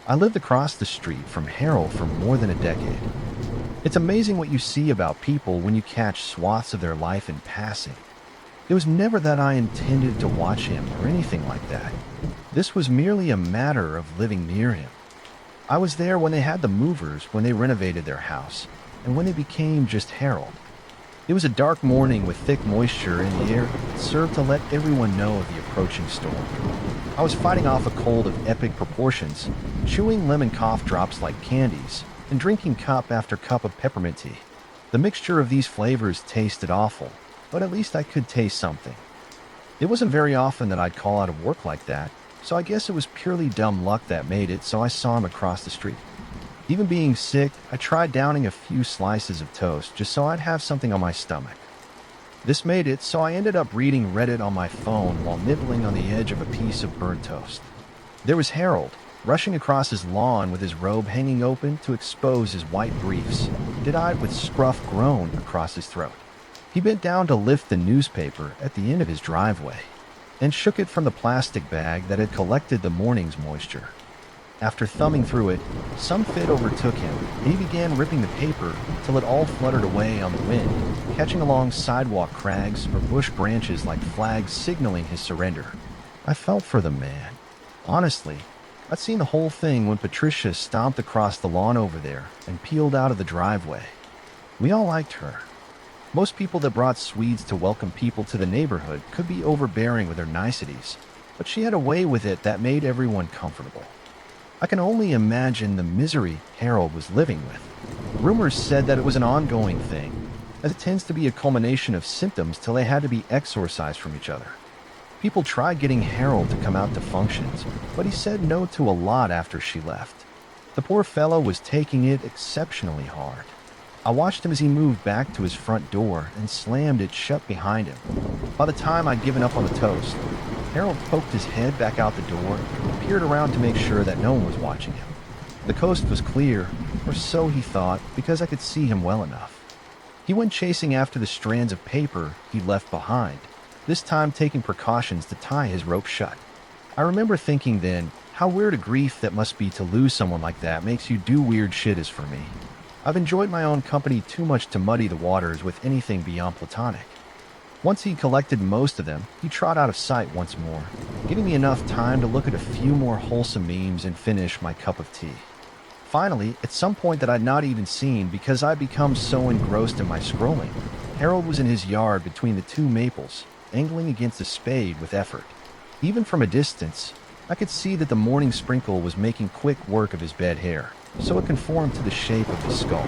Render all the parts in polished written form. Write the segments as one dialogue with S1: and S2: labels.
S1: I lived across the street from Harold for more than a decade. It's amazing what you see about people when you catch swaths of their life in passing. It was never that I intended to watch him or anything like that. This was merely a matter of living near him. I was there when they had the movers, when they renovated their house, and when they became just Harold. It was a dark morning with thick moisture in the air that served to let everyone know of the approaching storm. I was fighting off a cold of epic proportions, chewing lemon cough drops like candies, and drinking cup after cup of peppermint tea. The mixture of these flavors tasted awful, but at least I could taste something. It wasn't very often that I'd call out of work like that, so I guess it was purely dumb luck that made it so I saw him across the street. Even being sick, I tried downing a few slices of toast just so I'd have something on my stomach. This made it so I ended up reading Reddit on my phone while nibbling on the edge of a piece of burnt toast. There was Harold, rushing across his lawn with his robe hanging open to expose his white briefs, dead-eyed with scruff grown across his throat. He bent down to lift the newspaper at the end of his driveway and shook it from the plastic bag that had collected the morning's moisture. After thumbing through it, some fit overtook him, and he began ripping the paper till it all fluttered away on the wind, catching along sidewalk crags or bush branches like flags signaling his surrender. I felt for the man. Honestly, I'd seen the whole thing when Patricia stomped across the lawn over there and peeled out of the driveway. We all liked her. Most people that brought Swedes to welcome people to the neighborhood could be overbearing with their niceties, but she had a way with it that made everyone comfortable. I can only imagine the misery Harold was living with. Rumors said that it was an ongoing thing, as it tends to be a culmination of symptoms till they had to be exorcised from each other. People tried getting Harold to come out to functions, but he said no to a lot after she left. The poor fellow was taking it exceptionally hard. I watched him as he moved back to his front door and slammed it shut behind him. By the time I'd given up on the toast, Harold poked his head back out the door and peered around to make sure that no one was watching him. The coast was clear, or so he thought, because I could see him well enough. He went chasing after the strands of paper he'd left behind, this time taking precautions to tie his rope shut. I remember thinking then, how weird a grief that must be to lose someone like that makes you do weird shit as for me. I've enjoyed my own company too much to muddy the waters with anything beyond platonic. Once he'd collected most of them, he trod out of sight once more, giving me enough time to look at a few more wholesome memes and finish my cup of tea. Finally, at some point that I'd not even seen because I'd become so engrossed in my scrolling, Harold was in his yard between the two maples, angling against a spade with effort. Even from a distance, I could see that the morning sprinkle was making quick work of his bed hair, so it conformed to the shape of his skull.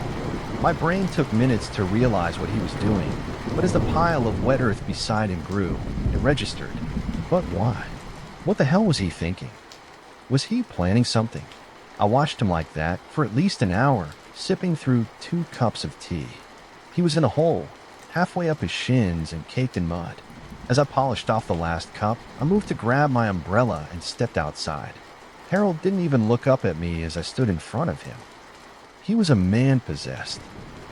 S1: My brain took minutes to realize what he was doing, but as the pile of wet earth beside him grew, it registered. But why? What the hell was he thinking? Was he planning something? I watched him like that for at least an hour, sipping through 2 cups of tea. He was in a hole, halfway up his shins and caked in mud. As I polished off the last cup, I moved to grab my umbrella and stepped outside. Harold didn't even look up at me as I stood in front of him. He was a man possessed.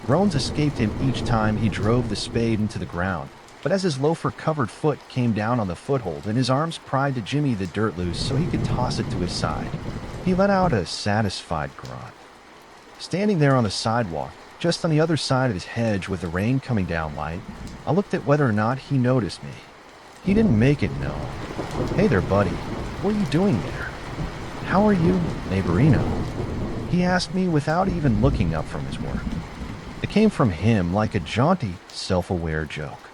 S1: Groans escaped him each time he drove the spade into the ground, but as his loafer-covered foot came down on the foothold and his arms pried to jimmy the dirt loose so he could toss it to his side, he let out a satisfied grunt. Standing there on the sidewalk, just on the other side of his hedge with the rain coming down light, I looked at whether or not he noticed me. He didn't make it known. "Hey there, buddy. What are you doing there? How are you, neighborino?" He asked me without even looking up from his work. It came from him like a jaunty, self-aware joke.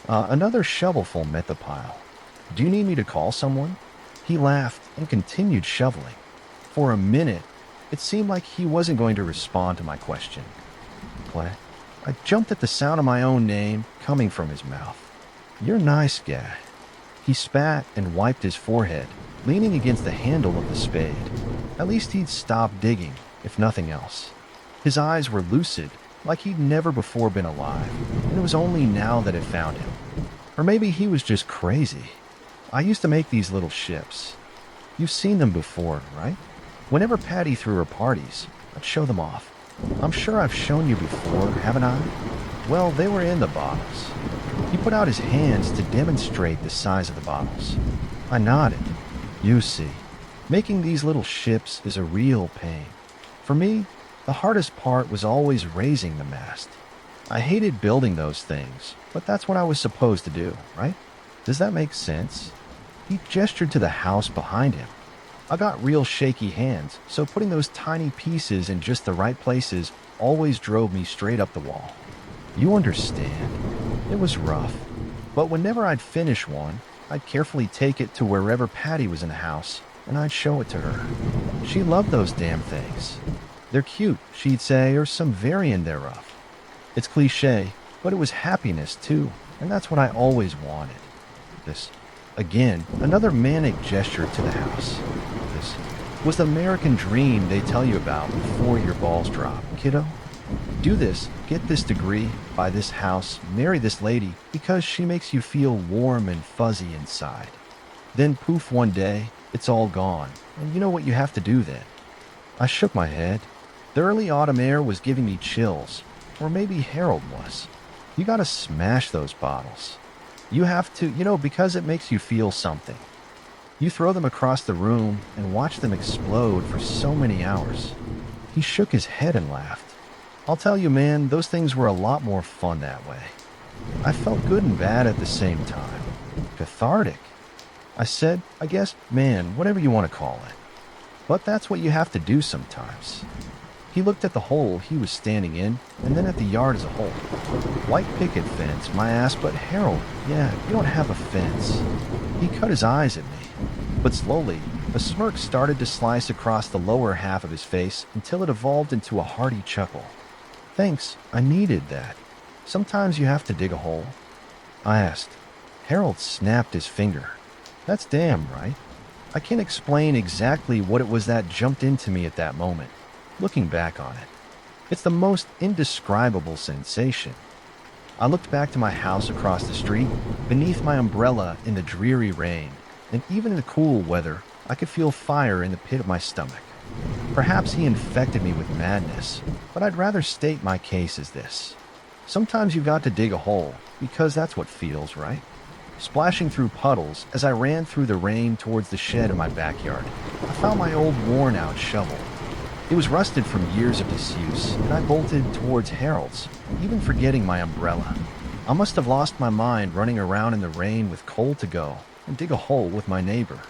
S1: Another shovelful met the pile. "Do you need me to call someone?" He laughed and continued shoveling. For a minute, it seemed like he wasn't going to respond to my question. Clay, I jumped at the sound of my own name coming from his mouth. "You're a nice guy." He spat and wiped his forehead, leaning against the handle of the spade. At least he'd stopped digging, if nothing else. His eyes were lucid, like he'd never before been alive, and it was only now that it found him. Or maybe he was just crazy. I used to make these little ships. You've seen them before, right? Whenever Patty threw her parties, I'd show them off. I'm sure I've shown you before, haven't I? Well, they were in the bottles. He put out his hands to demonstrate the size of the bottles. I nodded. "You see." Making these little ships is a real pain. For me, the hardest part was always raising the mast. I hated building those things, but that's what I was supposed to do, right? Does that make sense? He gestured to the house behind him. I got real shaky hands, so putting those tiny pieces in just the right places always drove me straight up the wall. You understand. It was rough, but whenever I'd finish one, I'd carefully take it to wherever Patty was in the house, and I'd show it to her. She loved those damn things. They're cute, she'd say, or some variant thereof. It's cliche, but it was happiness too, and that's what I always wanted. This, again, another manic gesture to the house. This was the American dream they tell you about before your balls drop, kiddo. Do this, get this degree, buy this house, marry this lady, because she makes you feel warm and fuzzy inside. Then poof, one day, it's all gone, and you know what you have to do then? I shook my head. The early autumn air was giving me chills, or maybe Harold was. You gotta smash those bottles. You have to, because it makes you feel something. You throw them across the room and watch them explode for so many hours. He shook his head and laughed. I'll tell you, man, those things were a lot more fun that way. I felt good and bad at the same time. Cathartic. I said, I guess, man, whatever you want to call it. But that's what you have to do sometimes. He looked at the hole he was standing in, and then at the yard as a whole. White picket fence, my ass, but Harold, yeah, you don't have a fence. He cut his eyes at me. But slowly, a smirk started to slice across the lower half of his face until it evolved into a hearty chuckle. Thanks, I needed that. Sometimes you have to dig a hole. I asked. Harold snapped his finger. That's damn right. I can't explain exactly what it was that jumped into me at that moment, looking back on it. It's the most indescribable sensation. I looked back to my house across the street, beneath my umbrella in the dreary rain, and even in the cool weather, I could feel fire in the pit of my stomach. Perhaps he infected me with madness, but I'd rather state my case as this. Sometimes you've got to dig a hole, because that's what feels right. Splashing through puddles as I ran through the rain towards the shed in my backyard, I found my old worn-out shovel. It was rusted from years of disuse, and I bolted towards Harold's, even forgetting my umbrella. I must have lost my mind running around in the rain with coal to go and dig a hole with my neighbor.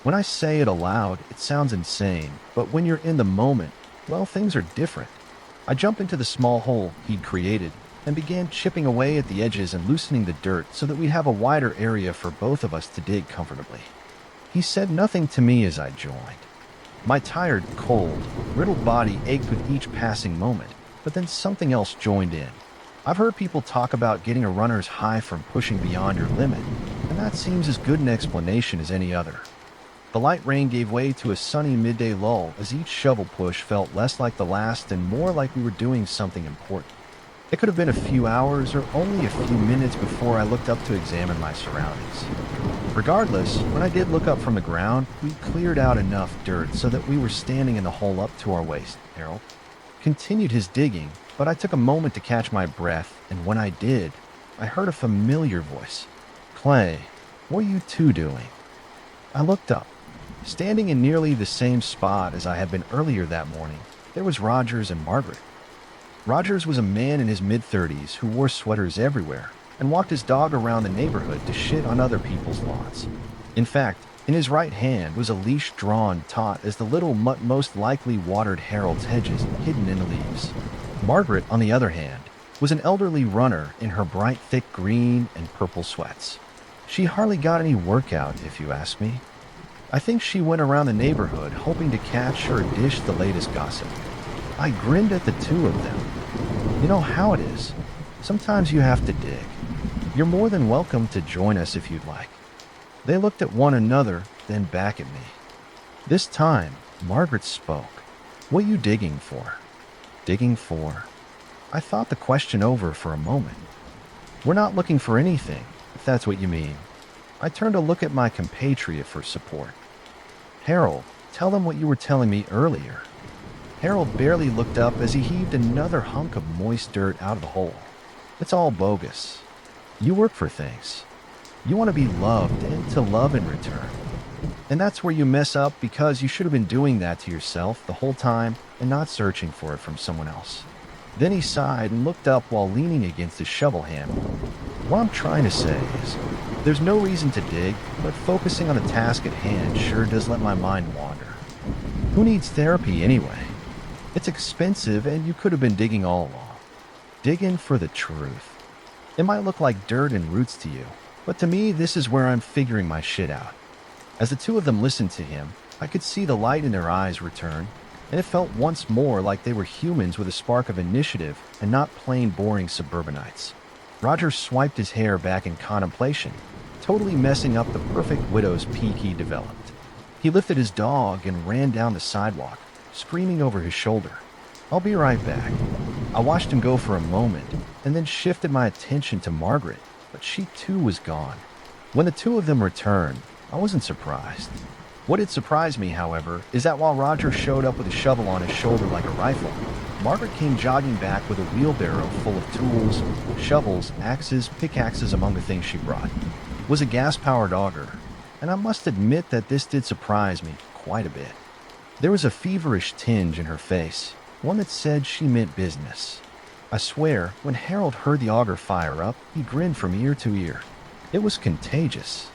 S1: When I say it aloud, it sounds insane, but when you're in the moment, well, things are different. I jumped into the small hole he'd created and began chipping away at the edges and loosening the dirt so that we'd have a wider area for both of us to dig comfortably. He said nothing to me as I joined. My tired, cold, riddled body ached with each passing moment, but then something else joined in. I've heard people talk about getting a runner's high from pushing beyond your limit, and that seems as good an explanation as any other. The light rain gave way to a sunny midday lull as each shovel push felt less like the last and more like we were doing something important. It could have been a few hours or only a few minutes before I looked up to examine my surroundings. Regardless, when I did look up from the ground, we cleared out enough dirt so that we were standing in the hole up to our waist. Harold continued his digging, but I took a moment to catch my breath, and when I did, I heard a familiar voice. Clay, what are you two doing? I looked up. Standing in nearly the same spot as I had been earlier that morning, there was Rogers and Margaret. Rogers was a man in his mid-30s who wore sweaters everywhere and walked his dog around the neighborhood to shit on other people's lawns. In fact, in his right hand was a leash drawn taut as the little mutt most likely watered Harold's hedges hidden in the leaves. Margaret, on the other hand, was an elderly runner in her bright thick green and purple sweats. She hardly got any workout, if you ask me. I think she went around the neighborhood hoping to catch or dish the latest gossip. I grinned at the two of them. You know how it is. Sometimes you have to dig. You're more than welcome to join us if you'd like. They looked at one another, then back at me. This time, Margaret spoke. What are you digging for? Digging for? I thought the question over for a moment. We're not looking for anything, if that's what you mean. I turned to look at my compatriot for support. Harold, tell them what you were telling me earlier. Harold barely looked up as he heaved another hunk of moist dirt out of the hole. It's all bogus. You work for things. You want to be loved and to love in return. And that's where you mess up because you should have been doing that to yourself the whole time and not searching for it from someone else. Then he sighed and looked up while leaning against his shovel handle. What I'm trying to say is, there's no reason to dig, but focusing on the task at hand sure does let my mind wander. Who needs therapy anyway? It's expensive and you could have been digging all along. Digging for the truth. It might look like dirt and roots to you, but to me this is where I'm figuring my shit out. As the two of them listened to him, I could see the light in their eyes return, and it felt once more like they were humans with a spark of initiative and not plain boring suburbanites. Roger swiped his hair back in contemplation, totally messing up the perfect widow's peak he developed. He lifted his dog and ran down the sidewalk, screaming over his shoulder, "I'll be right back." I watched him go for a moment, and then shifted my attention to Margaret, but she too was gone. When the two of them returned, I wasn't surprised. What did surprise me, however, is that while Roger showed up with a shovel on his shoulder like a rifle, Margaret came jogging back with a wheelbarrow full of tools, shovels, axes, pickaxes among the things she brought. It was a gas-powered auger, and I must admit that this did surprise me quite a bit. There was a feverish tinge in her face, one that said she meant business. I swear, when Harold heard the auger fire up, he grinned from ear to ear. It was contagious.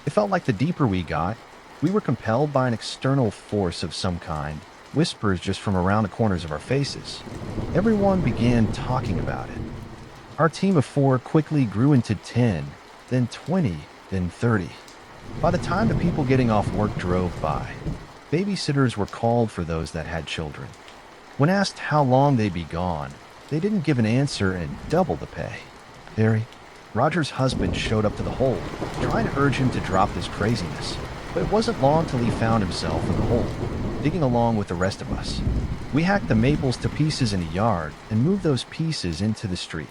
S1: It felt like the deeper we got, we were compelled by an external force of some kind, whispers just from around the corners of our faces. Everyone began talking about it. Our team of 4 quickly grew into 10, then 20, then 30. By the time the people getting off work drove by, babysitters were called for those that had children. When asked how long they'd be gone, they didn't give an answer and doubled the pay. Harry, Roger's husband, showed up to the hole, trying to urge him to drop this craziness. But it wasn't long till he found himself in the hole, digging along with the rest of us. We hacked the maples to pieces in the yard and moved those pieces into the street.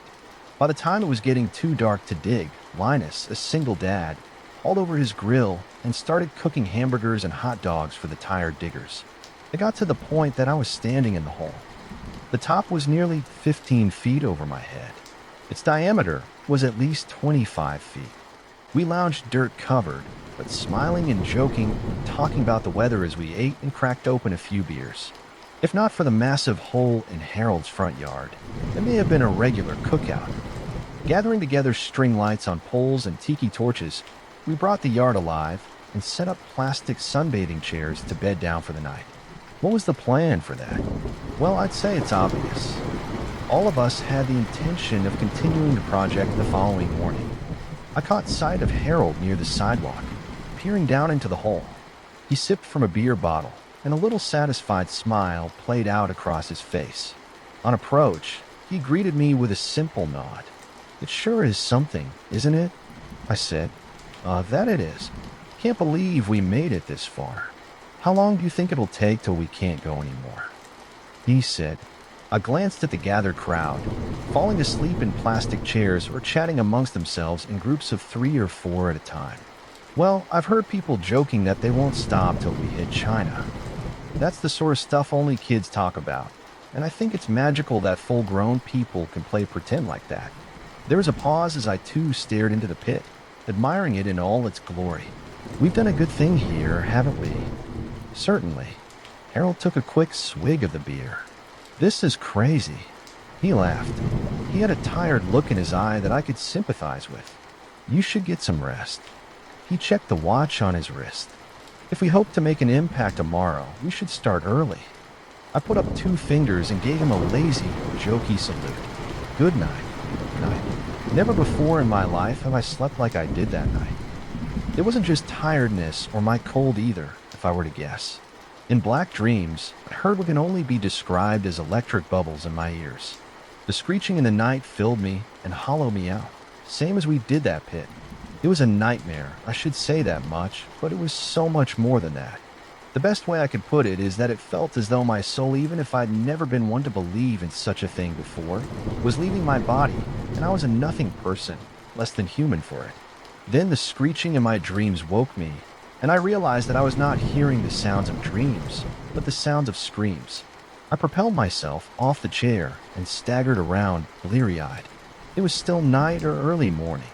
S1: By the time it was getting too dark to dig, Linus, a single dad, hauled over his grill and started cooking hamburgers and hot dogs for the tired diggers. It got to the point that I was standing in the hole. The top was nearly 15 feet over my head. Its diameter was at least 25 feet. We lounged dirt-covered, but smiling and joking, talking about the weather as we ate and cracked open a few beers. If not for the massive hole in Harold's front yard, it may have been a regular cookout. Gathering together string lights on poles and tiki torches, we brought the yard alive and set up plastic sunbathing chairs to bed down for the night. What was the plan for that? Well, I'd say it's obvious. All of us had the intention of continuing the project the following morning. I caught sight of Harold near the sidewalk, peering down into the hole. He sipped from a beer bottle, and a little satisfied smile played out across his face. On approach, he greeted me with a simple nod. "It sure is something, isn't it?" I said. That it is. Can't believe we made it this far. How long do you think it'll take till we can't go anymore?" He said. I glanced at the gathered crowd, falling asleep in plastic chairs or chatting amongst themselves in groups of 3 or 4 at a time. Well, I've heard people joking that they won't stop till we hit China. That's the sort of stuff only kids talk about, and I think it's magical that full-grown people can play pretend like that. There was a pause as I too stared into the pit, admiring it in all its glory. We've done a good thing here, haven't we? Certainly. Harold took a quick swig of the beer. This is crazy. He laughed. He had a tired look in his eye that I could sympathize with. You should get some rest. He checked the watch on his wrist. If we hope to make an impact tomorrow, we should start early. I put up 2 fingers and gave him a lazy, jokey salute. Good night. Night. Never before in my life have I slept like I did that night. It wasn't just tiredness or my cold either, if I were to guess. In black dreams, I heard what can only be described as electric bubbles in my ears. The screeching in the night filled me and hollowed me out, same as we did that pit. It was a nightmare, I should say that much, but it was so much more than that. The best way I could put it is that it felt as though my soul, even if I'd never been one to believe in such a thing before, was leaving my body, and I was a nothing person, less than human for it. Then the screeching in my dreams woke me, and I realized that I was not hearing the sounds of dreams, but the sounds of screams. I propelled myself off the chair and staggered around, bleary-eyed. It was still night or early morning.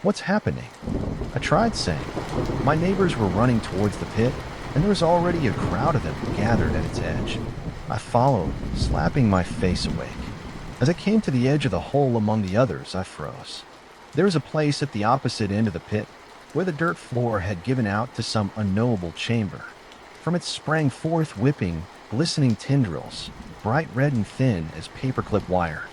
S1: What's happening? I tried saying. My neighbors were running towards the pit, and there was already a crowd of them gathered at its edge. I followed, slapping my face awake. As I came to the edge of the hole among the others, I froze. There was a place at the opposite end of the pit where the dirt floor had given out to some unknowable chamber. From it sprang forth whipping, glistening tendrils, bright red and thin as paperclip wire.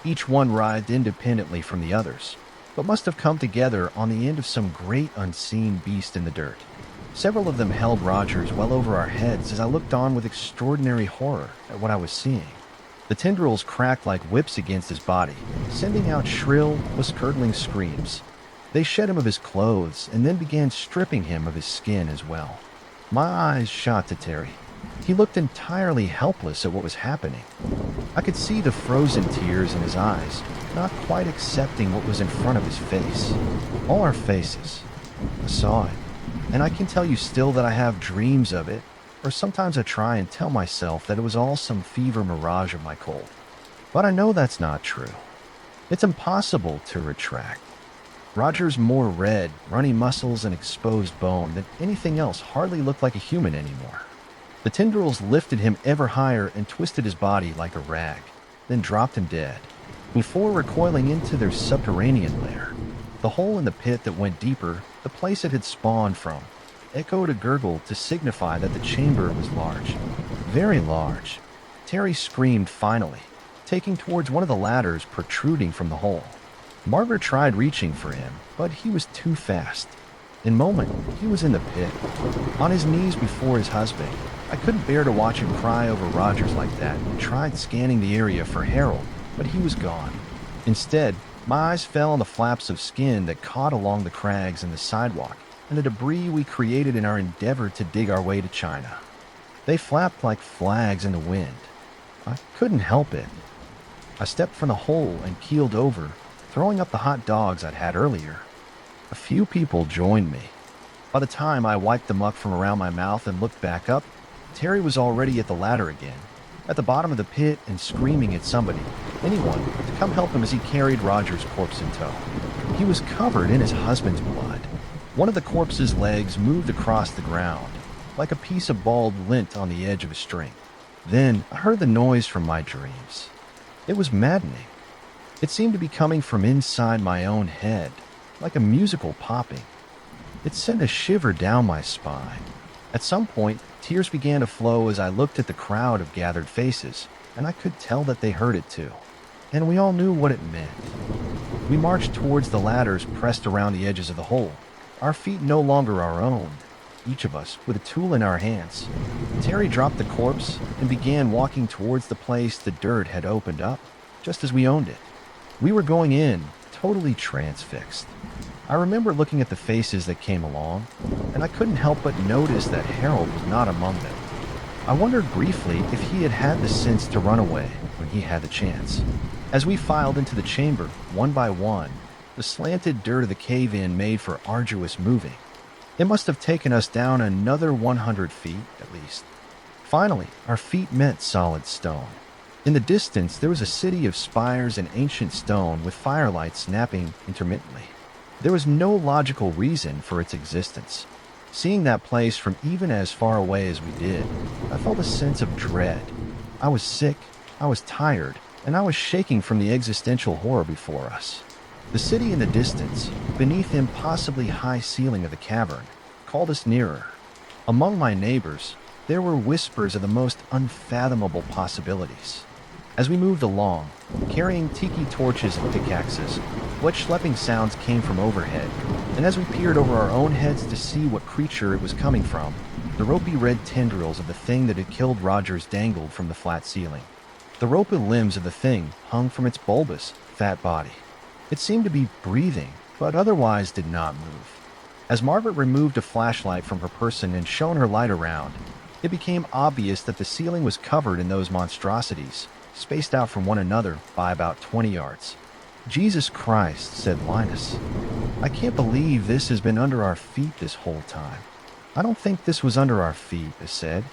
S1: Each one writhed independently from the others, but must have come together on the end of some great unseen beast in the dirt. Several of them held Rogers well over our heads as I looked on with extraordinary horror at what I was seeing. The tendrils cracked like whips against his body, sending out shrill, was-curdling screams. They shed him of his clothes and then began stripping him of his skin as well. My eyes shot to Terry. He looked entirely helpless at what was happening. I could see the frozen tears in his eyes, not quite accepting what was in front of his face. All our faces. I saw it, and I can tell you still that I have dreams of it, or sometimes I try and tell myself that it was all some fever mirage of my cold. But I know that's not true. It's impossible to retract. Roger's more red, runny muscles and exposed bone than anything else hardly looked like a human anymore. The tendrils lifted him ever higher and twisted his body like a rag, then dropped him dead, before recoiling into their subterranean lair. The hole in the pit that went deeper, the place it had spawned from, echoed a gurgle to signify that the chamber was large. Very large. Terry screamed finally, taking towards one of the ladders protruding from the hole. Margaret tried reaching for him, but he was too fast. In a moment, he was in the pit, on his knees before his husband. I couldn't bear to watch him cry over Rogers like that and tried scanning the area for Harold, but he was gone. Instead, my eyes fell on the flaps of skin that caught along the crags and the sidewalk, and the debris we created in our endeavor to dig our way to China. They flapped like flags in the wind. I couldn't help it. I stepped from the hole and keeled over, throwing up the hot dogs I'd had earlier. A few people joined me. By the time I wiped the muck from around my mouth and looked back up, Terry was already at the ladder again, at the bottom of the pit and screaming at somebody, anyone, to come help him as he carried Roger's corpse in tow. He was covered in his husband's blood. One of the corpse's legs moved across the ground, like a piece of bald lint on the edge of a string. Then I heard the noise from my dreams. It was maddening. It seemed to be coming from inside my own head, like a musical popping. It sent a shiver down my spine. At some point, tears began to flow as I looked at the crowd of gathered faces, and I could tell that they heard it too. And we all knew what it meant. We marched towards the ladders pressed around the edges of the hole, our feet no longer our own, each of us with a tool in our hands. Terry dropped the corpse and began walking towards the place the dirt had opened up, just as we owned it. We were going in, totally transfixed. I remember looking at the faces that came along, and I couldn't help but notice that Harold was not among them. I wondered briefly if he had had the sense to run away when he had the chance. As we filed into the chamber, one by one, the slanted dirt of the cave-in made for arduous moving. It must have taken us down another 100 feet, at least. Finally, our feet met solid stone. In the distance, there was a city of spires and ancient stone with firelight snapping intermittently. There was no logical reason for its existence. Seeing that place from even as far away as we did, I felt a sense of dread. I was sick, I was tired, and I was shaking from the existential horror before us. The city in the distance, beneath the impossibly high ceiling of the cavern, called us nearer. Among my neighbors, there were whispers of the most unfathomable possibilities. As we moved along, carrying tiki torches and pickaxes, what schlepping sounds came from overhead, and as we peered over our own heads to see what creature it was coming from, the ropey red tendrils of the thing that had killed Rogers dangled from the flat ceiling. The ropey limbs of the thing hung from its bulbous, fat body. It seemed to be breathing, but otherwise did not move. As Margaret removed a flashlight from her person and shone her light around, it became obvious that the ceiling was covered in those monstrosities, spaced out from one another by about 20 yards. "Jesus Christ," said Linus. "I can't believe this has been under our feet this whole time." "I don't think this was under our feet," I said.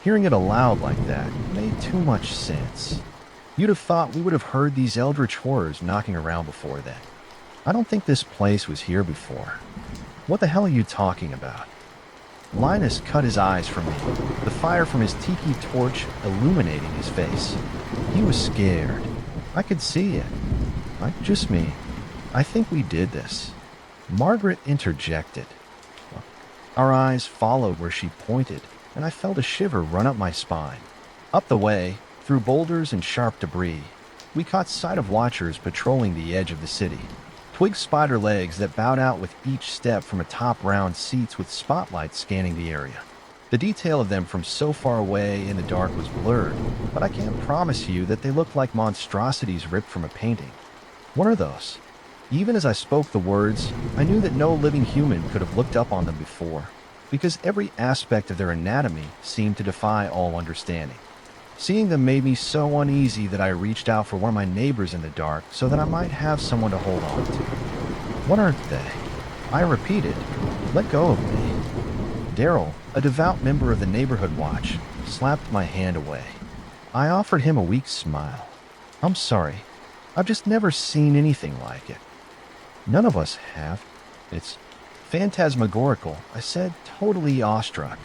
S1: Hearing it aloud like that made too much sense. You'd have thought we would have heard these eldritch horrors knocking around before then. I don't think this place was here before. What the hell are you talking about? Linus cut his eyes from me, the fire from his tiki torch illuminating his face. He was scared. I could see it. Not just me. I think we did this. Margaret interjected. Our eyes followed where she pointed, and I felt a shiver run up my spine. Up the way, through boulders and sharp debris, we caught sight of watchers patrolling the edge of the city. Twig spider legs that bowed out with each step from atop round seats with spotlights scanning the area. The detail of them from so far away in the dark was blurred, but I can't promise you that they looked like monstrosities ripped from a painting. What are those? Even as I spoke the words, I knew that no living human could have looked up on them before, because every aspect of their anatomy seemed to defy all understanding. Seeing them made me so uneasy that I reached out for one of my neighbors in the dark so that I might have someone to hold on to. What are they? I repeated. Let go of me. Daryl, a devout member of the neighborhood watch, slapped my hand away. I offered him a weak smile. I'm sorry. I've just never seen anything like it. None of us have. It's phantasmagorical, I said, totally awestruck.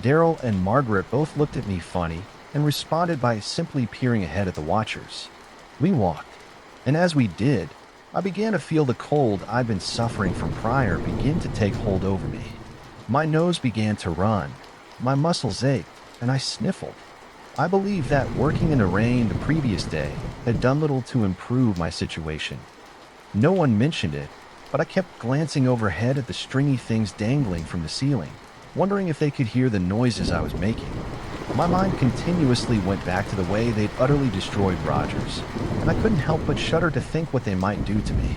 S1: Daryl and Margaret both looked at me funny and responded by simply peering ahead at the watchers. We walked, and as we did, I began to feel the cold I'd been suffering from prior begin to take hold over me. My nose began to run, my muscles ached, and I sniffled. I believe that working in the rain the previous day had done little to improve my situation. No one mentioned it, but I kept glancing overhead at the stringy things dangling from the ceiling, wondering if they could hear the noises I was making. My mind continuously went back to the way they'd utterly destroyed Rogers, and I couldn't help but shudder to think what they might do to me.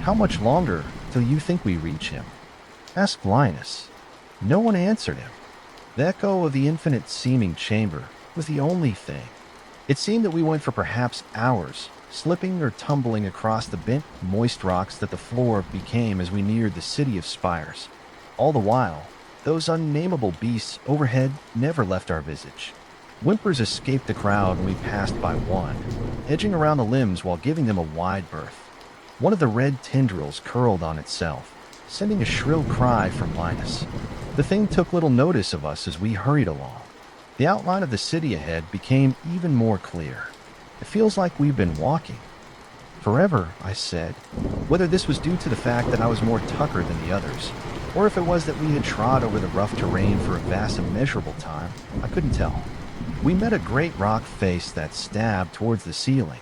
S1: How much longer till you think we reach him? Asked Linus. No one answered him. The echo of the infinite-seeming chamber was the only thing. It seemed that we went for perhaps hours, slipping or tumbling across the bent, moist rocks that the floor became as we neared the city of spires. All the while, those unnameable beasts overhead never left our visage. Whimpers escaped the crowd when we passed by one, edging around the limbs while giving them a wide berth. One of the red tendrils curled on itself, sending a shrill cry from Linus. The thing took little notice of us as we hurried along. The outline of the city ahead became even more clear. It feels like we've been walking forever, I said. Whether this was due to the fact that I was more tucker than the others, or if it was that we had trod over the rough terrain for a vast immeasurable time, I couldn't tell. We met a great rock face that stabbed towards the ceiling.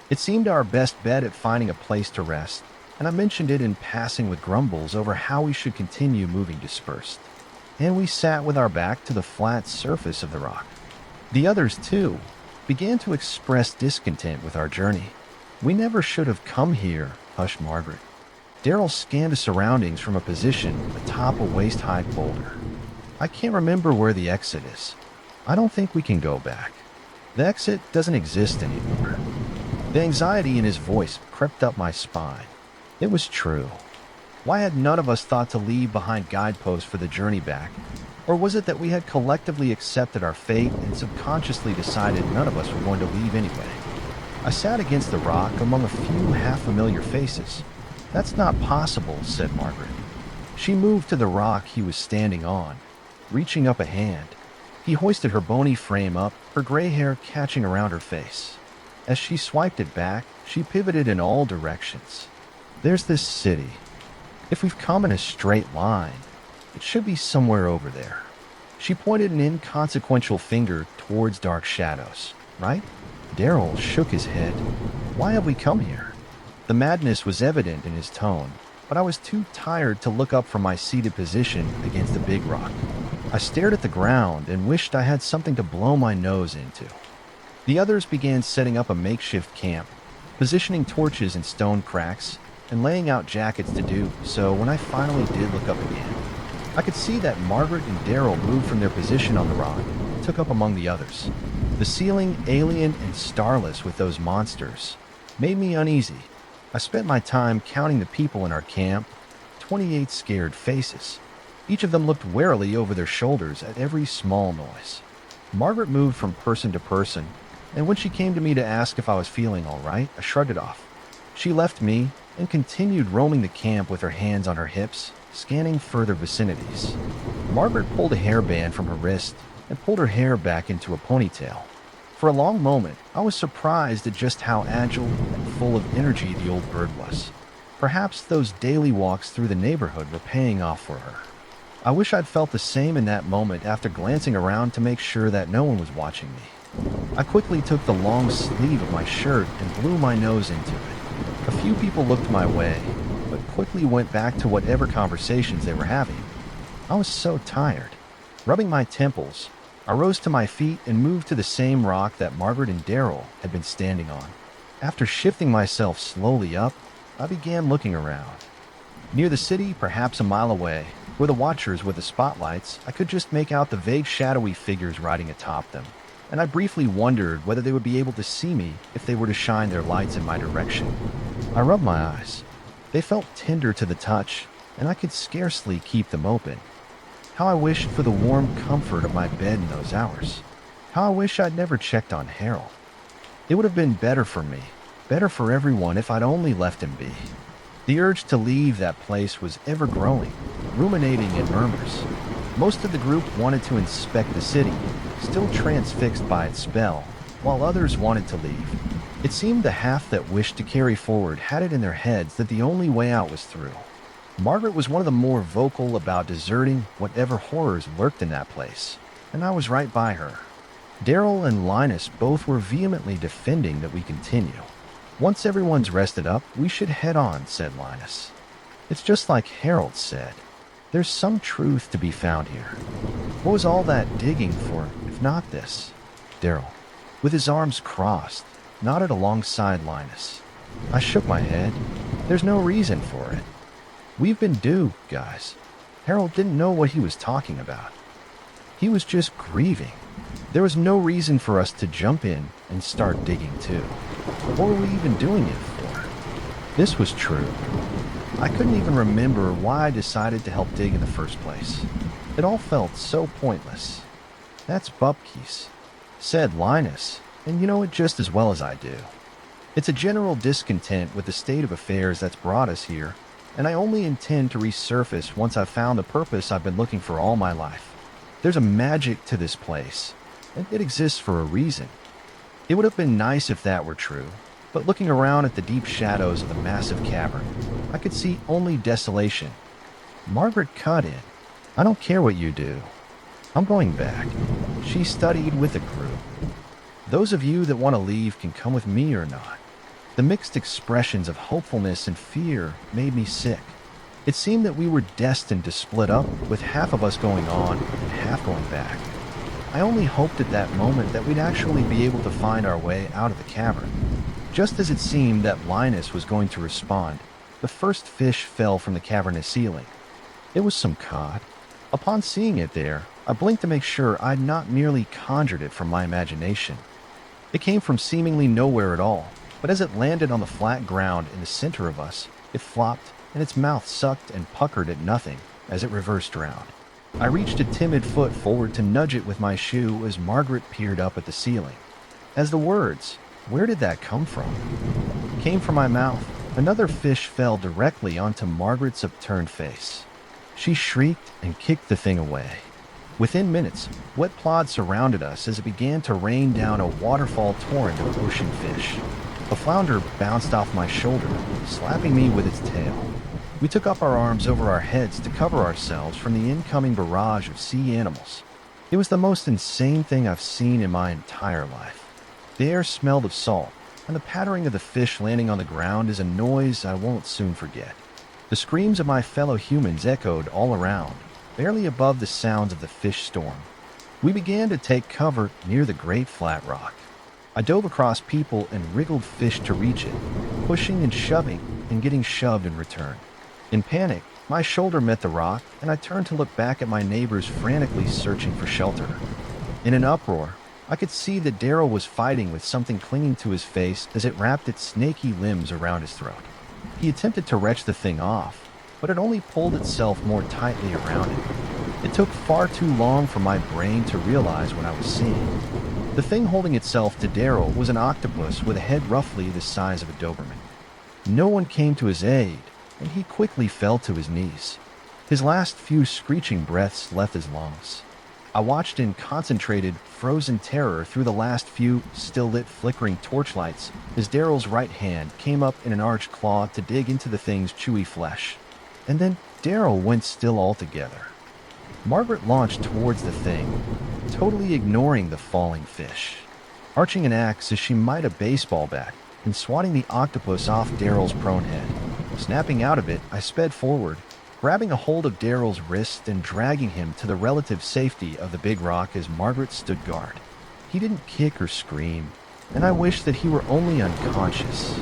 S1: It seemed our best bet at finding a place to rest, and I mentioned it in passing with grumbles over how we should continue moving dispersed. And we sat with our back to the flat surface of the rock. The others, too, began to express discontent with our journey. We never should have come here, hushed Margaret. Daryl scanned the surroundings from a position atop a waist-high boulder. I can't remember where the exit is. I don't think we can go back. The exit doesn't exist anymore. The anxiety in his voice crept up my spine. It was true. Why had none of us thought to leave behind guideposts for the journey back? Or was it that we had collectively accepted our fate and subconsciously decided none of us were going to leave anyway? I sat against the rock among a few half-familiar faces. That's not possible, said Margaret. She moved to the rock he was standing on, reaching up a hand. He hoisted her bony frame up, her gray hair catching around her face. As she swiped it back, she pivoted in all directions. There's this city. If we've come in a straight line, it should be somewhere over there. She pointed an inconsequential finger towards dark shadows, right? Daryl shook his head. Why have we come here? The madness was evident in his tone, but I was too tired to look up from my seated position against the big rock. I stared at the ground and wished I had something to blow my nose into. The others began setting up a makeshift camp, positioning torches in stone cracks, and laying out jackets to do so when I finally did look up again. I could see that Margaret and Daryl moved from their position on the rock and took up among the others. The ceiling, alien and starless with those monsters, made me uneasy. I spent my time counting the people in our camp, 28 scared faces. Each of them looked warily over their shoulders at every small noise. Margaret moved from person to person, and when she came to me to ask if I was feeling all right, I shrugged it off. She left me, and continued roaming the camp with her hands on her hips, scanning further vicinities. Margaret pulled a hairband from her wrist and pulled her hair back into a ponytail. For a long moment, I was surprised at just how agile and full of energy the old bird was. Perhaps those daily walks through the neighborhood were paying off for her. I wish I'd felt the same in that moment after glancing around to make sure that no one was watching me. I quickly took the long sleeve of my shirt and blew my nose into it. A few people looked my way, but quickly went back to whatever conversations they were having. I was so tired. Rubbing my temples, I rose to my feet and moved to the same rock that Margaret and Daryl had been standing on. After shifting myself slowly up, I began looking around. Near the city, perhaps a mile away, were the watchers with the spotlights. I could just make out the vague shadowy figures riding atop them, and I briefly wondered whether they would be able to see me if they were to shine their lights in my direction. I rubbed my eyes. They felt tender to the touch, and I could scarcely keep them open. How I wished for the warm comfort of my bed in those hours. How I wish I'd never checked on Harold. It would have been better for me, better for everyone if I'd only left him be. The urge to leave that place was ever growing, ruminating in murmurs. Most of the group wanted to inspect the city, still transfixed by its spell, while others wanted to leave. It seemed the half that wished to carry forward had it in their heads that the only way out was through. Margaret was one of the more vocal about deserting whatever horrors lurked in that place, and I was right by her. Daryl and Linus both were vehemently defending that we continue. Once everyone's rested up, we should head on, said Linus. It's just like Harold said. There's some truth to be found here. What was all that digging for, if not this? Daryl, with his arms crossed, nodded alongside Linus. I shook my head. There's no reason for it. We've been due, guys. Harold didn't know what he was talking about. He was just grieving. There was no reason for us to jump in and start digging too. What were we even doing it for? This was true. I couldn't even remember why I decided to help dig in the first place. It all felt so pointless. That's Bupkis, said Linus, and you know it just as well as I do. It's a general discontent with the state of affairs that's brought us here, and I only intend to resurface once I've found the purpose I've been looking for all my life. There's a magic to this place, and it exists for a reason. It would have been nice if that were true, but looking around at the deep shadows of the massive cavern, I could see only desolation. Margaret cut in. I don't care what you do. I'm going back. She studied with a group. Those of you that want to leave can come with me or not. The mixed expressions of hopefulness and fear made me sick. It seemed that we were destined to split up, with half of us going on and half going back. I only hoped at that moment that we'd actually be able to find our way out of the cavern. Just as it seemed that Linus was going to respond, the first fish fell from the cavernous ceiling. It was some cod. Upon seeing it there, I blinked to make sure I'd not merely conjured it from my imagination. It came from seemingly nowhere at all, but as it landed on the flat ground in the center of us, it flopped, and its mouth sucked and puckered at nothing as it reversed around. I reached a timid foot forward to nudge it with my shoe as Margaret peered up at the ceiling. As the words, "Where did that come from?" came from my mouth, another fish fell directly onto Margaret's upturned face. She shrieked and kicked the thing away. Within minutes, wet plod surrounded us as it began to rain down a waterfall torrent of ocean fish. A flounder bounced off my shoulder, slapping me with its tail. We took up our arms over our heads to cover ourselves from the incoming barrage of sea animals. It was the most insane thing I've seen in my entire life. The air smelled of salt, and the pattering of the fish landing on the ground is a noise I won't soon forget. The screams of my fellow humans echoed all around, barely above the sounds of the fish storm. We began to take cover near the great flat rock. I dove across people and wriggled fish to reach it, pushing and shoving and getting shoved in return. In panic, my shoulder met the rock, and I turned to look back at my neighbors frantically searching for shelter. In an uproar, I could see that Daryl was fighting with something clinging to his face as it wrapped its snaky limbs around his throat. He attempted to wrench the thing off, but it only pulled itself more tightly around it. It took far too long for my brain to realize what I was seeing. The thing holding itself to Daryl was an octopus with a head roughly the size of a Doberman. No one came to his aid, and he quickly fell to his knees. His last few screeching breaths left his lungs. I watched in concentrated, frozen terror through the last few, still-lit, flickering torchlights as Daryl's right hand came up in an arched claw to dig into the thing's chewy flesh. And then Daryl went still altogether. Margaret launched towards the thing, totally ignoring the falling fish, arching an axe as she might a baseball bat and swatting the octopus off Daryl's prone head. Snapping out of it, I sped forward, grabbing a hold of Daryl's wrist and dragging him to the relative safety of the big rock as Margaret stood guard. He didn't kick or scream, and I wished that he were only unconscious.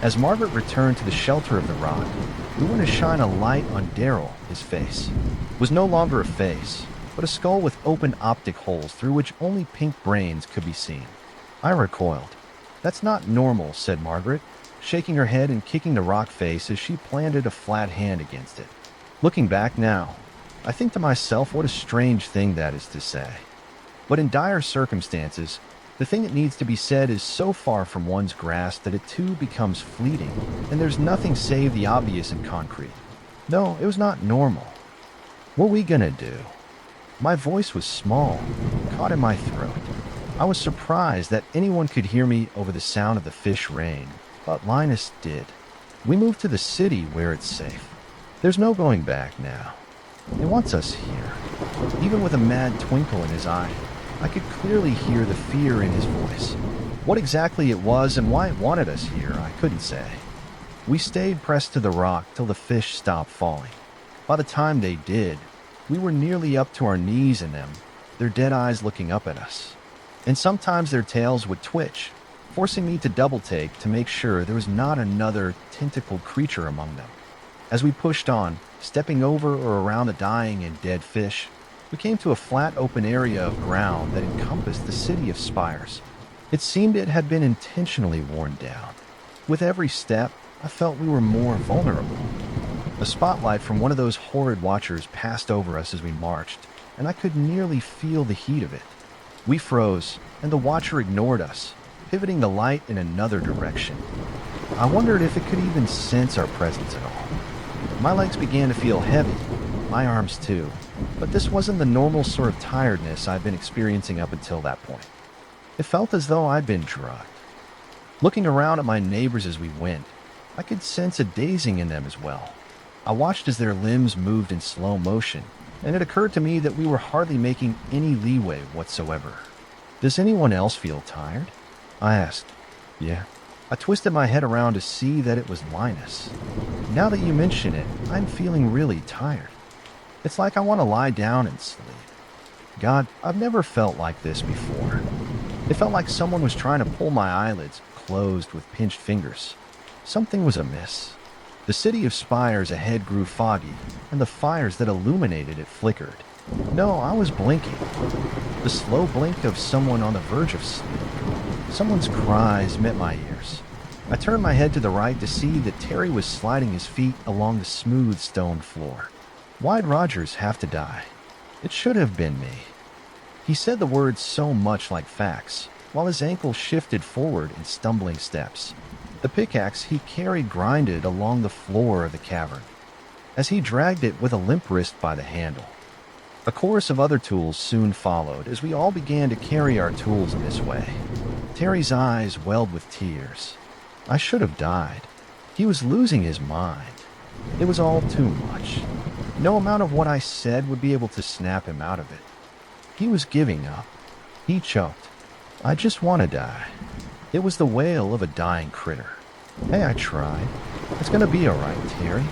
S1: As Margaret returned to the shelter of the rock, we were to shine a light on Daryl. His face was no longer a face, but a skull with open optic holes through which only pink brains could be seen. I recoiled. "That's not normal," said Margaret, shaking her head and kicking the rock face as she planted a flat hand against it. Looking back now, I think to myself what a strange thing that is to say. But in dire circumstances, the thing that needs to be said is so far from one's grasp that it too becomes fleeting, and there's nothing save the obvious and concrete. No, it was not normal. What were we gonna do? My voice was small, caught in my throat. I was surprised that anyone could hear me over the sound of the fish rain, but Linus did. We moved to the city where it's safe. There's no going back now. He wants us here. Even with a mad twinkle in his eye, I could clearly hear the fear in his voice. What exactly it was and why it wanted us here, I couldn't say. We stayed pressed to the rock till the fish stopped falling. By the time they did, we were nearly up to our knees in them, their dead eyes looking up at us. And sometimes their tails would twitch, forcing me to double-take to make sure there was not another tentacled creature among them. As we pushed on, stepping over or around the dying and dead fish, we came to a flat open area of ground that encompassed the city of Spires. It seemed it had been intentionally worn down. With every step, I felt we were more vulnerable. A spotlight from one of those horrid watchers passed over us as we marched, and I could nearly feel the heat of it. We froze, and the watcher ignored us, pivoting the light in another direction. I wondered if it could even sense our presence at all. My legs began to feel heavy, my arms too, but this wasn't the normal sort of tiredness I'd been experiencing up until that point. It felt as though I'd been drugged. Looking around at my neighbors as we went, I could sense a dazing in them as well. I watched as their limbs moved in slow motion, and it occurred to me that we were hardly making any leeway whatsoever. "Does anyone else feel tired?" I asked. "Yeah." I twisted my head around to see that it was Linus. "Now that you mention it, I'm feeling really tired. It's like I want to lie down and sleep. God, I've never felt like this before." It felt like someone was trying to pull my eyelids closed with pinched fingers. Something was amiss. The city of Spires ahead grew foggy, and the fires that illuminated it flickered. No, I was blinking. The slow blink of someone on the verge of sleep. Someone's cries met my ears. I turned my head to the right to see that Terry was sliding his feet along the smooth stone floor. Why'd Rogers have to die? It should have been me. He said the words so much like facts, while his ankle shifted forward in stumbling steps. The pickaxe he carried grinded along the floor of the cavern, as he dragged it with a limp wrist by the handle. A chorus of other tools soon followed as we all began to carry our tools in this way. Terry's eyes welled with tears. I should have died. He was losing his mind. It was all too much. No amount of what I said would be able to snap him out of it. He was giving up. He choked. "I just want to die." It was the wail of a dying critter. "Hey, I tried. It's gonna be all right, Terry.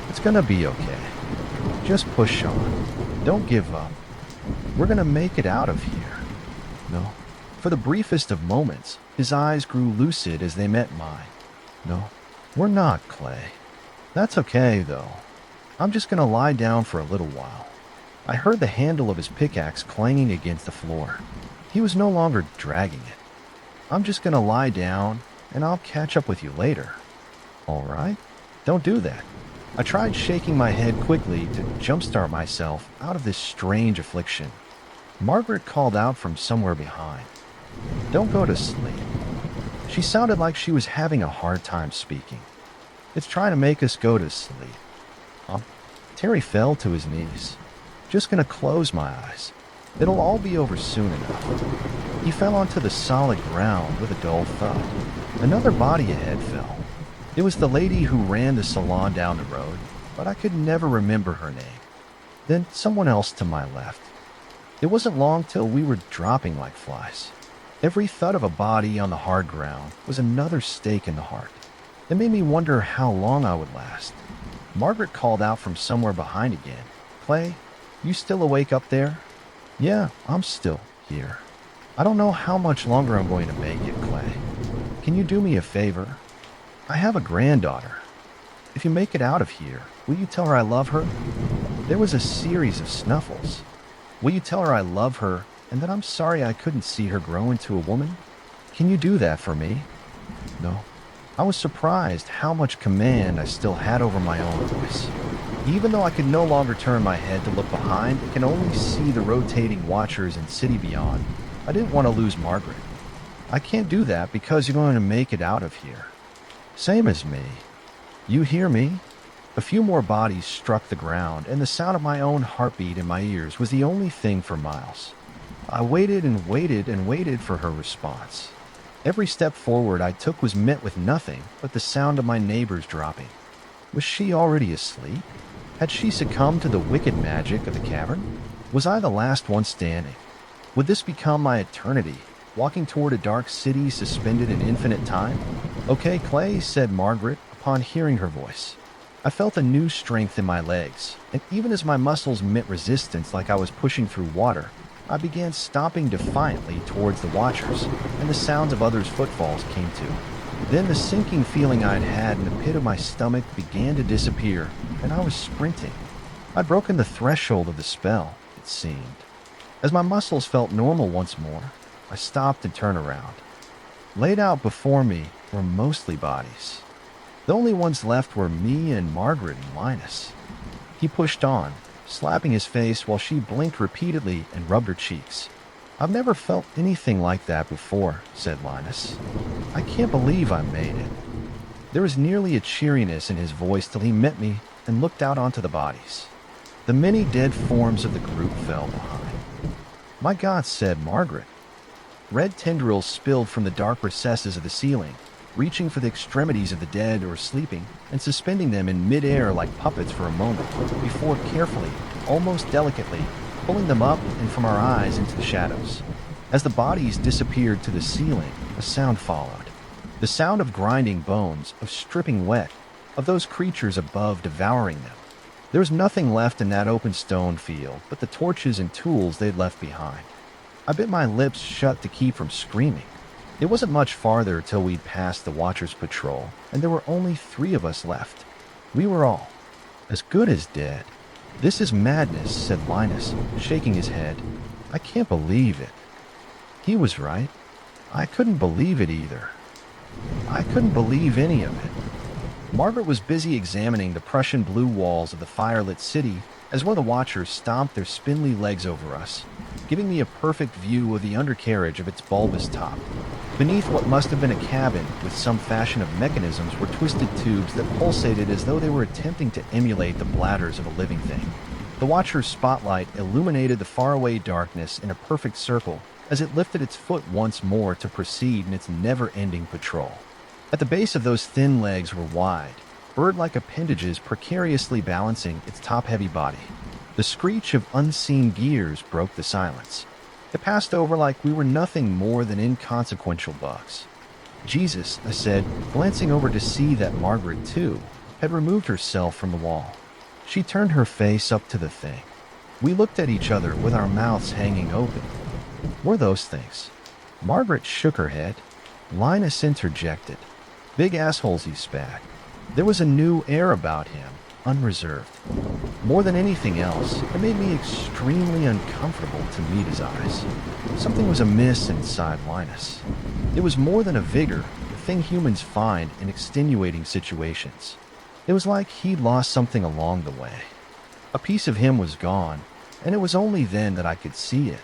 S1: It's gonna be okay. Just push on. Don't give up. We're gonna make it out of here." No. For the briefest of moments, his eyes grew lucid as they met mine. "No, we're not, Clay. That's okay, though. I'm just gonna lie down for a little while." I heard the handle of his pickaxe clanging against the floor. He was no longer dragging it. "I'm just gonna lie down, and I'll catch up with you later." "All right? Don't do that." I tried shaking my head quickly to jumpstart myself out of this strange affliction. Margaret called out from somewhere behind. "Don't go to sleep." She sounded like she was having a hard time speaking. It's trying to make us go to sleep. Huh? Terry fell to his knees. Just gonna close my eyes. It'll all be over soon enough. He fell onto the solid ground with a dull thud. Another body ahead fell. It was the lady who ran the salon down the road, but I could never remember her name. Then someone else to my left. It wasn't long till we were dropping like flies. Every thud of a body on the hard ground was another stake in the heart. It made me wonder how long I would last. Margaret called out from somewhere behind again. "Clay, you still awake up there?" "Yeah, I'm still here. I don't know how much longer I'm going to make it, Clay. Can you do me a favor? I have a granddaughter. If you make it out of here, will you tell her I love her?" There was a series of snuffles. "Will you tell her I love her and that I'm sorry I couldn't see her grow into a woman? Can you do that for me?" No. I was surprised how much command I still had over my own voice. Even though I could no longer turn my head to look behind and can only see the rotating watchers and city beyond, I didn't want to lose Margaret. "I can't do that because you're going to make it out of here. Same as me. You hear me?" A few more bodies struck the ground, and the sound of my own heartbeat in my ears was the only thing for miles. I waited and waited and waited for her response. Every step forward I took was met with nothing but the sound of my neighbors dropping. Was she already asleep? Had she succumbed to the wicked magic of the cavern? Was I the last one standing? Would this become my eternity, walking toward a dark city suspended in infinite time? "Okay, Clay," said Margaret upon hearing her voice. I felt a new strength in my legs, and even as my muscles met resistance like I was pushing through water, I began stomping defiantly towards the watchers, and the sounds of others' footfalls came too. Then the sinking feeling I'd had in the pit of my stomach began to disappear, and I was sprinting. I'd broken the threshold of the spell, it seemed. As my muscles felt normal once more, I stopped and turned around. Laid out before me were mostly bodies. The only ones left were me and Margaret and Linus. He pushed on, slapping his face while she blinked repeatedly and rubbed her cheeks. "I've never felt anything like that before," said Linus. "I can't believe I made it." There was nearly a cheeriness in his voice till he met me and looked out onto the bodies. The many dead forms of the group fell behind. "My God," said Margaret. Red tendrils spilled from the dark recesses of the ceiling, reaching for the extremities of the dead or sleeping and suspending them in mid-air like puppets for a moment, before carefully, almost delicately, pulling them up and from our eyes into the shadows. As the bodies disappeared to the ceiling, a sound followed. The sound of grinding bones, of stripping wet, of those creatures above devouring them. There was nothing left in that open stone field but the torches and tools they'd left behind. I bit my lips shut to keep from screaming. It wasn't much farther till we'd passed the Watchers Patrol, and there were only 3 of us left. We were all as good as dead. "This is madness," said Linus, shaking his head. "I can't believe it." He was right. I couldn't believe it either. I couldn't believe any of it. Margaret was busy examining the Prussian blue walls of the firelit city as one of the Watchers stomped their spindly legs over us, giving me a perfect view of the undercarriage of its bulbous top. Beneath what must have been a cabin with some fashion of mechanisms were twisted tubes that pulsated as though they were attempting to emulate the bladders of a living thing. The Watcher's spotlight illuminated the faraway darkness in a perfect circle as it lifted its foot once more to proceed in its never-ending patrol. At the base of those thin legs were wide, bird-like appendages precariously balancing its top-heavy body. The screech of unseen gears broke the silence. It passed over like we were nothing more than inconsequential bugs. "Jesus," I said, glancing over to see that Margaret, too, had removed herself from the wall. She turned her face up to the thing. We looked at each other with our mouths hanging open. "Were those things?" Margaret shook her head. Linus interjected. "Big assholes," he spat. There was a new air about him, unreserved. More than anything else, it made me extremely uncomfortable to meet his eyes. Something was amiss inside Linus. It was more than a vigor, the thing humans find in extenuating situations. It was like he'd lost something along the way. A piece of him was gone, and it was only then that I could see it.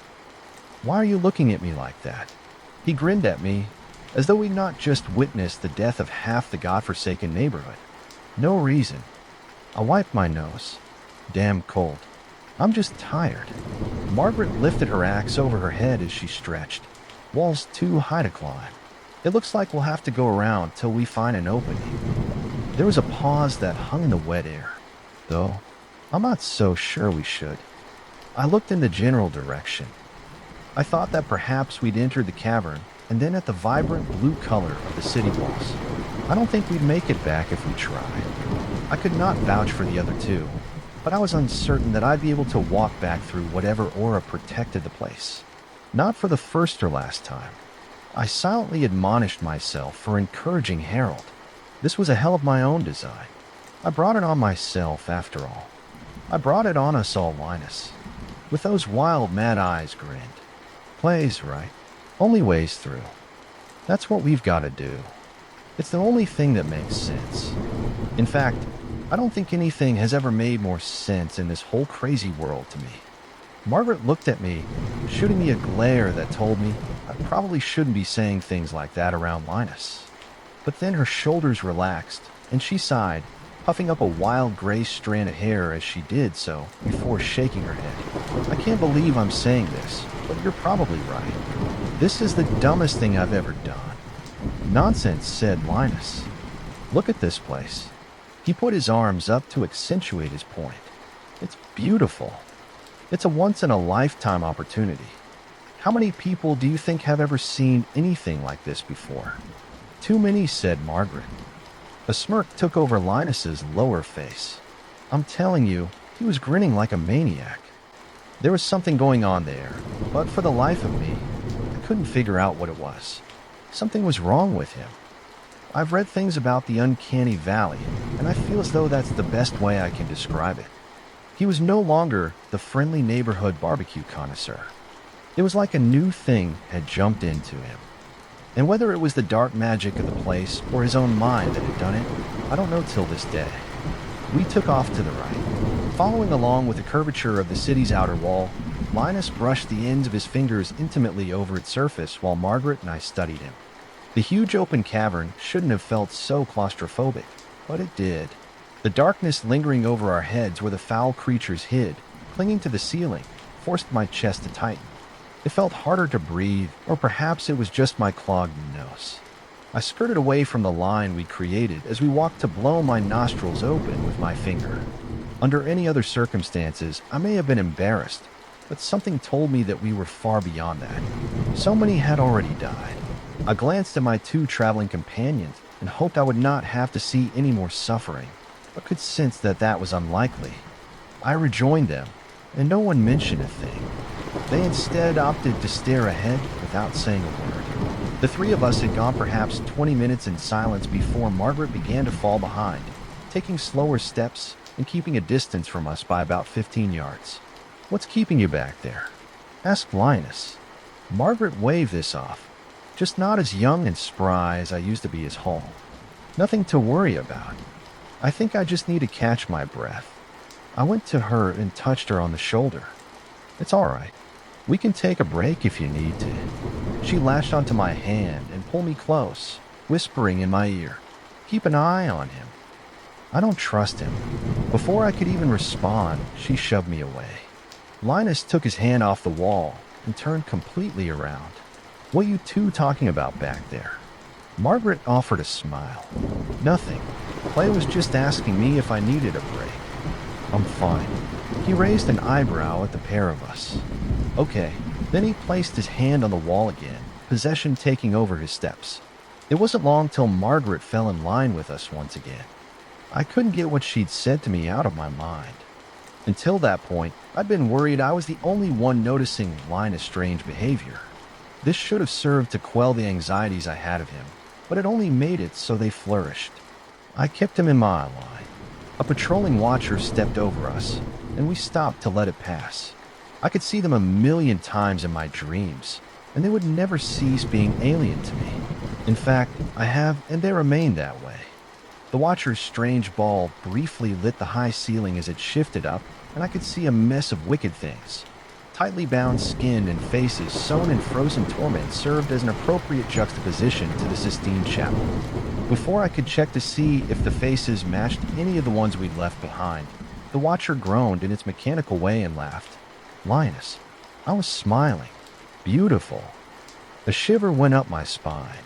S1: "Why are you looking at me like that?" He grinned at me, as though we'd not just witnessed the death of half the godforsaken neighborhood. No reason. I wiped my nose. Damn cold. I'm just tired. Margaret lifted her axe over her head as she stretched. Wall's too high to climb. It looks like we'll have to go around till we find an opening. There was a pause that hung in the wet air. Though, I'm not so sure we should. I looked in the general direction. I thought that perhaps we'd entered the cavern and then at the vibrant blue color of the city walls. I don't think we'd make it back if we tried. I could not vouch for the other two, but I was uncertain that I'd be able to walk back through whatever aura protected the place. Not for the first or last time. I silently admonished myself for encouraging Harold. This was a hell of my own design. I brought it on myself, after all. I brought it on us all, Linus. With those wild, mad eyes grinned. Plays, right? Only ways through. That's what we've got to do. It's the only thing that makes sense. In fact, I don't think anything has ever made more sense in this whole crazy world to me. Margaret looked at me, shooting me a glare that told me I probably shouldn't be saying things like that around Linus. But then her shoulders relaxed, and she sighed, puffing up a wild gray strand of hair as she did so before shaking her head. I can't believe I'm saying this, but you're probably right. This is the dumbest thing I've ever done. Nonsense, said Linus. Look at this place. He put his arms up to accentuate his point. It's beautiful. It's a once-in-a-lifetime opportunity. How many people do you think have ever seen anything like this before? Too many, said Margaret. A smirk took over Linus's lower face. I'm telling you, he was grinning like a maniac. There was something going on there, but for the life of me, I couldn't figure out what it was. Something was wrong with him. I've read things about the uncanny valley, and I feel as though that's the best way I can describe it. He was no longer the friendly neighborhood barbecue connoisseur. It was like a new thing had jumped into him. And whether it was the dark magic of the place or his own mind that had done it, I don't know till this day. We took off to the right. Following along with the curvature of the city's outer wall, Linus brushed the ends of his fingers intimately over its surface while Margaret and I studied him. The huge open cavern shouldn't have felt so claustrophobic, but it did. The darkness lingering over our heads where the foul creatures hid, clinging to the ceiling, forced my chest to tighten. It felt harder to breathe, or perhaps it was just my clogged nose. I skirted away from the line we'd created as we walked to blow my nostrils open with my finger. Under any other circumstances, I may have been embarrassed, but something told me that we were far beyond that. So many had already died. I glanced at my two traveling companions and hoped I would not have to see any more suffering, but could sense that that was unlikely. I rejoined them, and no one mentioned a thing. They instead opted to stare ahead without saying a word. The three of us had gone perhaps 20 minutes in silence before Margaret began to fall behind, taking slower steps and keeping a distance from us by about 15 yards. What's keeping you back there? Asked Linus. Margaret waved this off. Just not as young and spry as I used to be as Hall. Nothing to worry about. I think I just need to catch my breath. I went to her and touched her on the shoulder. It's all right. We can take a break if you need to. She latched onto my hand and pulled me close, whispering in my ear, keep an eye on him. I don't trust him. Before I could even respond, she shoved me away. Linus took his hand off the wall and turned completely around. What are you two talking about back there? Margaret offered a smile. Nothing. Clay was just asking me if I needed a break. I'm fine. He raised an eyebrow at the pair of us. Okay. Then he placed his hand on the wall again, possession taking over his steps. It wasn't long till Margaret fell in line with us once again. I couldn't get what she'd said to me out of my mind. Until that point, I'd been worried I was the only one noticing Linus' strange behavior. This should have served to quell the anxieties I had of him, but it only made it so they flourished. I kept him in my line. A patrolling watcher stepped over us, and we stopped to let it pass. I could see them a million times in my dreams, and they would never cease being alien to me. In fact, I have, and they remain that way. The watcher's strange ball briefly lit the high ceiling as it shifted up, and I could see a mess of wicked things. Tightly bound skin and faces sewn in frozen torment served as an appropriate juxtaposition to the Sistine Chapel. Before I could check to see if the faces matched any of the ones we'd left behind, the watcher groaned in its mechanical way and laughed. Linus, I was smiling. Beautiful. A shiver went up my spine.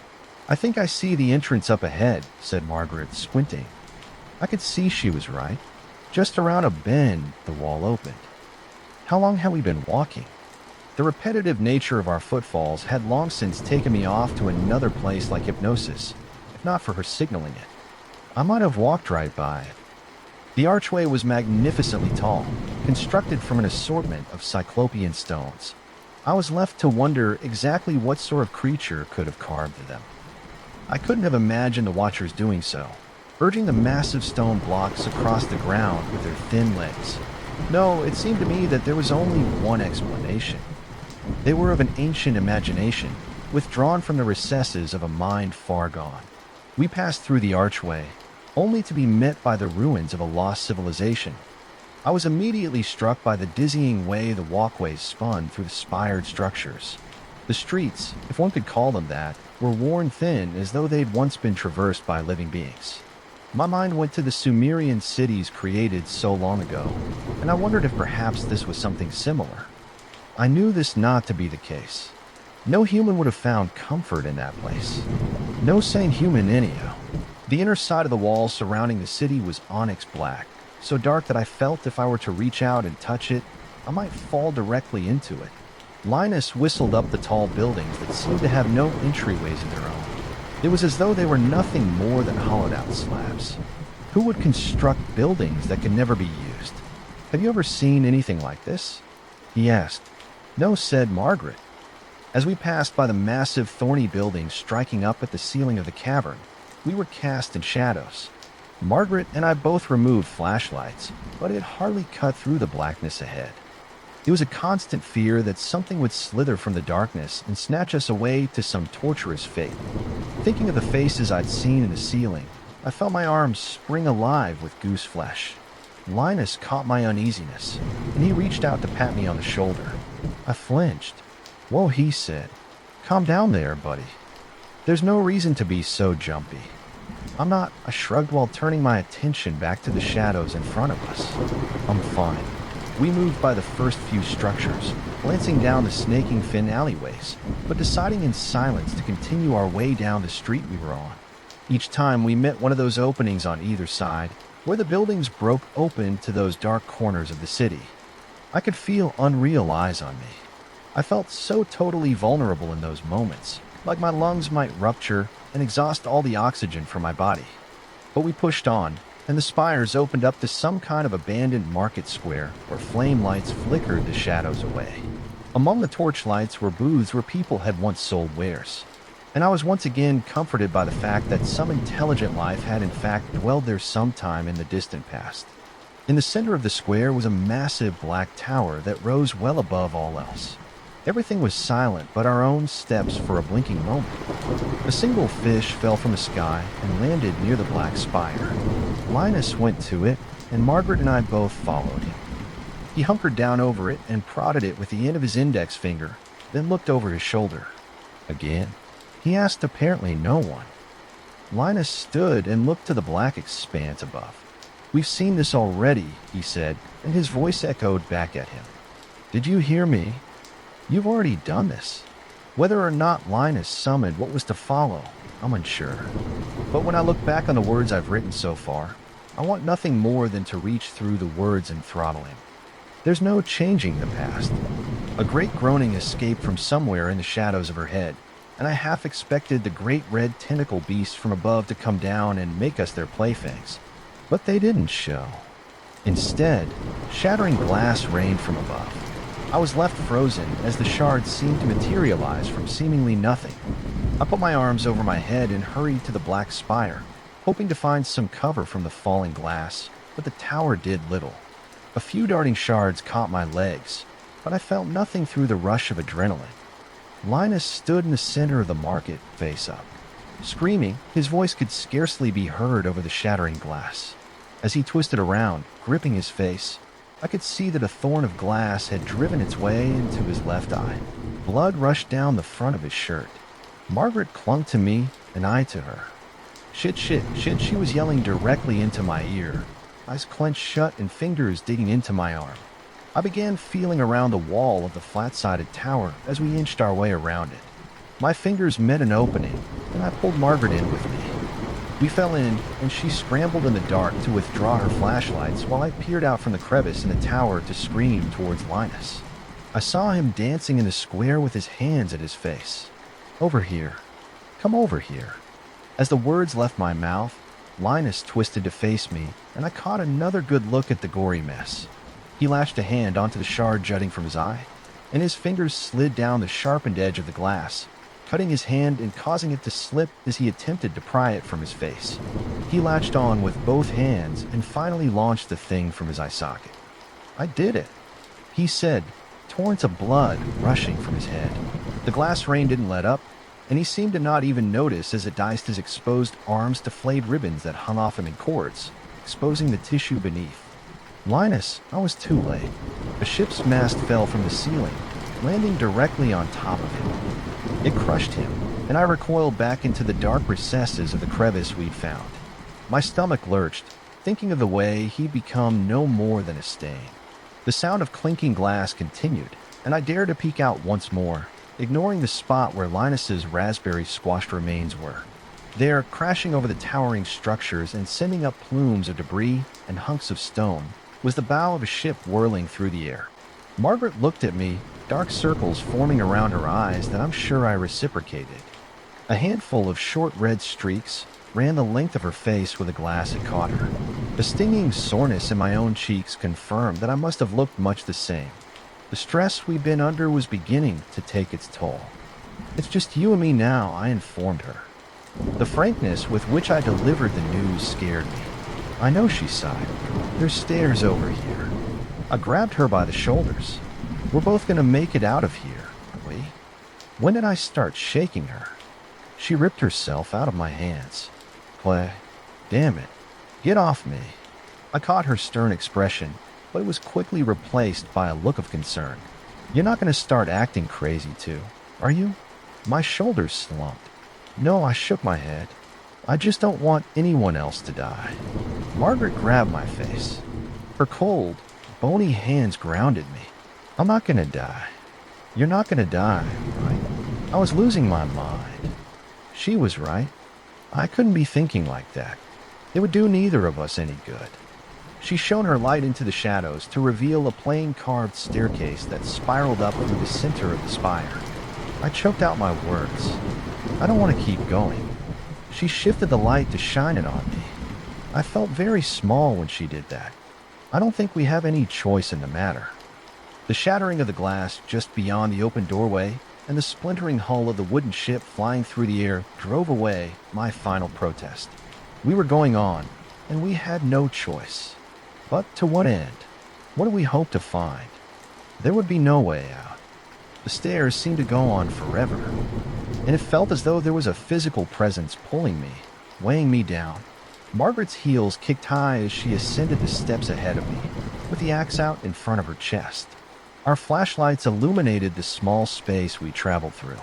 S1: I think I see the entrance up ahead, said Margaret, squinting. I could see she was right. Just around a bend, the wall opened. How long had we been walking? The repetitive nature of our footfalls had long since taken me off to another place like hypnosis, if not for her signaling it. I might have walked right by it. The archway was magnificently tall, constructed from an assortment of cyclopean stones. I was left to wonder exactly what sort of creature could have carved them. I couldn't have imagined the watchers doing so, urging the massive stone blocks across the ground with their thin legs. No, it seemed to me that there was only one explanation. They were of an ancient imagination, withdrawn from the recesses of a mind far gone. We passed through the archway, only to be met by the ruins of a lost civilization. I was immediately struck by the dizzying way the walkways spun through the spired structures. The streets, if one could call them that, were worn thin as though they'd once been traversed by living beings. My mind went to the Sumerian cities created so long ago, and I wondered if perhaps this was something similar. I knew this not to be the case. No human would have found comfort in that place. No sane human anyhow. The inner side of the wall surrounding the city was onyx black, so dark that I felt if I were to reach out and touch it, I might fall directly into it. Linus whistled up the tall buildings that seemed to have no entryways of their own. It was as though they were nothing more than hollowed-out slabs. Who would construct buildings that could never be used? Have you ever seen anything like this? He asked. No, said Margaret. As we passed by the massive thorny buildings striking up at the ceiling of the cavern, we were cast in shadows. Margaret and I both removed flashlights, but it hardly cut through the blackness ahead. It was a constant fear that something would slither from the darkness and snatch us away to some torturous fate. Thinking of the faces I'd seen in the ceiling, I felt my arms spring alive with goose flesh. Linus caught my uneasiness, and he reached out to pat me on the shoulder. I flinched. Whoa, he said. Calm down there, buddy. There's no reason to be so jumpy. I'm not, I shrugged while turning my attention back to the shadows in front of us. I'm fine. We moved by the first few structures, glancing down the snaking fin alleyways, but deciding in silence to continue our way down the street we were on. Each time we met one of those openings on either side, where the buildings broke open to those dark corners of the city. I could feel unreal eyes on me. I felt so totally vulnerable in those moments, like my lungs might rupture and exhaust all the oxygen from my body. But we pushed on, and the spires opened up to some kind of abandoned market square where flame lights flickered the shadows away. Among the torchlights were booths where people had once sold wares, and I was once again comforted by the fact that some intelligent life had in fact dwelled there sometime in the distant past. In the center of the square was a massive black tower that rose well above all else. Everything was silent but our own steps for a blinking moment. A single fish fell from the sky and landed near the black spire. Linus went to it, and Margaret and I both followed him. He hunkered down over it and prodded it with the end of his index finger, then looked over his shoulder. Again, he asked apparently no one. Linus stood and looked to the black expanse above. We've seen this already, he said, and his voice echoed back at him. Did you hear me? You've already done this. Whether or not Linus summoned what was to follow, I'm unsure. But when I look back on the words I've written so far, I want nothing more than to reach through the words and throttle him. There's no changing the past. A great groaning escaped from somewhere in the shadows of her head, and I half expected the great red tentacle beasts from above to come down and make us their playthings. But they didn't show. Instead, shattering glass rained from above. I was left frozen as the shards seemed to materialize from seemingly nothing. I put my arms over my head and hurried to the black spire, hoping to find some cover from the falling glass, but the tower did little. A few darting shards caught my legs, but I felt nothing through the rush of adrenaline. Linus stood in the center of the market, face up. Screaming, his voice could scarcely be heard over the shattering glass. As he twisted around, gripping his face, I could see that a thorn of glass had driven its way into his left eye. Blood rushed down the front of his shirt. Margaret clung to me, and I to her. Shit, shit, shit, she was yelling directly into my ear, eyes clenched shut and fingers digging into my arm. I began feeling around the wall of the flat-sided tower as we inched our way around it. My fingers met an opening, and I pulled Margaret in with me. We fell in, and she scrambled in the dark to withdraw her flashlights while I peered out from the crevice in the tower to scream towards Linus. I saw him dancing in the square with his hands at his face. Over here. Come over here. As the words left my mouth, Linus twisted to face me, and I caught another good look at the gory mess. He lashed a hand onto the shard jutting from his eye, and his fingers slid down the sharpened edge of the glass, cutting his hand and causing it to slip as he attempted to pry it from his face. He latched on with both hands and finally launched the thing from his eye socket. I did it, he said, torrents of blood rushing from his head. The glass rain didn't let up, and he seemed to not even notice as it diced his exposed arms to flayed ribbons that hung off him in cords, exposing the tissue beneath. Linus, I was too late. A ship's mast fell from the ceiling, landing directly on top of him. It crushed him, and I recoiled back into the dark recesses of the crevice we'd found. My stomach lurched, thinking of the way he'd become no more than a stain. The sound of clinking glass continued, and I dared to peek out once more, ignoring the spot where Linus's raspberry squashed remains were. There, crashing over the towering structures and sending up plumes of debris and hunks of stone, was the bow of a ship whirling through the air. Margaret looked at me, dark circles forming around her eyes that I'm sure I reciprocated. A handful of short red streaks ran the length of her face where the glass had caught her. The stinging soreness in my own cheeks confirmed that I must have looked much the same. The stress we'd been under was beginning to take its toll. "It's just you and me now," I informed her. The frankness with which I delivered the news scared me. "I know," she sighed. "There's stairs over here." I grabbed her by the shoulders. "We're both gonna make it out of here, aren't we?" When did I start shaking her? She ripped herself out of my hands. "Clay, damn it. Get off me." I caught her stern expression, but it was quickly replaced by a look of concern. "You're not gonna start acting crazy too, are you?" My shoulders slumped. "No," I shook my head. "I just don't want anyone else to die." Margaret grabbed my face. Her cold, bony hands grounded me. "I'm not gonna die. You're not gonna die, right?" I was losing my mind. She was right. I couldn't be thinking like that. It would do neither of us any good. She shone her light into the shadows to reveal a plain carved staircase that spiraled up through the center of the spire. I choked out my words. "I don't want to keep going." She shifted the light to shine it on me. I felt very small when she did that. I don't think we have any choice in the matter. The shattering of the glass just beyond the open doorway and the splintering hull of the wooden ship flying through the air drove away my final protest. We were going on, and we had no choice. But to what end? What did we hope to find? There would be no way out. The stairs seemed to go on forever, and it felt as though there was a physical presence pulling me, weighing me down. Margaret's heels kicked high as she ascended the steps ahead of me, with the axe out in front of her chest. Our flashlights illuminated the small space we traveled through.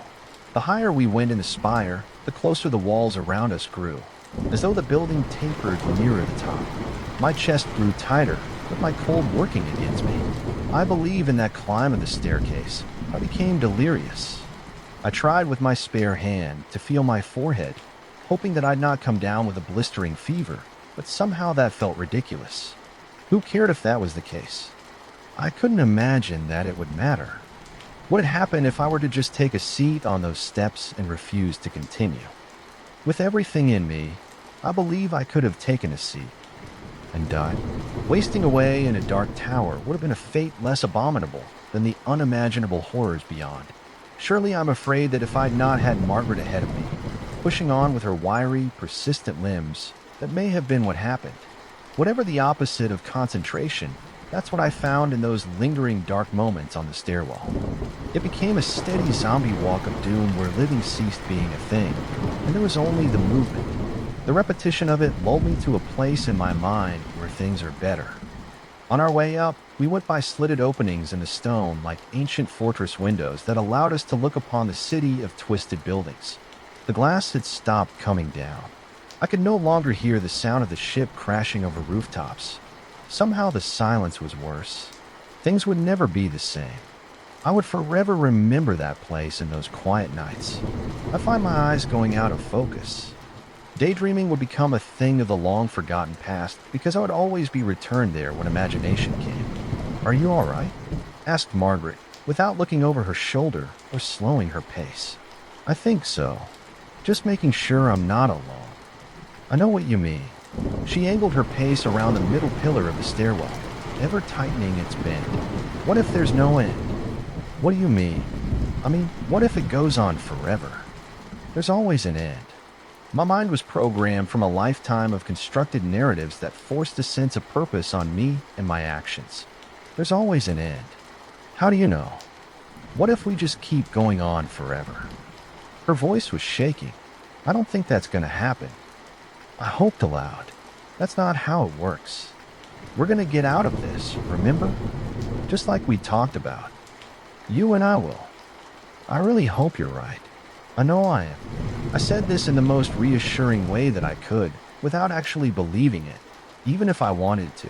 S1: The higher we went in the spire, the closer the walls around us grew, as though the building tapered nearer the top. My chest grew tighter, with my cold working against me. I believe in that climb of the staircase. I became delirious. I tried with my spare hand to feel my forehead, hoping that I'd not come down with a blistering fever, but somehow that felt ridiculous. Who cared if that was the case? I couldn't imagine that it would matter. What had happened if I were to just take a seat on those steps and refuse to continue? With everything in me, I believe I could have taken a seat and died. Wasting away in a dark tower would have been a fate less abominable than the unimaginable horrors beyond. Surely I'm afraid that if I'd not had Margaret ahead of me, pushing on with her wiry, persistent limbs, that may have been what happened. Whatever the opposite of concentration, that's what I found in those lingering dark moments on the stairwell. It became a steady zombie walk of doom where living ceased being a thing, and there was only the movement. The repetition of it lulled me to a place in my mind where things are better. On our way up, We went by slitted openings in the stone like ancient fortress windows that allowed us to look upon the city of twisted buildings. The glass had stopped coming down. I could no longer hear the sound of the ship crashing over rooftops. Somehow the silence was worse. Things would never be the same. I would forever remember that place and those quiet nights. I find my eyes going out of focus. Daydreaming would become a thing of the long-forgotten past because I would always be returned there when imagination came. "Are you all right?" asked Margaret, without looking over her shoulder or slowing her pace. "I think so. Just making sure I'm not alone." "I know what you mean." She angled her pace around the middle pillar of the stairwell, ever tightening its bend. "What if there's no end?" "What do you mean?" What if it goes on forever?" "There's always an end." My mind was programmed from a lifetime of constructed narratives that forced a sense of purpose on me and my actions. "There's always an end." "How do you know?" "What if we just keep going on forever?" Her voice was shaking. "I don't think that's going to happen." I hoped aloud. "That's not how it works. We're going to get out of this, remember? Just like we talked about. You and I will." "I really hope you're right." "I know I am." I said this in the most reassuring way that I could, without actually believing it, even if I wanted to.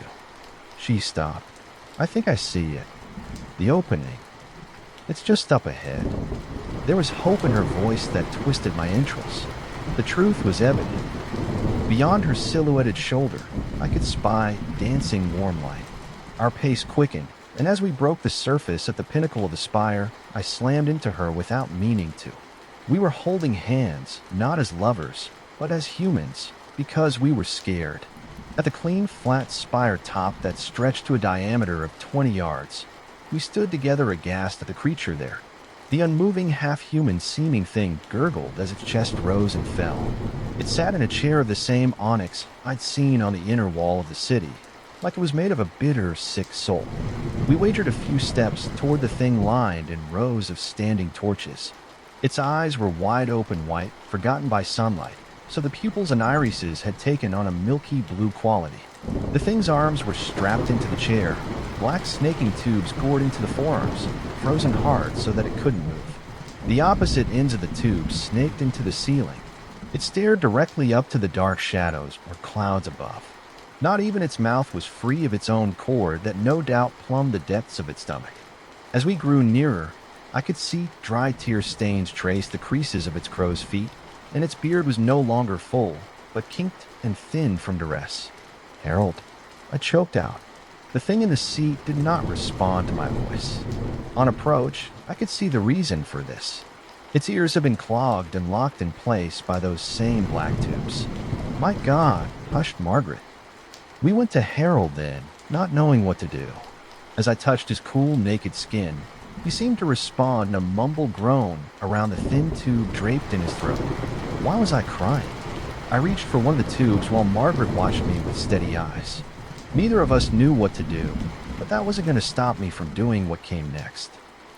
S1: She stopped. "I think I see it. The opening. It's just up ahead." There was hope in her voice that twisted my entrails. The truth was evident. Beyond her silhouetted shoulder, I could spy dancing warm light. Our pace quickened, and as we broke the surface at the pinnacle of the spire, I slammed into her without meaning to. We were holding hands, not as lovers, but as humans, because we were scared. At the clean, flat spire top that stretched to a diameter of 20 yards, we stood together aghast at the creature there. The unmoving, half-human seeming thing gurgled as its chest rose and fell. It sat in a chair of the same onyx I'd seen on the inner wall of the city, like it was made of a bitter, sick soul. We wagered a few steps toward the thing lined in rows of standing torches. Its eyes were wide open white, forgotten by sunlight, so the pupils and irises had taken on a milky blue quality. The thing's arms were strapped into the chair, black snaking tubes gored into the forearms, frozen hard so that it couldn't move. The opposite ends of the tubes snaked into the ceiling. It stared directly up to the dark shadows or clouds above. Not even its mouth was free of its own cord that no doubt plumbed the depths of its stomach. As we grew nearer, I could see dry tear stains trace the creases of its crow's feet, and its beard was no longer full, but kinked and thinned from duress. "Harold," I choked out. The thing in the seat did not respond to my voice. On approach, I could see the reason for this. Its ears had been clogged and locked in place by those same black tubes. "My God," hushed Margaret. We went to Harold then, not knowing what to do. As I touched his cool, naked skin, he seemed to respond in a mumbled groan around the thin tube draped in his throat. Why was I crying? I reached for one of the tubes while Margaret watched me with steady eyes. Neither of us knew what to do, but that wasn't going to stop me from doing what came next.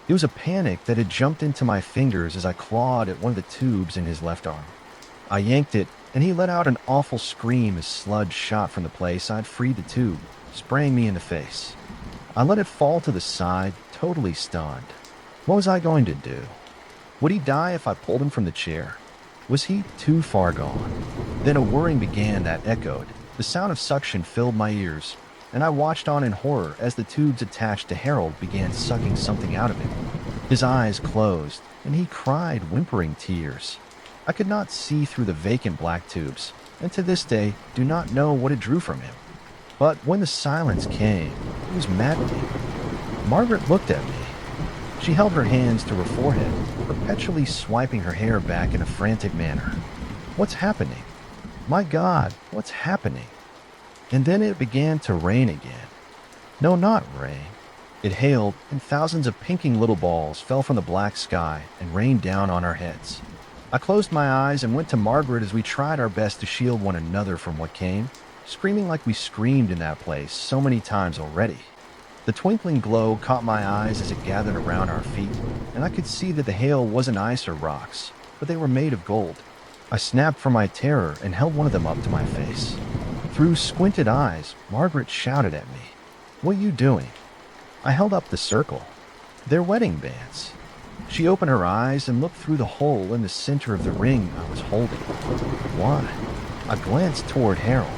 S1: It was a panic that had jumped into my fingers as I clawed at one of the tubes in his left arm. I yanked it, and he let out an awful scream as sludge shot from the place I'd freed the tube, spraying me in the face. I let it fall to the side, totally stunned. What was I going to do? Would he die if I pulled him from the chair? Was he too far gone? Then a whirring began that echoed. The sound of suction filled my ears, and I watched on in horror as the tubes attached to Harold began sucking something out of him. His eyes closed, and he cried whimpering tears. I could not see through the vacant black tubes, and to this day do not know what it drew from him. But when the silence came, it was maddening. Margaret looked at me. She held her hands to her forehead, perpetually swiping her hair back in a frantic manner. "What's happening? My God, what's happening?" And then it began to rain again. No, not rain. It hailed, and thousands of pinking little balls fell from the black sky and rained down on our heads. I closed my eyes and went to Margaret as we tried our best to shield one another from what came, screaming like we screamed in that place so many times already. The twinkling glow caught my eyes as it gathered around our feet, and I could see that the hail wasn't ice or rocks, but they were made of gold. I snapped from my terror and held one of them up to my face. Through squinted eyes, Margaret shouted at me, "What are you doing?" I held up the circle. They're wedding bands. She opened her eyes and looked through the hole in the center of the ring I was holding. Why? I glanced toward Harold.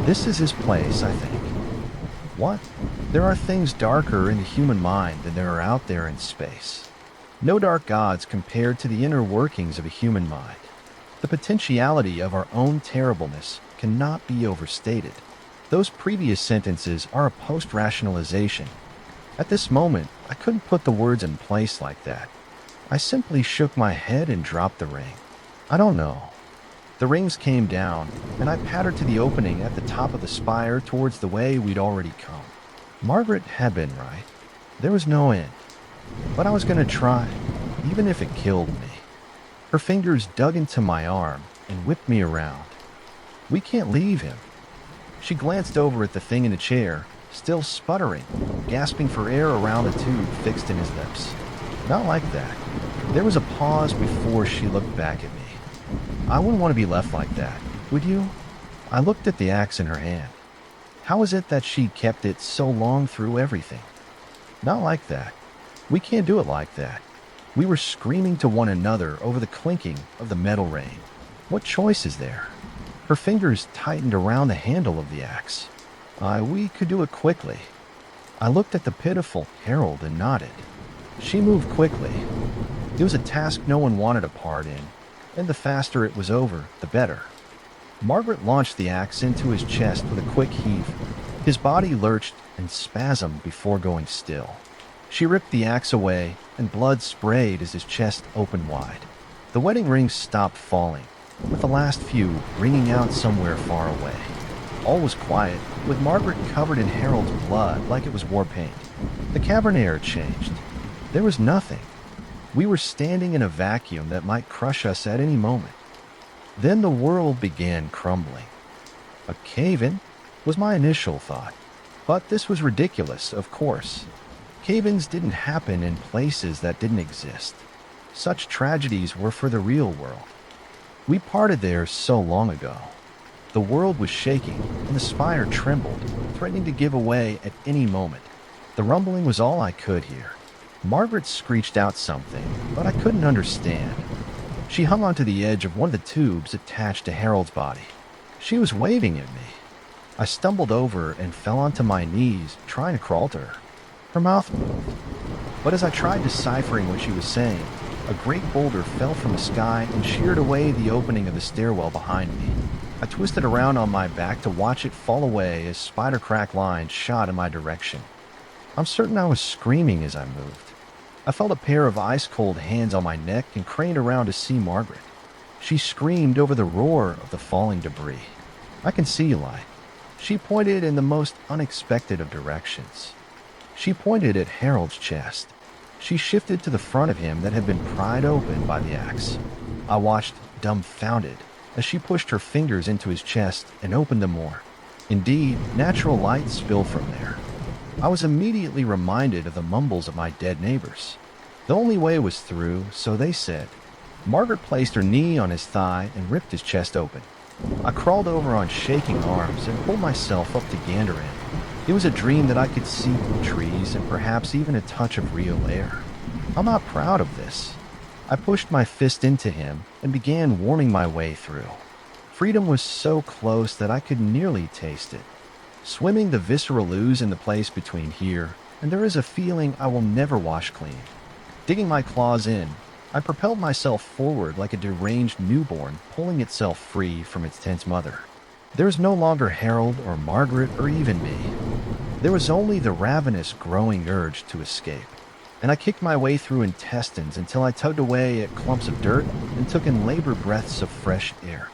S1: This is his place, I think. What? There are things darker in the human mind than there are out there in space. No dark gods compared to the inner workings of a human mind. The potentiality of our own terribleness cannot be overstated. Those previous sentences are a post-rationalization. At this moment, I couldn't put the words in place like that. I simply shook my head and dropped the ring. I don't know. The rings came down, and I pattered to the opening at the top of the spire towards the way we'd already come. Margaret had been right. There was no end. But I was going to try, even if it killed me. Her fingers dug into my arm and whipped me around. We can't leave him. She glanced over at the thing in the chair, still sputtering, gasping for air around a tube fixed in his lips. Not like that. There was a pause before she looked back at me. I wouldn't want to be left like that, would you? I looked at the axe in her hand. How is it that she kept it so long through everything? Not like that. We can't do it like that. We were screaming to one another over the clinking of the metal rain. What choice is there? Her fingers tightened around the handle of the axe. We could do it quickly. I looked at the pitiful Harold and nodded. She moved quickly. It was a task no one wanted a part in, and the faster it was over, the better. Margaret launched the axe into his chest with a quick heave. His body lurched and spasmed before going still. She ripped the axe away, and blood sprayed as his chest opened wide. The wedding rings stopped falling, with the last few ringing out somewhere far away. All was quiet, with Margaret covered in Harold's blood like it was war paint. The cavern air changed. There was nothing. We were standing in a vacuum that might crush us at any moment. Then the world began crumbling. A cave-in was my initial thought. But this was ridiculous, of course. Cave-ins didn't happen in places that didn't exist. Such tragedies were for the real world. We parted there so long ago. The world was shaking, and the spire trembled, threatening to give away at any moment. The rumbling was all I could hear. Margaret screeched out something, but I couldn't understand. She hung onto the edge of one of the tubes attached to Harold's body. She was waving at me. I stumbled over and fell onto my knees, trying to crawl to her. Her mouth moved. But as I tried deciphering what she was saying, a great boulder fell from the sky and sheared away the opening of the stairwell behind me. I twisted around on my back to watch it fall away as spider crack lines shot in my direction. I'm certain I was screaming as I moved. I felt a pair of ice-cold hands on my neck and craned around to see Margaret. She screamed over the roar of the falling debris. I can see light. She pointed in the most unexpected of directions. She pointed at Harold's chest. She shifted to the front of him that had been pried open by the axe. I watched, dumbfounded, as she pushed her fingers into his chest and opened them more. Indeed, natural light spilled from there. I was immediately reminded of the mumbles of my dead neighbors. The only way was through, so they said. Margaret placed her knee on his thigh and ripped his chest open. I crawled over on shaking arms and pulled myself up to gander in. It was a dream that I could see trees and perhaps even a touch of real air. I'm not proud of this. I pushed my fist into him and began worming my way through. Freedom was so close that I could nearly taste it. Swimming the visceral ooze in the place between here, and there is a feeling I will never wash clean. Digging my claws in, I propelled myself forward like a deranged newborn pulling itself free from its tense mother. There was no longer Harold or Margaret or even me. There was only the ravenous growing urge to escape. And I kicked my way through intestines until I tugged away at clumps of dirt and took in labored breaths of fresh air.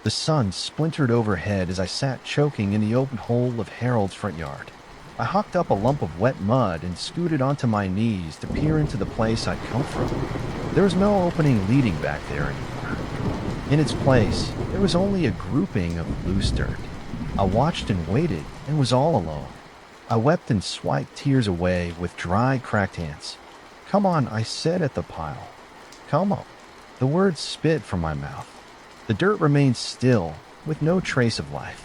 S1: The sun splintered overhead as I sat choking in the open hole of Harold's front yard. I hawked up a lump of wet mud and scooted onto my knees to peer into the place I'd come from. There was no opening leading back there anymore. In its place, there was only a grouping of loose dirt. I watched and waited and was all alone. I wept and swiped tears away with dry, cracked hands. "Come on," I said at the pile. "Come on." The words spit from my mouth. The dirt remained still, with no trace of life.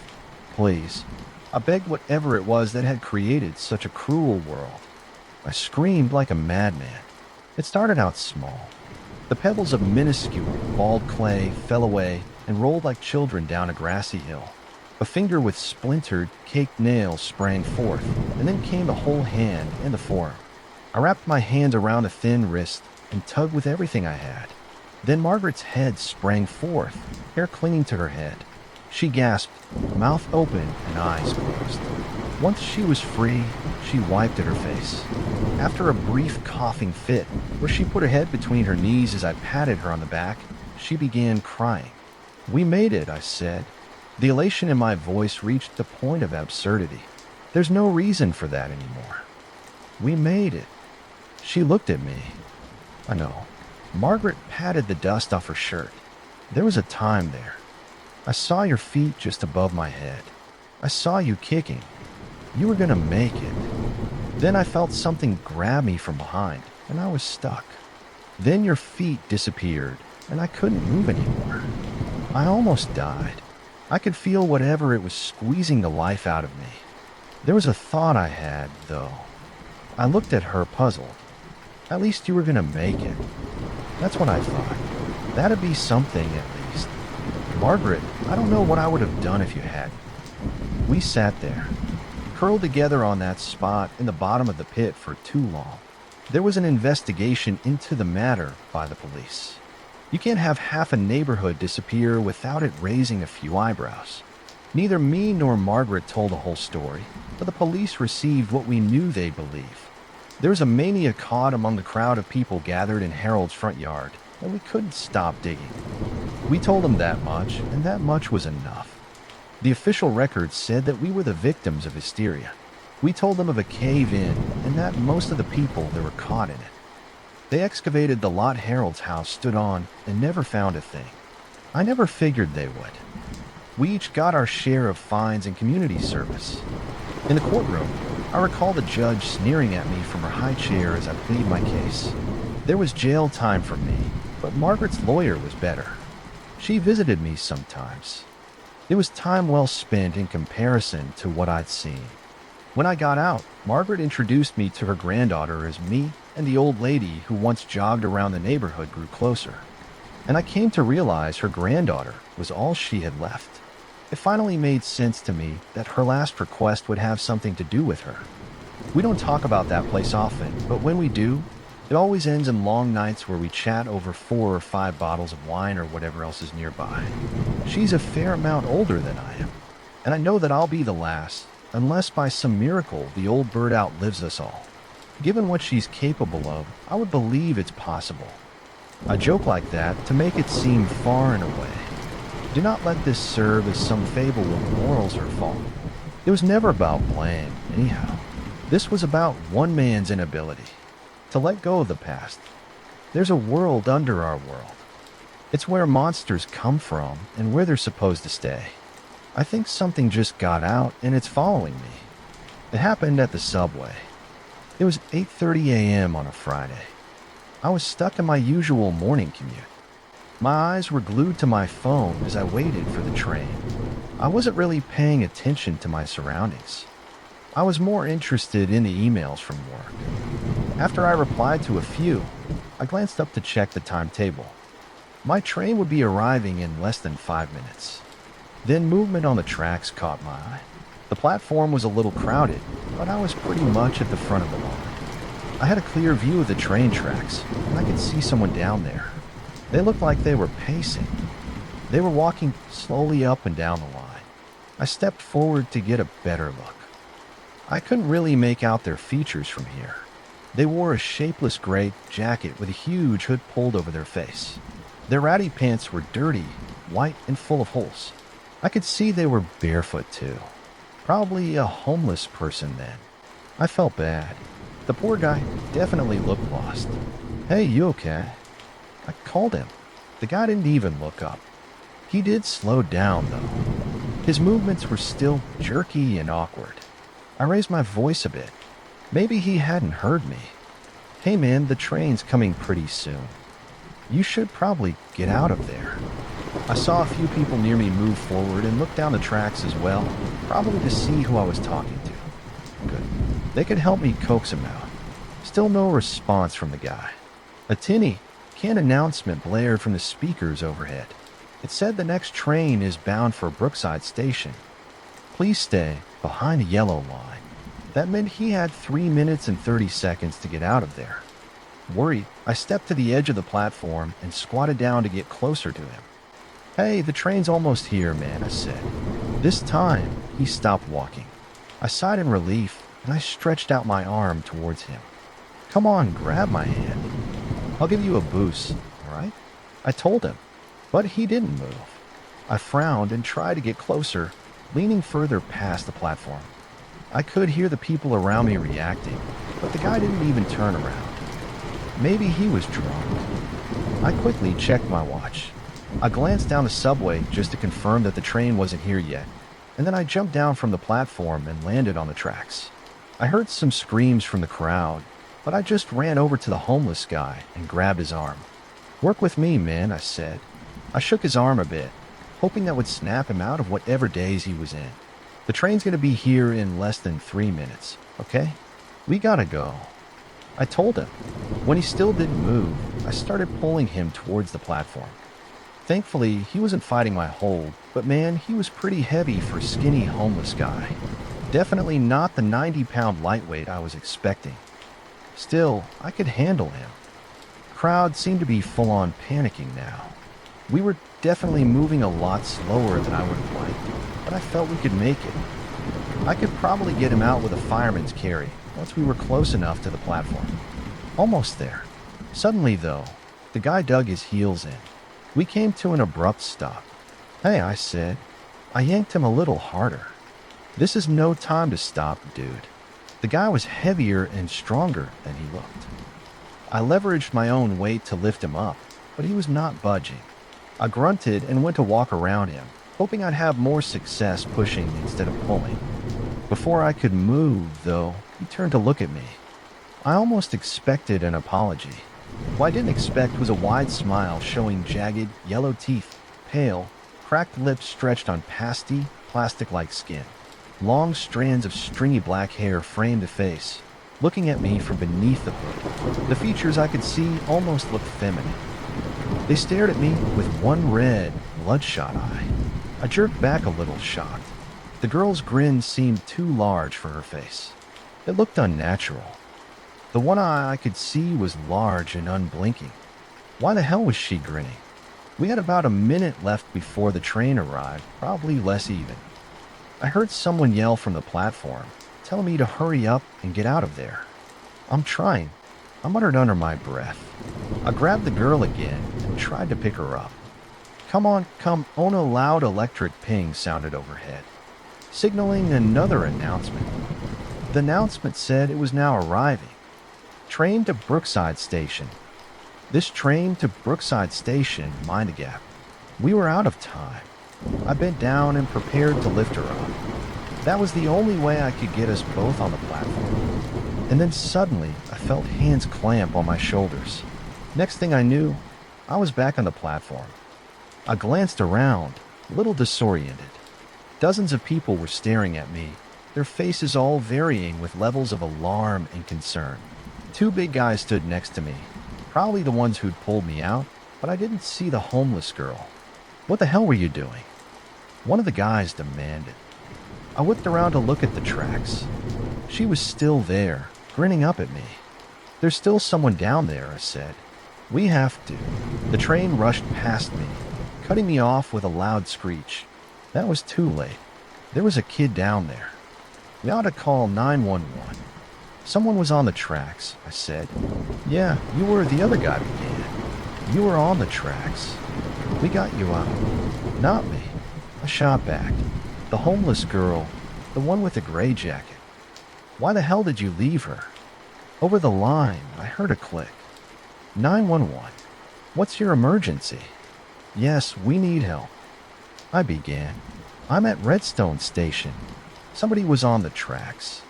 S1: Please, I begged whatever it was that had created such a cruel world. I screamed like a madman. It started out small. The pebbles of minuscule, bald clay fell away and rolled like children down a grassy hill. A finger with splintered, caked nails sprang forth, and then came the whole hand and the forearm. I wrapped my hand around a thin wrist and tugged with everything I had. Then Margaret's head sprang forth, hair clinging to her head. She gasped, mouth open and eyes closed. Once she was free, she wiped at her face. After a brief coughing fit, where she put her head between her knees as I patted her on the back, she began crying. "We made it," I said. The elation in my voice reached the point of absurdity. "There's no reason for that anymore. We made it." She looked at me. I know. Margaret patted the dust off her shirt. "There was a time there. I saw your feet just above my head. I saw you kicking. You were gonna make it. Then I felt something grab me from behind, and I was stuck. Then your feet disappeared, and I couldn't move anymore. I almost died. I could feel whatever it was squeezing the life out of me. There was a thought I had, though." I looked at her, puzzled. "At least you were gonna make it." "That's what I thought. That'd be something, at least. Margaret, I don't know what I would have done if you hadn't." We sat there, curled together on that spot in the bottom of the pit for too long. There was an investigation into the matter by the police. You can't have half a neighborhood disappear without it raising a few eyebrows. Neither me nor Margaret told the whole story, but the police received what we knew they'd believe. There was a mania caught among the crowd of people gathered in Harold's front yard, and we couldn't stop digging. We told them that much, and that much was enough. The official records said that we were the victims of hysteria. We told them of a cave-in, and that most of the people that were caught in it. They excavated the lot Harold's house stood on and never found a thing. I never figured they would. We each got our share of fines and community service. In the courtroom, I recall the judge sneering at me from her high chair as I plead my case. There was jail time for me, but Margaret's lawyer was better. She visited me sometimes. It was time well spent in comparison to what I'd seen. When I got out, Margaret introduced me to her granddaughter as me and the old lady who once jogged around the neighborhood grew closer. And I came to realize her granddaughter was all she had left. It finally made sense to me that her last request would have something to do with her. We don't talk about that place often, but when we do, it always ends in long nights where we chat over 4 or 5 bottles of wine or whatever else is nearby. She's a fair amount older than I am, and I know that I'll be the last, unless by some miracle the old bird outlives us all. Given what she's capable of, I would believe it's possible. I joke like that to make it seem far and away. Do not let this serve as some fable of morals or fault. It was never about blame, anyhow. This was about one man's inability to let go of the past. There's a world under our world. It's where monsters come from and where they're supposed to stay. I think something just got out and it's following me. It happened at the subway. It was 8:30 a.m. on a Friday. I was stuck in my usual morning commute. My eyes were glued to my phone as I waited for the train. I wasn't really paying attention to my surroundings. I was more interested in the emails from work. After I replied to a few, I glanced up to check the timetable. My train would be arriving in less than 5 minutes. Then movement on the tracks caught my eye. The platform was a little crowded, but I was pretty much at the front of the line. I had a clear view of the train tracks, and I could see someone down there. They looked like they were pacing. They were walking slowly up and down the line. I stepped forward to get a better look. I couldn't really make out their features from here. They wore a shapeless gray jacket with a huge hood pulled over their face. Their ratty pants were dirty, white, and full of holes. I could see they were barefoot too. Probably a homeless person then. I felt bad. The poor guy definitely looked lost. "Hey, you okay?" I called him. The guy didn't even look up. He did slow down, though. His movements were still jerky and awkward. I raised my voice a bit. Maybe he hadn't heard me. "Hey man, the train's coming pretty soon. You should probably get out of there." I saw a few people near me move forward and look down the tracks as well, probably to see who I was talking to. Good. They could help me coax him out. Still no response from the guy. A tinny, canned announcement blared from the speakers overhead. It said the next train is bound for Brookside Station. Please stay behind the yellow line. That meant he had 3 minutes and 30 seconds to get out of there. Worried, I stepped to the edge of the platform and squatted down to get closer to him. Hey, the train's almost here, man, I said. This time, he stopped walking. I sighed in relief and I stretched out my arm towards him. Come on, grab my hand. I'll give you a boost, all right? I told him, but he didn't move. I frowned and tried to get closer, leaning further past the platform. I could hear the people around me reacting, but the guy didn't even turn around. Maybe he was drunk. I quickly checked my watch. I glanced down the subway just to confirm that the train wasn't here yet, and then I jumped down from the platform and landed on the tracks. I heard some screams from the crowd, but I just ran over to the homeless guy and grabbed his arm. Work with me, man, I said. I shook his arm a bit, hoping that would snap him out of whatever daze he was in. The train's gonna be here in less than 3 minutes, okay? We gotta go. I told him. When he still didn't move, I started pulling him towards the platform. Thankfully, he wasn't fighting my hold, but man, he was pretty heavy for a skinny homeless guy. Definitely not the 90-pound lightweight I was expecting. Still, I could handle him. Crowd seemed to be full-on panicking now. We were definitely moving a lot slower than I would have liked, but I felt we could make it. I could probably get him out with a fireman's carry once we were close enough to the platform. Almost there. Suddenly, though, the guy dug his heels in. We came to an abrupt stop. Hey, I said. I yanked him a little harder. This is no time to stop, dude. The guy was heavier and stronger than he looked. I leveraged my own weight to lift him up, but he was not budging. I grunted and went to walk around him, hoping I'd have more success pushing instead of pulling. Before I could move, though, he turned to look at me. I almost expected an apology. What I didn't expect was a wide smile showing jagged, yellow teeth, pale, cracked lips stretched on pasty, plastic-like skin. Long strands of stringy black hair framed the face, looking at me from beneath the hood. The features I could see almost looked feminine. They stared at me with one red, bloodshot eye. I jerked back a little, shocked. The girl's grin seemed too large for her face. It looked unnatural. The one eye I could see was large and unblinking. Why the hell was she grinning? We had about a minute left before the train arrived, probably less even. I heard someone yell from the platform, telling me to hurry up and get out of there. I'm trying, I muttered under my breath. I grabbed the girl again and tried to pick her up. Come on, come on, a loud electric ping sounded overhead, signaling another announcement. The announcement said it was now arriving. Train to Brookside Station. This train to Brookside Station, mind the gap. We were out of time. I bent down and prepared to lift her up. That was the only way I could get us both on the platform. And then suddenly, I felt hands clamp on my shoulders. Next thing I knew, I was back on the platform. I glanced around, a little disoriented. Dozens of people were staring at me, their faces all varying with levels of alarm and concern. Two big guys stood next to me, probably the ones who'd pulled me out, but I didn't see the homeless girl. What the hell were you doing? One of the guys demanded. I whipped around to look at the tracks. She was still there, grinning up at me. There's still someone down there, I said. We have to. The train rushed past me, cutting me off with a loud screech. That was too late. There was a kid down there. We ought to call 911. Someone was on the tracks, I said. Yeah, you were, the other guy began. You were on the tracks. We got you out. Not me. I shot back. The homeless girl, the one with the gray jacket. Why the hell did you leave her? Over the line, I heard a click. 911. What's your emergency? Yes, we need help. I began. I'm at Redstone Station. Somebody was on the tracks.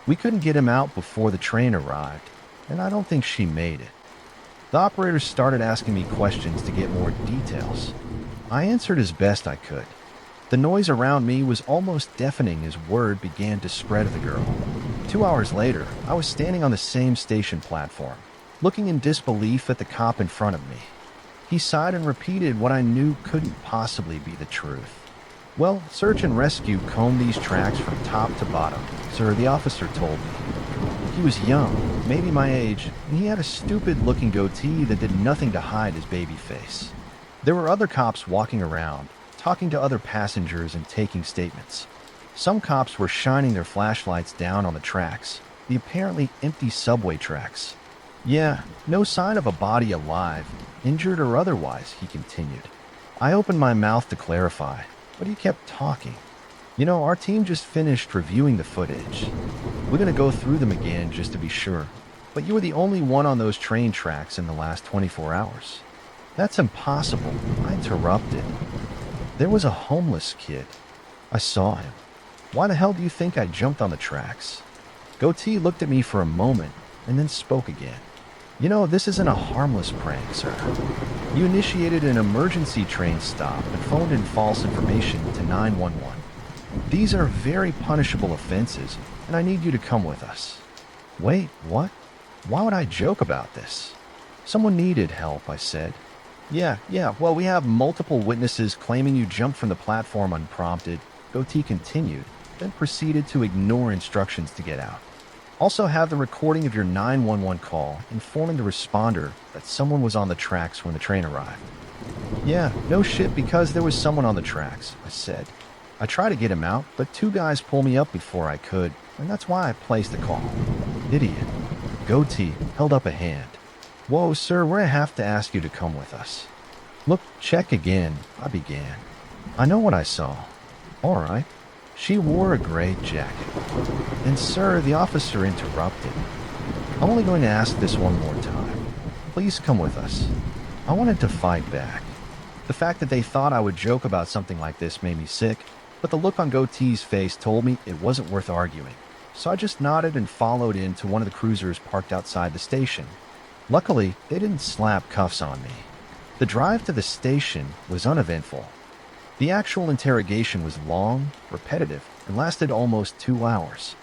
S1: We couldn't get him out before the train arrived, and I don't think she made it. The operator started asking me questions to get more details. I answered as best I could. The noise around me was almost deafening as word began to spread of the girl. 2 hours later, I was standing on the same station platform, looking in disbelief at the cop in front of me. He sighed and repeated what I knew couldn't possibly be the truth. "Well, search and rescue combed these tracks from top to bottom, sir," the officer told me. He was young, maybe my age, and he had a stupid-looking goatee that did nothing to hide his baby face. There were other cops walking around, talking to other passengers and taking statements. Some cops were shining their flashlights down on the tracks, the apparently empty subway tracks. "Yeah, no sign of a body alive, injured or otherwise," he continued. I opened my mouth to clarify, but he kept talking. "You know, our team just finished reviewing the footage. We're going to go through them again just to be sure. But you were the only one on those train tracks in the last 24 hours. "That's impossible," I interrupted. "There was a homeless kid. I saw him. Why the hell do you think I jumped on the tracks?" Goatee looked at me for a moment and then spoke again. "You know, this isn't a harmless prank, sir. You initiated an emergency train stop and phoned in false information to 911. These are very punishable offenses, and I need you to come with us." "Wait, what? Why would I joke about this?" "Someone needed help," I said. Yeah, well, we have multiple witnesses claiming you jumped from the platform unprompted," Goatee continued, then proceeded to ignore instructions to get out. "Also have the recording of your 911 call informing the responder that someone was on the tracks when the train arrived." "Yeah, no shit, because there was someone on the tracks," I said. "I tried to get him out, but 2 guys pulled me up before I could, and that's why I placed the call." "Idiot." Goatee held up a hand. "Whoa, sir, we're gonna have to ask you to come with us." "Look, check again," I began. "I know what I saw." "All right." "She wore a gray jacket." "And sir," the officer interrupted, "I'm only going to ask this one more time. Please come with us." I wanted to fight back. The fact that they thought I would joke about something like this made me sick, but the look on Goatee's face told me it wasn't worth arguing. So I just nodded and followed into one of the cruisers parked outside the station. Luckily, they didn't slap cuffs on me. The drive to the station was uneventful. The actual interrogation was long, repetitive, and lasted almost 2 hours.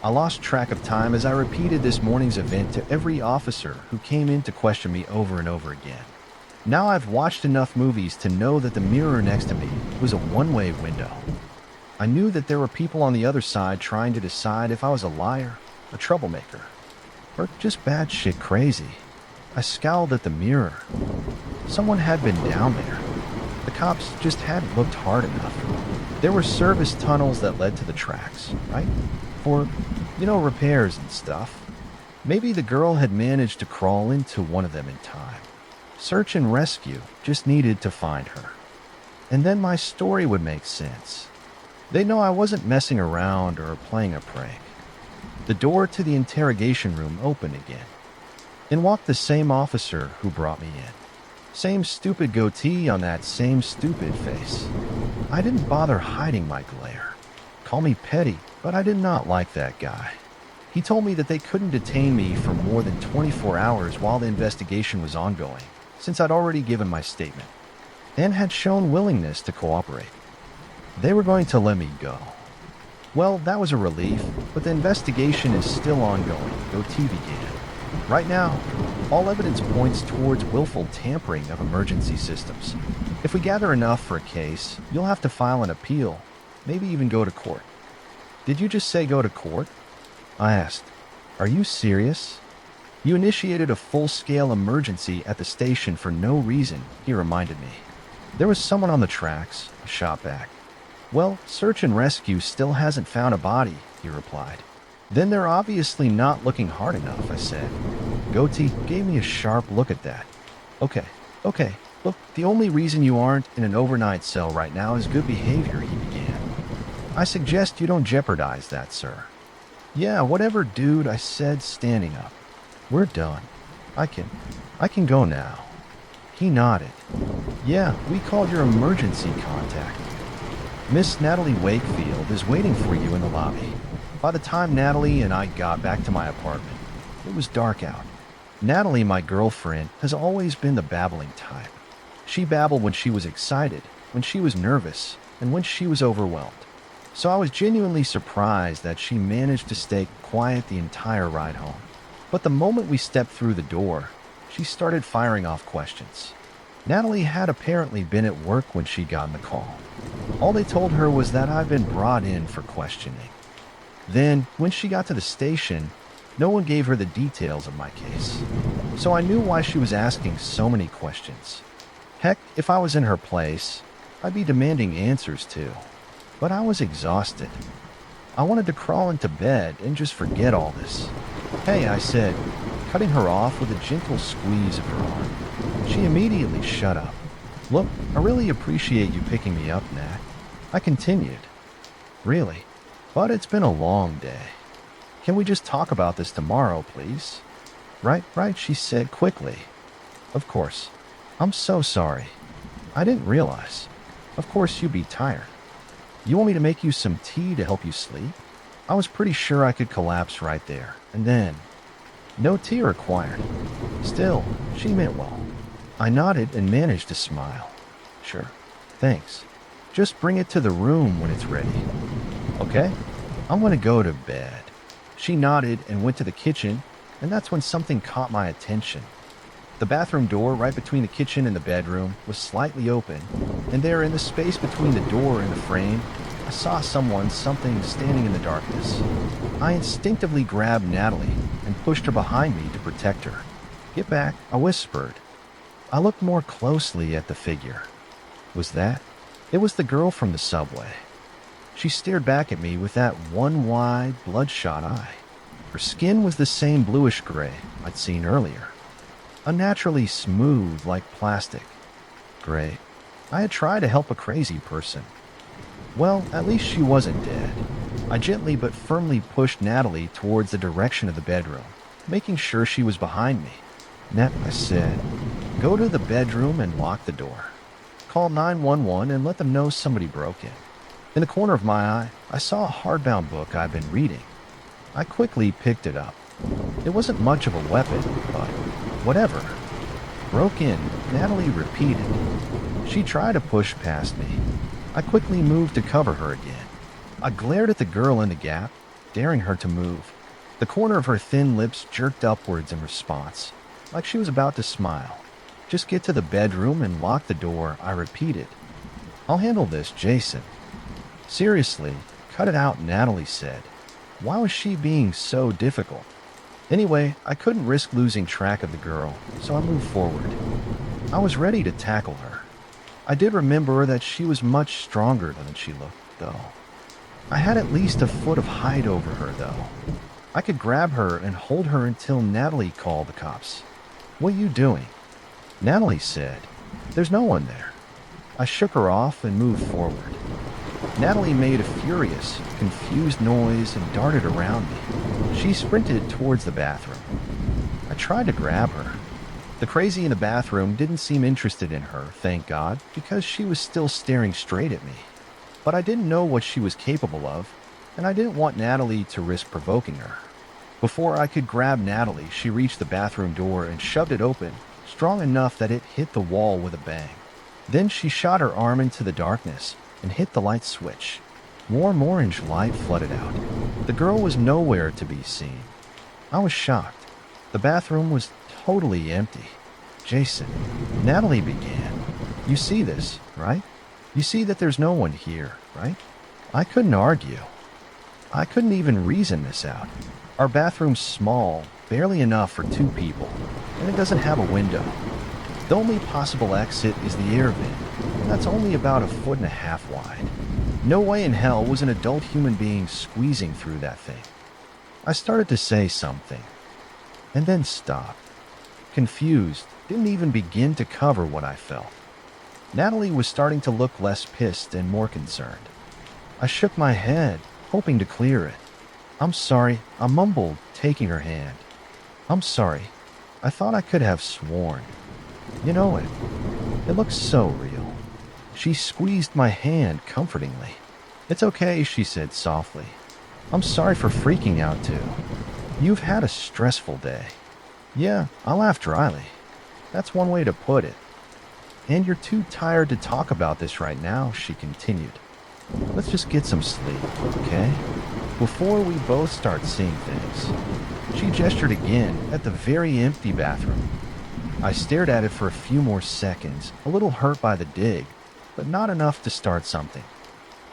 S1: I lost track of time as I repeated this morning's event to every officer who came in to question me over and over again. Now I've watched enough movies to know that the mirror next to me was a one-way window. I knew that there were people on the other side trying to decide if I was a liar, a troublemaker, or just bad shit crazy. I scowled at the mirror. Someone had been down there. The cops just hadn't looked hard enough. There were service tunnels that led to the tracks, right? For, repairs and stuff. Maybe the girl had managed to crawl into one of them in time. Search and rescue just needed to find her. And then my story would make sense. They know I wasn't messing around or playing a prank. The door to the interrogation room opened again. In walked the same officer who brought me in. Same stupid goatee on that same stupid face. I didn't bother hiding my glare. Call me petty, but I did not like that guy. He told me that they couldn't detain me for more than 24 hours while the investigation was ongoing, since I'd already given my statement, and had shown willingness to cooperate. They were going to let me go. Well, that was a relief, but the investigation is still ongoing, Goatee began. Right now, all evidence points towards willful tampering of emergency systems. If we gather enough for a case, you'll have to file an appeal, maybe even go to court. Did you just say go to court? I asked. Are you serious? You initiated a full-scale emergency at the station for no reason, he reminded me. There was someone on the tracks, I shot back. Well, search and rescue still hasn't found a body, he replied. Then they're obviously not looking hard enough, I said. Goatee gave me a sharp look at that. Okay, look, the only reason you aren't in an overnight cell right now is good behavior, he began. I suggest you don't jeopardize that, sir. Yeah, whatever, dude, I said, standing up. We're done. I can go now. He nodded. Yeah, we called your emergency contact. Miss Natalie Wakefield is waiting for you in the lobby. By the time Natalie and I got back to my apartment, it was dark out. Natalie, my girlfriend, has always been the babbling type. She babbled when she was excited, when she was nervous, and when she was overwhelmed. So I was genuinely surprised that she managed to stay quiet the entire ride home. But the moment we stepped through the door, she started firing off questions. Natalie had apparently been at work when she got the call. All they told her was that I'd been brought in for questioning. Then, when she got to the station, no one gave her the details of my case. So I knew why she was asking so many questions. Heck, if I was in her place, I'd be demanding answers too. But I was exhausted. I wanted to crawl into bed and just forget all this. "Hey," I said, cutting her off with a gentle squeeze of her arm. She immediately shut up. "Look, I really appreciate you picking me up, Nat." I continued. "Really? But it's been a long day. Can we just talk about this tomorrow, please?" Right, she said quickly. "Of course. I'm so sorry. I didn't realize. Of course you'd be tired. You want me to make you some tea to help you sleep?" I was pretty sure I could collapse right there, and then, "No tea required." Still, she meant well. I nodded and managed to smile. "Sure, thanks. Just bring it to the room when it's ready." "Okay, I'm gonna go to bed." She nodded and went to the kitchen, and that's when something caught my attention. The bathroom door right between the kitchen and the bedroom was slightly open, and there in the space between the door and the frame, I saw something standing in the darkness. I instinctively grabbed Natalie and pushed her behind me to protect her. "Get back," I whispered. I looked more closely at the figure. It was the girl from the subway. She stared back at me with that one wide, bloodshot eye. Her skin was the same bluish gray I'd seen earlier. Unnaturally smooth like plastic. Great. I had tried to help a crazy person. Well, at least she wasn't dead. I gently but firmly pushed Natalie towards the direction of the bedroom, making sure she was behind me. "Nat," I said, "go to the bedroom and lock the door. Call 911 and let them know somebody broke in." In the corner of my eye, I saw a hardbound book I'd been reading. I quickly picked it up. It wasn't much of a weapon, but whatever. "Broke in," Natalie repeated. She tried to push past me. I quickly moved to cover her again. I glared at the girl in the gap, daring her to move. The corner of her thin lips jerked upwards in response, like she was about to smile. "Just get to the bedroom and lock the door," I repeated. "I'll handle this, Jason." "Seriously, cut it out," Natalie said. Why was she being so difficult? Anyway, I couldn't risk losing track of the girl, so I moved forward. I was ready to tackle her. I did remember that she was much stronger than she looked, though. I had at least a foot of height over her, though. I could grab her and hold her until Natalie called the cops. "What are you doing?" Natalie said, "There's no one there." I shook her off and moved forward. Natalie made a furious, confused noise and darted around me. She sprinted towards the bathroom. I tried to grab her. The crazy in the bathroom didn't seem interested in her, thank God, because she was still staring straight at me. But I didn't know what she was capable of, and I didn't want Natalie to risk provoking her. Before I could grab Natalie, she reached the bathroom door and shoved it open, strong enough that it hit the wall with a bang. Then she shot her arm into the darkness and hit the light switch. Warm orange light flooded out. The girl was nowhere to be seen. I was shocked. The bathroom was totally empty. "Jason," Natalie began, "you see this, right? You see that there's no one here, right?" I couldn't argue. I couldn't even reason this out. Our bathroom's small, barely enough for 2 people, and it doesn't have a window. The only possible exit is the air vent, and that's only about 1.5 feet wide. No way in hell was an adult human being squeezing through that thing. I started to say something, and then stopped. Confused, didn't even begin to cover what I felt. Natalie was starting to look less pissed and more concerned. I shook my head, hoping to clear it. "I'm sorry," I mumbled, taking her hand. "I'm sorry. I thought I could have sworn. You know it. It looks so real." She squeezed my hand comfortingly. "It's okay," she said softly. "I'm sorry for freaking out too. You've had a stressful day." "Yeah," I laughed dryly. "That's one way to put it." "And you're too tired to talk about this right now," she continued. Let's just get some sleep, okay? Before we both start seeing things. She gestured again at the very empty bathroom. I stared at it for a few more seconds, a little hurt by the dig, but not enough to start something.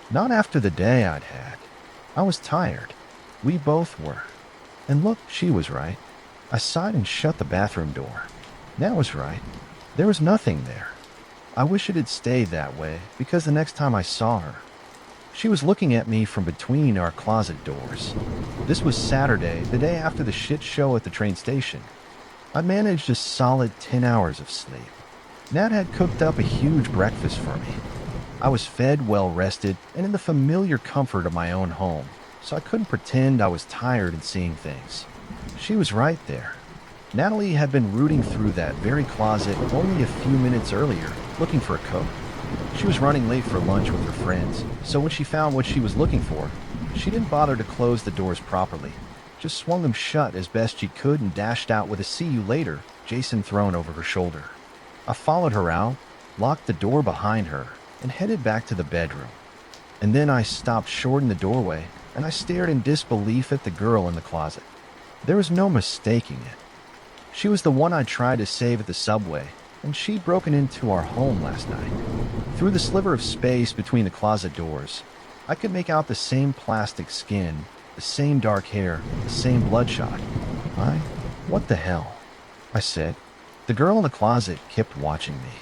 S1: Not after the day I'd had. I was tired. We both were. And look, she was right. I sighed and shut the bathroom door. Nat was right. There was nothing there. I wish it had stayed that way, because the next time I saw her, she was looking at me from between our closet doors. This was Saturday, the day after the shit show at the train station. I managed a solid 10 hours of sleep. Nat had cooked up a huge breakfast for me. I was fed, well rested, and in the familiar comfort of my own home, so I couldn't pretend I was tired and seeing things. She was right there. Natalie had been rooting through that very closet only a few minutes earlier, looking for a coat. She was running late for lunch with her friends, so when she found what she was looking for, she didn't bother to close the doors properly, just swung them shut as best she could and dashed out with a "see you later" Jason thrown over her shoulder. I followed her out, locked the door behind her, and headed back to the bedroom. And then I stopped short in the doorway, and I stared in disbelief at the girl in the closet. There was no mistaking it. She was the one I tried to save at the subway, and she'd broken into our home last night. Through the sliver of space between the closet doors, I could make out the same plastic skin, the same dark hair, the same bloodshot. What the hell? I said. The girl in the closet kept watching me.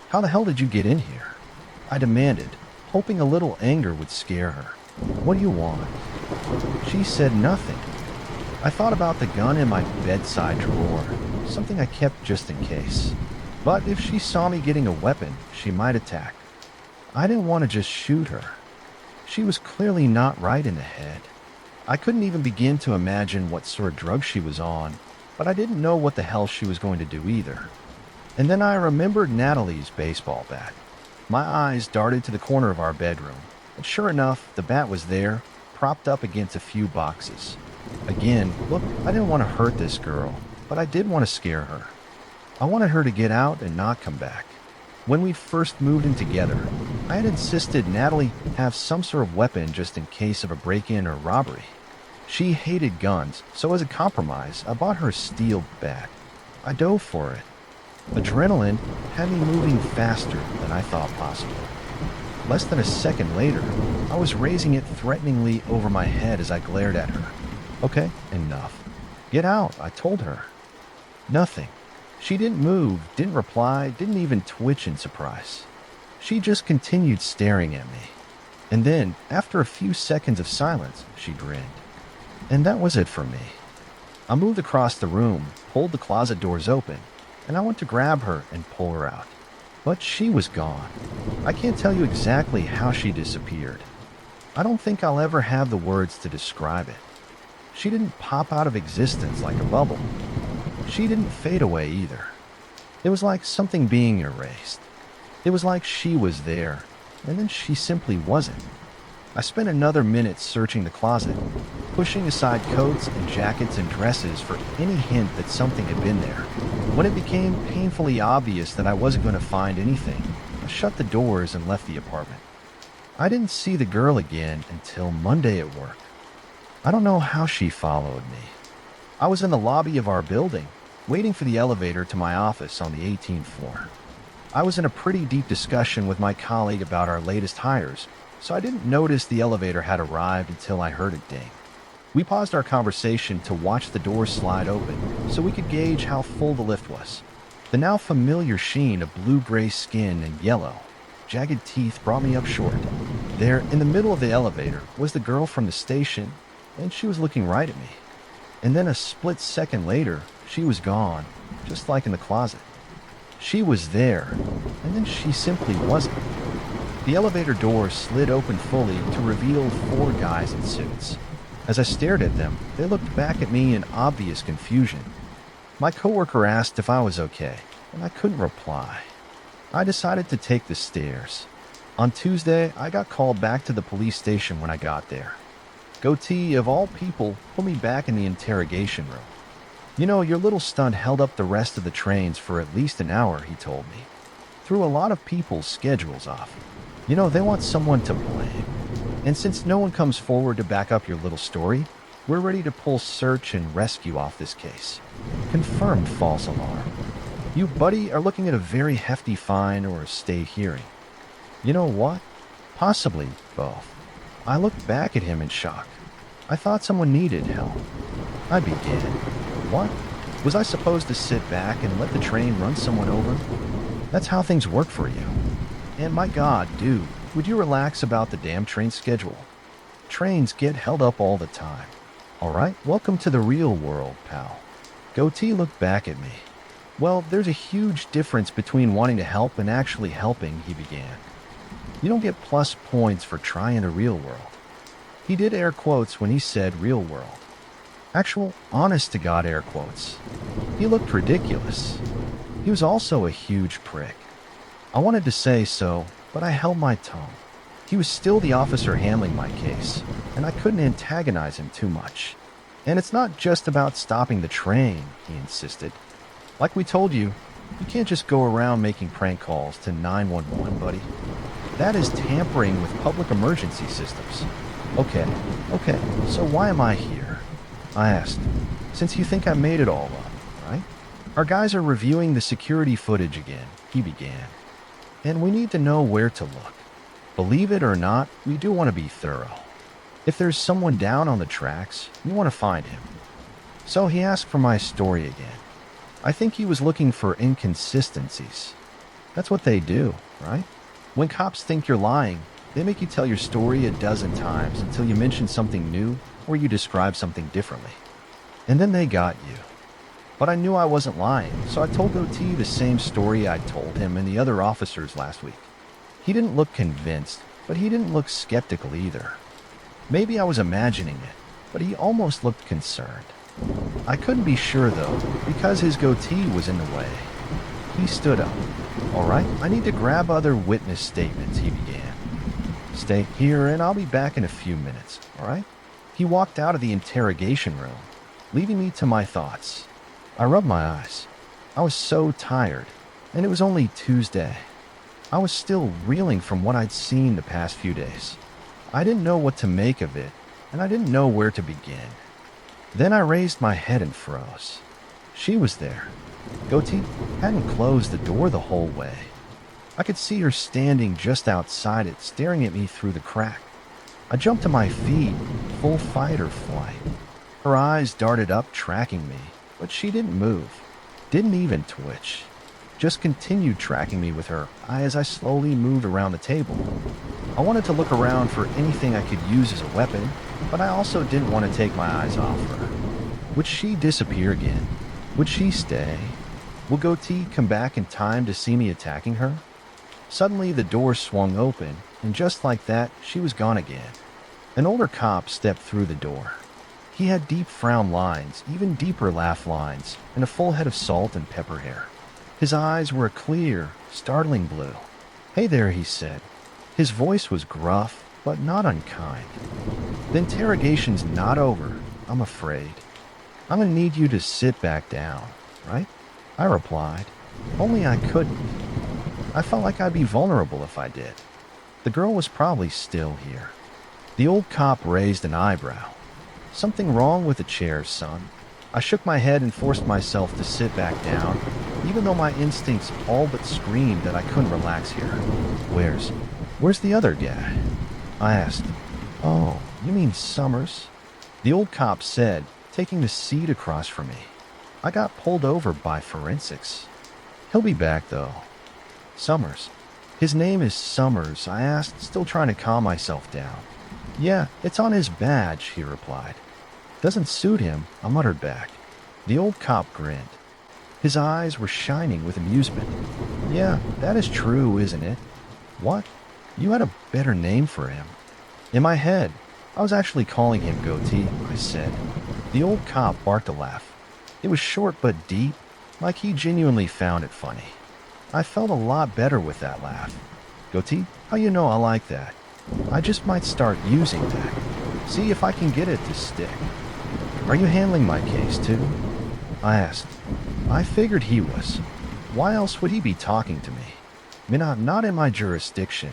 S1: How the hell did you get in here? I demanded, hoping a little anger would scare her. What do you want? She said nothing. I thought about the gun in my bedside drawer, something I kept just in case. But if she saw me getting a weapon, she might attack. I didn't want to just shoot her. She was clearly not right in the head. I couldn't even begin to imagine what sort of drug she was on, but I didn't know what the hell she was going to do either. And then I remembered Natalie's baseball bat. My eyes darted to the corner of our bedroom, and sure enough, the bat was there, propped up against a few boxes. Again, look, I didn't want to hurt this girl, but I did want to scare her. I wanted her to get out and not come back. When we first moved in together, I had insisted Natalie have some sort of weapon just in case of a break-in or robbery. She hated guns, so as a compromise, I bought her a steel bat. I dove for it. Adrenaline had me moving faster than I thought possible. Less than a second later, I was raising it threateningly over my head as I glared at her. Okay, enough. Get out, I told her. Nothing. She didn't move, didn't reply, didn't even twitch in surprise. She just continued staring at me. And then, after a few seconds of silence, she grinned. And that was it for me. I moved across the room, pulled the closet doors open, and I went to grab her and pull her out. But she was gone. I can't tell you exactly how she disappeared. I don't think I'll ever have the words to describe it. She didn't pop out of existence like a bubble. She didn't fade away either. It was like something being erased. It was like she was there, and then she simply wasn't. I spent another minute searching the closet, pushing aside coats and jackets and dresses for any hint that something had been there. When it became painfully obvious that I wasn't going to find anything, I shut the doors and left the apartment. I didn't see the girl again until Monday at work. I don't know how she followed me. I was in the lobby of our building, waiting for the elevator to my office on the 18th floor. I was in a pretty deep discussion with my colleague about our latest hires, so I didn't notice the elevator had arrived until I heard it ding. We paused our conversation to watch the door slide open so we could gauge how full the lift was. The now familiar sheen of blue-gray skin and yellow, jagged teeth brought me up short. There, in the middle of the elevator, was the girl from the station, and she was looking right at me. And then a split second later, she was gone, just like in the closet. She was there, and then she simply wasn't. The elevator door slid open fully to reveal 4 guys in suits. As I stared at them, they looked back at me in obvious confusion. My coworker asked if I was okay, and I couldn't reply. I decided to take the stairs. On Tuesday, I got called back to the police station when I got there. Goatee, of all people, put me back in the interrogation room. You know, your little stunt held up the rest of the trains for at least an hour, he told me. Threw a lot of people's schedules off. You know, they want someone to blame. And since no one comes forward to back up your little story, we're ready to pull search and rescue off this case. Confirmed false alarm. You, buddy, are looking at a very hefty fine or a stay hearing. You know what? Possibly both. I looked back at him in shock. I thought someone needed help. I began. What? Was I supposed to sit back and let the train run someone over? That's how things work for you. And my God, dude, would you relax about the damn train schedule? Trains get held up all the time. Alright, welcome to the real world, pal. Goatee looked back at me. Well, there's a huge difference between wanting to help and actually helping, he began. You don't get plus points for trying a real world. He did air quotes when he said real world. Actual, honest-to-God air quotes. He looked ridiculous. He was also a huge prick. I wanted to say so, but I held my tongue. He was still the officer handling my case, and I couldn't antagonize him too much. And it's not just about stopping the train, he insisted. Like we told you, you can't just go around making prank calls to 911, buddy. That is tampering with public emergency systems. Okay, so why am I here? I asked, since you think I made it all up, right? Our guys are reviewing the security footage again, he began. And we need to know where to look. Believe it or not, we do want to be thorough. If there's someone down on the tracks, we want to find him. So he asked for my story again. I think he was looking for inconsistencies. That's what they do, right? When cops think you're lying, they make you tell your story a dozen times until you mention something new or you describe something differently. And then they got you. But I knew I wasn't lying, so I told Goatee the same story I'd told him and the other officers last week. He didn't look convinced, but he didn't look skeptical either. Maybe I was imagining it, but he almost looked concerned. I couldn't be sure, though, because his goatee was in the way. He stood up. All right, I need to grab other witness statements, he began. Stay here, and I'll be back in a few minutes, all right? He walked out of the interrogation room, leaving me to my thoughts. I rubbed my eyes. I was so tired, and it was only Tuesday. I was still reeling from what I'd seen the past few days. I didn't know what to make of it, and I didn't know where to begin. Then I raised my head and froze. She was there. Goatee hadn't closed the door the whole way. I could see her standing just outside it, staring at me through the crack. I jumped to my feet, full fight or flight. Her eyes darted up, tracking me, but she didn't move, didn't even twitch. Just continued tracking me with her eye as I slowly moved around the table. I wanted to look around for anything I could use as a weapon, but I also didn't want to take my eyes off her. Would she disappear again? Would she stay? Will Goatee come back in time to see me attacking her? Suddenly the door swung open, and just like that, she was gone again. An older cop stepped through the door. He had deep frown lines, even deeper laugh lines, and a full head of salt and pepper hair. His eyes were a clear, startling blue. Hey there, he said. His voice was gruff, but not unkind. The interrogation's not over, I'm afraid. I'm gonna need you to sit back down, right? I replied. Only I couldn't. I felt like I'd be vulnerable if I did. The girl was probably still here. The old cop raised an eyebrow. Something wrong with the chairs, son? I shook my head and forced myself to sit back down, even though my instincts all but screamed that I couldn't relax here. Where's the other guy? I asked. Oh, you mean Summers? The old cop said, taking the seat across from me. I got pulled over by forensics. He'll be back, though. Summers. His name is Summers, I asked, still trying to calm myself down. Yeah, it's on his badge, he replied. Doesn't suit him, I muttered back. The old cop grinned. His eyes were shining with amusement. Yeah, that is true, isn't it? What? You had a better name for him. In my head, I was actually calling him Goatee, I said. The old cop barked a laugh. It was short but deep, like he genuinely found it funny. I felt a lot better with that laugh. Goatee, how you know I like that? I just might start using that. See if I can get it to stick. Are you handling my case too? I asked. I figured he was. Why else would he be talking to me? Not in my jurisdiction.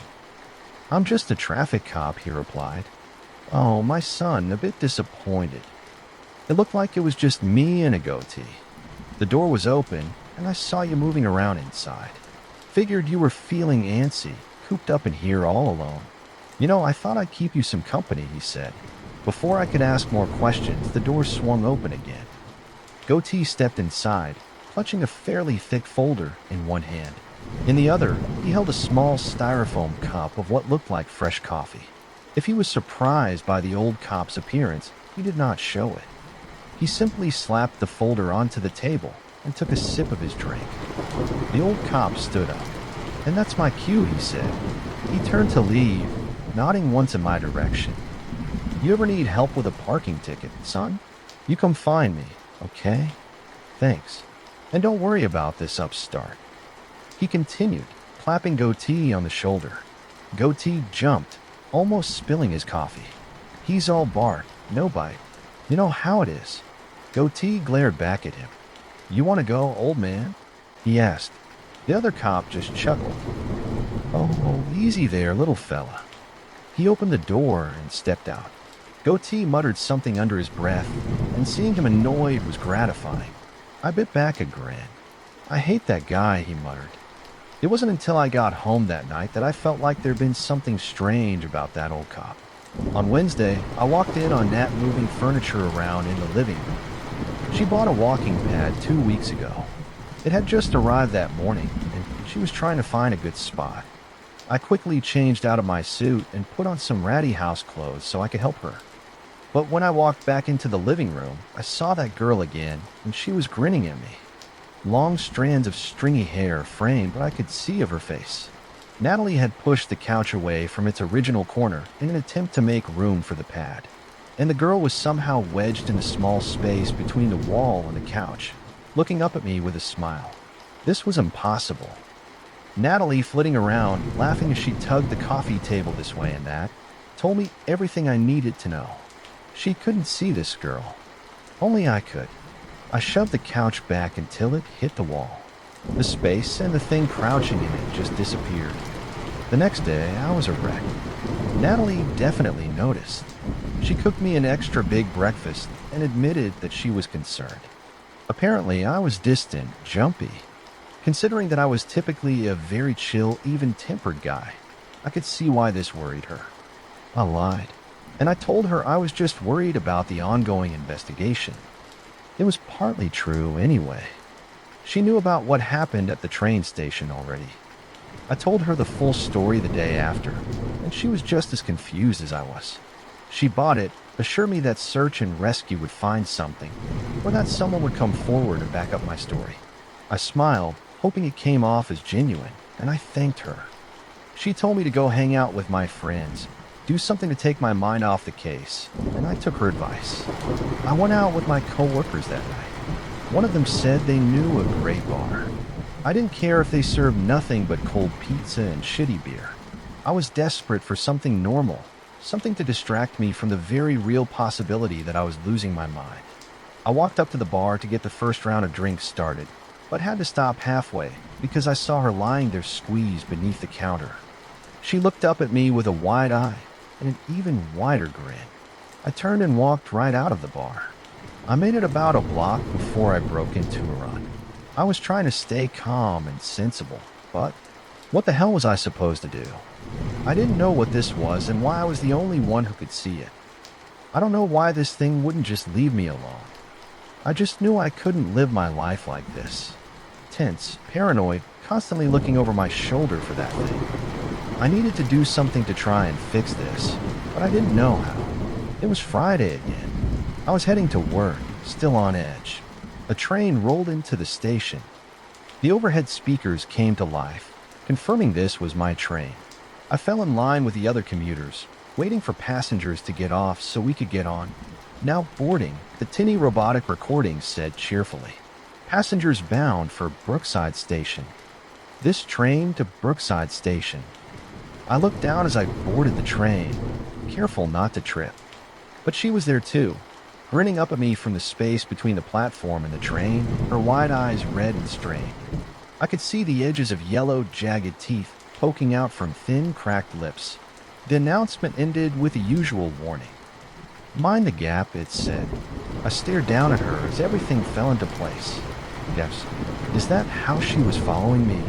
S1: "I'm just a traffic cop," he replied. "Oh, my son, a bit disappointed. It looked like it was just me and a goatee. The door was open, and I saw you moving around inside. Figured you were feeling antsy, cooped up in here all alone. I thought I'd keep you some company," he said. Before I could ask more questions, the door swung open again. Goatee stepped inside, clutching a fairly thick folder in one hand. In the other, he held a small styrofoam cup of what looked like fresh coffee. If he was surprised by the old cop's appearance, he did not show it. He simply slapped the folder onto the table and took a sip of his drink. The old cop stood up. "And that's my cue," he said. He turned to leave, nodding once in my direction. "You ever need help with a parking ticket, son? You come find me, okay? Thanks. And don't worry about this upstart." He continued, clapping Goatee on the shoulder. Goatee jumped, almost spilling his coffee. "He's all bark, no bite. You know how it is." Goatee glared back at him. "You want to go, old man?" he asked. The other cop just chuckled. "Oh, easy there, little fella." He opened the door and stepped out. Goatee muttered something under his breath, and seeing him annoyed was gratifying. I bit back a grin. "I hate that guy," he muttered. It wasn't until I got home that night that I felt like there'd been something strange about that old cop. On Wednesday, I walked in on Nat moving furniture around in the living room. She bought a walking pad 2 weeks ago. It had just arrived that morning, and she was trying to find a good spot. I quickly changed out of my suit and put on some ratty house clothes so I could help her. But when I walked back into the living room, I saw that girl again, and she was grinning at me. Long strands of stringy hair framed what I could see of her face. Natalie had pushed the couch away from its original corner in an attempt to make room for the pad, and the girl was somehow wedged in a small space between the wall and the couch, looking up at me with a smile. This was impossible. Natalie, flitting around, laughing as she tugged the coffee table this way and that, told me everything I needed to know. She couldn't see this girl. Only I could. I shoved the couch back until it hit the wall. The space and the thing crouching in it just disappeared. The next day, I was a wreck. Natalie definitely noticed. She cooked me an extra big breakfast and admitted that she was concerned. Apparently, I was distant, jumpy. Considering that I was typically a very chill, even-tempered guy, I could see why this worried her. I lied, and I told her I was just worried about the ongoing investigation. It was partly true anyway. She knew about what happened at the train station already. I told her the full story the day after, and she was just as confused as I was. She bought it, assured me that search and rescue would find something, or that someone would come forward and back up my story. I smiled, hoping it came off as genuine, and I thanked her. She told me to go hang out with my friends, do something to take my mind off the case, and I took her advice. I went out with my co-workers that night. One of them said they knew a great bar. I didn't care if they served nothing but cold pizza and shitty beer. I was desperate for something normal, something to distract me from the very real possibility that I was losing my mind. I walked up to the bar to get the first round of drinks started, but had to stop halfway because I saw her lying there squeezed beneath the counter. She looked up at me with a wide eye and an even wider grin. I turned and walked right out of the bar. I made it about a block before I broke into a run. I was trying to stay calm and sensible, but what the hell was I supposed to do? I didn't know what this was and why I was the only one who could see it. I don't know why this thing wouldn't just leave me alone. I just knew I couldn't live my life like this. Tense, paranoid, constantly looking over my shoulder for that thing. I needed to do something to try and fix this, but I didn't know how. It was Friday again. I was heading to work, still on edge. A train rolled into the station. The overhead speakers came to life, confirming this was my train. I fell in line with the other commuters, waiting for passengers to get off so we could get on. Now boarding, the tinny robotic recording said cheerfully. Passengers bound for Brookside Station. This train to Brookside Station. I looked down as I boarded the train, careful not to trip. But she was there too, grinning up at me from the space between the platform and the train, her wide eyes red and strained. I could see the edges of yellow, jagged teeth poking out from thin, cracked lips. The announcement ended with the usual warning. "Mind the gap," it said. I stared down at her as everything fell into place. Yes, is that how she was following me?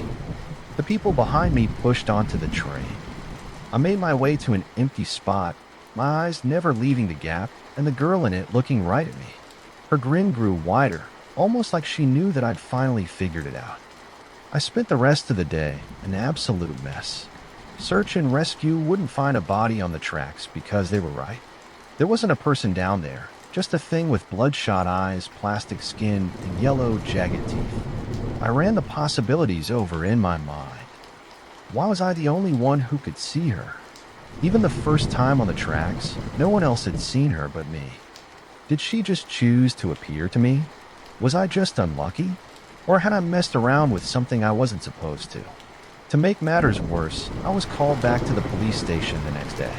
S1: The people behind me pushed onto the train. I made my way to an empty spot, my eyes never leaving the gap, and the girl in it looking right at me. Her grin grew wider, almost like she knew that I'd finally figured it out. I spent the rest of the day an absolute mess. Search and rescue wouldn't find a body on the tracks because they were right. There wasn't a person down there, just a thing with bloodshot eyes, plastic skin, and yellow, jagged teeth. I ran the possibilities over in my mind. Why was I the only one who could see her? Even the first time on the tracks, no one else had seen her but me. Did she just choose to appear to me? Was I just unlucky? Or had I messed around with something I wasn't supposed to? To make matters worse, I was called back to the police station the next day.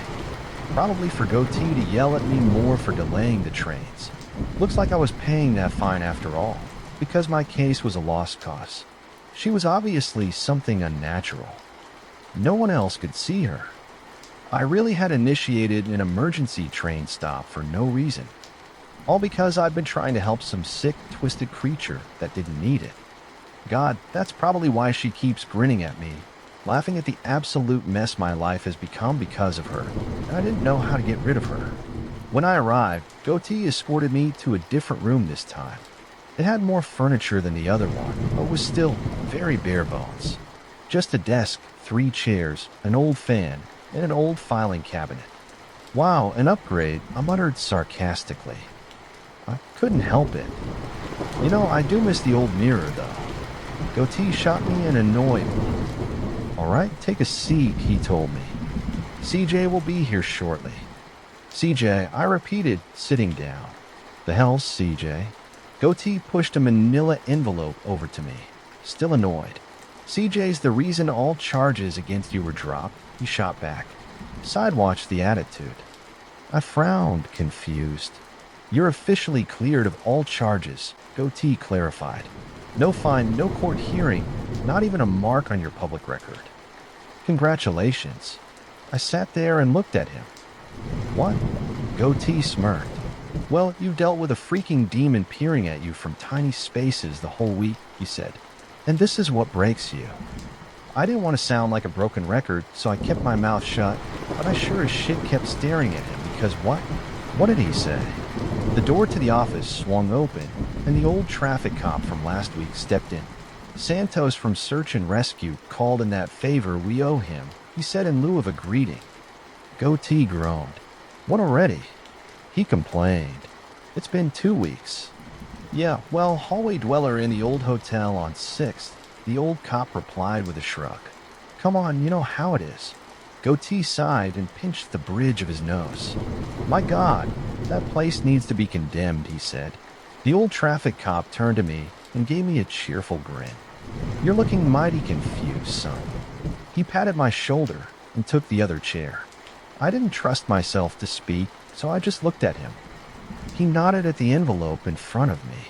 S1: Probably for Goatee to yell at me more for delaying the trains. Looks like I was paying that fine after all, because my case was a lost cause. She was obviously something unnatural. No one else could see her. I really had initiated an emergency train stop for no reason. All because I'd been trying to help some sick, twisted creature that didn't need it. God, that's probably why she keeps grinning at me, laughing at the absolute mess my life has become because of her, and I didn't know how to get rid of her. When I arrived, Goatee escorted me to a different room this time. It had more furniture than the other one, but was still very bare bones. Just a desk, 3 chairs, an old fan, and an old filing cabinet. "Wow, an upgrade," I muttered sarcastically. I couldn't help it. You know, I do miss the old mirror, though. Goatee shot me an annoyed look. "All right, take a seat," he told me. "CJ will be here shortly." "CJ," I repeated, sitting down. "The hell's CJ?" Goatee pushed a manila envelope over to me, still annoyed. "CJ's the reason all charges against you were dropped," he shot back. Sidewatched the attitude. I frowned, confused. "You're officially cleared of all charges," Goatee clarified. "No fine, no court hearing, not even a mark on your public record." "Congratulations." I sat there and looked at him. "What?" Goatee smirked. "Well, you dealt with a freaking demon peering at you from tiny spaces the whole week," he said. "And this is what breaks you." I didn't want to sound like a broken record, so I kept my mouth shut, but I sure as shit kept staring at him because what? What did he say? The door to the office swung open, and the old traffic cop from last week stepped in. "Santos from Search and Rescue called in that favor we owe him," he said in lieu of a greeting. Goatee groaned. "What already?" He complained. "It's been 2 weeks." "Yeah, well, hallway dweller in the old hotel on 6th, the old cop replied with a shrug. "Come on, you know how it is." Goatee sighed and pinched the bridge of his nose. "My God, that place needs to be condemned," he said. The old traffic cop turned to me and gave me a cheerful grin. "You're looking mighty confused, son." He patted my shoulder and took the other chair. I didn't trust myself to speak, so I just looked at him. He nodded at the envelope in front of me.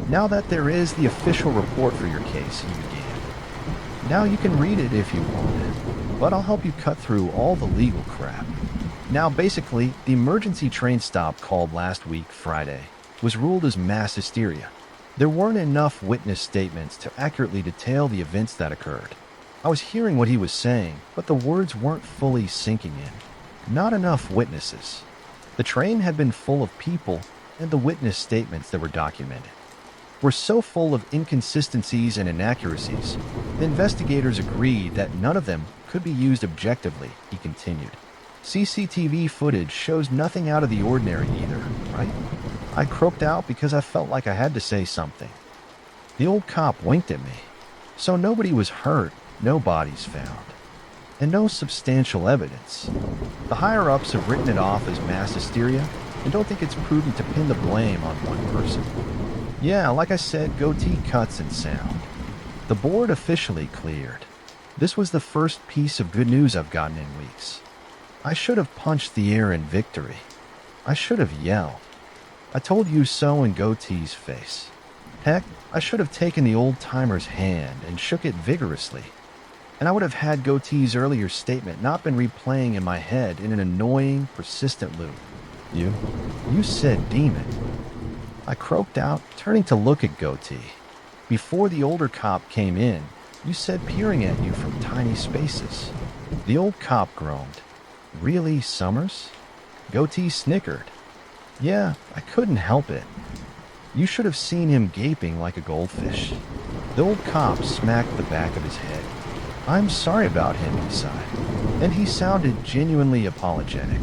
S1: "Now that there is the official report for your case," he began. "Now you can read it if you want, but I'll help you cut through all the legal crap." Now, basically, the emergency train stop called last week, Friday, was ruled as mass hysteria. There weren't enough witness statements to accurately detail the events that occurred. I was hearing what he was saying, but the words weren't fully sinking in. Not enough witnesses. The train had been full of people, and the witness statements that were documented were so full of inconsistencies and inaccuracies, the investigators agreed that none of them could be used objectively, he continued. CCTV footage shows nothing out of the ordinary either, right? I croaked out because I felt like I had to say something. The old cop winked at me. So nobody was hurt, no bodies found, and no substantial evidence. The higher-ups have written it off as mass hysteria and don't think it's prudent to pin the blame on one person. Yeah, like I said, Goatee cuts and sound. The board officially cleared. This was the first piece of good news I've gotten in weeks. I should have punched the air in victory. I should have yelled. I told you so in Goatee's face. Heck, I should have taken the old-timer's hand and shook it vigorously. and I would have had Goatee's earlier statement not been replaying in my head in an annoying, persistent loop. You? You said demon. I croaked out, turning to look at Goatee. Before the older cop came in, you said peering at you from tiny spaces. The old cop groaned. Really, Summers? Goatee snickered. Yeah, I couldn't help it. You should have seen him gaping like a goldfish. The old cop smacked the back of his head. I'm sorry about him, he sighed. And he sounded genuinely apologetic.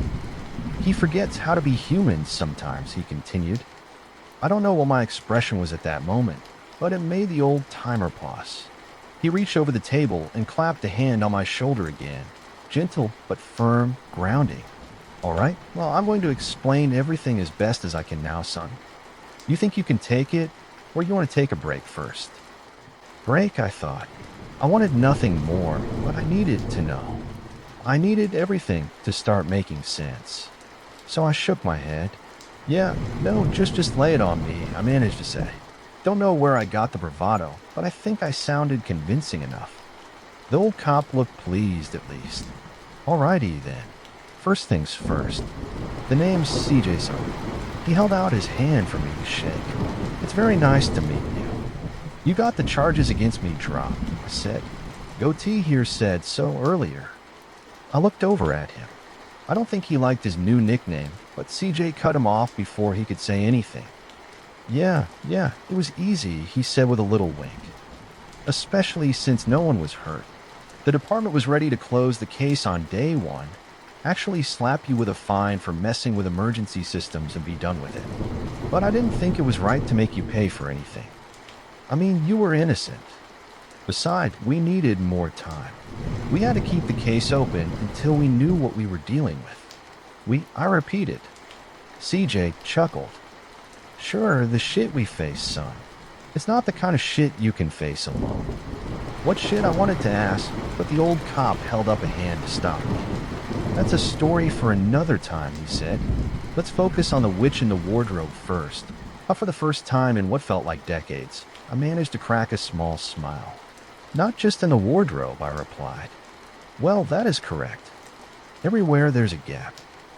S1: He forgets how to be human sometimes, he continued. I don't know what my expression was at that moment, but it made the old timer pause. He reached over the table and clapped a hand on my shoulder again. Gentle but firm, grounding. All right, well, I'm going to explain everything as best as I can now, son. You think you can take it, or you want to take a break first? Break, I thought. I wanted nothing more, but I needed to know. I needed everything to start making sense. So I shook my head. Yeah, no, just lay it on me, I managed to say. Don't know where I got the bravado, but I think I sounded convincing enough. The old cop looked pleased, at least. Alrighty, then. First things first. The name's CJ Son. He held out his hand for me to shake. It's very nice to meet you. You got the charges against me dropped, I said. Goatee here said so earlier. I looked over at him. I don't think he liked his new nickname, but CJ cut him off before he could say anything. Yeah, it was easy, he said with a little wink. Especially since no one was hurt. The department was ready to close the case on day one, actually slap you with a fine for messing with emergency systems and be done with it. But I didn't think it was right to make you pay for anything. I mean, you were innocent. Besides, we needed more time. We had to keep the case open until we knew what we were dealing with. I repeated. CJ chuckled. Sure, the shit we face, son. It's not the kind of shit you can face alone. What shit, I wanted to ask, but the old cop held up a hand to stop me. That's a story for another time, he said. Let's focus on the witch in the wardrobe first. For the first time in what felt like decades, I managed to crack a small smile. Not just in the wardrobe, I replied. Well, that is correct. Everywhere there's a gap.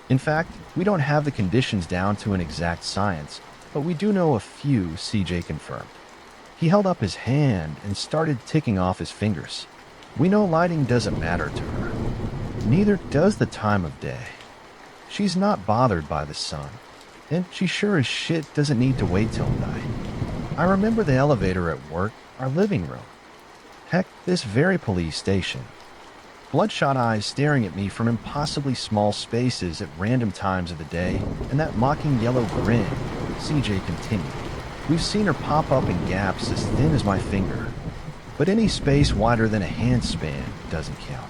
S1: In fact, we don't have the conditions down to an exact science, but we do know a few, CJ confirmed. He held up his hand and started ticking off his fingers. We know lighting doesn't matter to her. Neither does the time of day. She's not bothered by the sun, and she sure as shit doesn't need to wait till night. I remember the elevator at work, our living room. Heck, this very police station. Bloodshot eyes staring at me from impossibly small spaces at random times of the day, and that mocking yellow grin, CJ continued. We've seen her pop up in gaps as thin as my finger, but any space wider than a hand span doesn't count.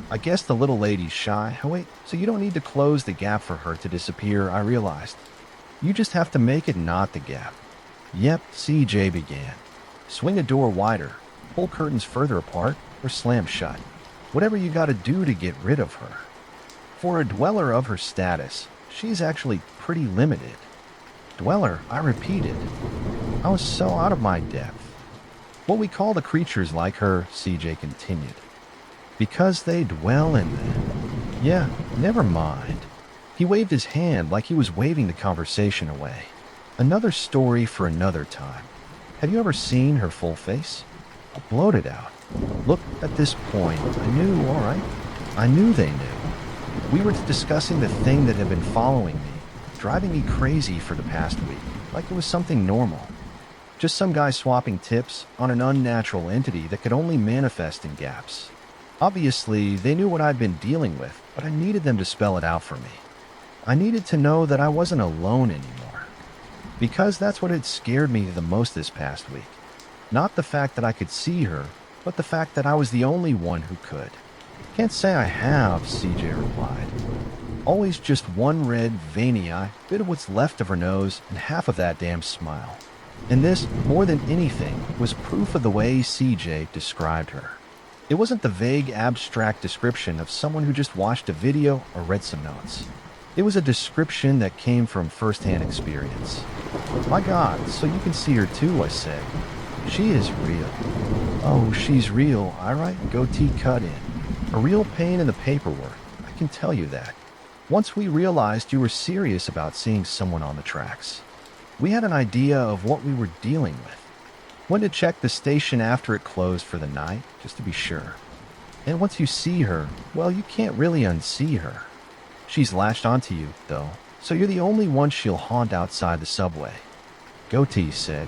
S1: I guess the little lady's shy. Oh wait, so you don't need to close the gap for her to disappear, I realized. You just have to make it not the gap. Yep, CJ began. Swing a door wider, pull curtains further apart, or slam shut. Whatever you gotta do to get rid of her. For a dweller of her status, she's actually pretty limited. Dweller, I repeated. I was so out of my depth. What we call the creatures like her, CJ continued. Because they dwell in them. Yeah, never mind. He waved his hand like he was waving the conversation away. Another story for another time. Have you ever seen her full face? I bloated out. Look, at this point, I knew, all right. I knew they knew. We were discussing the thing that had been following me, driving me crazy for the past week, like it was something normal. Just some guy swapping tips on an unnatural entity that could only manifest in gaps. Obviously, they knew what I'd been dealing with, but I needed them to spell it out for me. I needed to know that I wasn't alone anymore. Because that's what had scared me the most this past week. Not the fact that I could see her, but the fact that I was the only one who could. Can't say I have, CJ replied. Always just one red, veiny eye, bit of what's left of her nose, and half of that damn smile. And this, more than anything, was proof of the way CJ described her. It wasn't the vague, abstract description of someone who just watched a video or read some notes. It was a description that came from first-hand experience. My God, so you can see her too, I said. She is real. Oh, she's real, I write goatee cut in. A real pain in the paperwork, I can tell you that. Once we realized you were serious about seeing someone on the tracks, we had an idea of what we were dealing with. Went to check the station after it closed for the night, just to be sure. And once you see her, well, you can't really unsee her. She's latched onto you, though, so you're the only one she'll haunt outside the subway. Goatee said,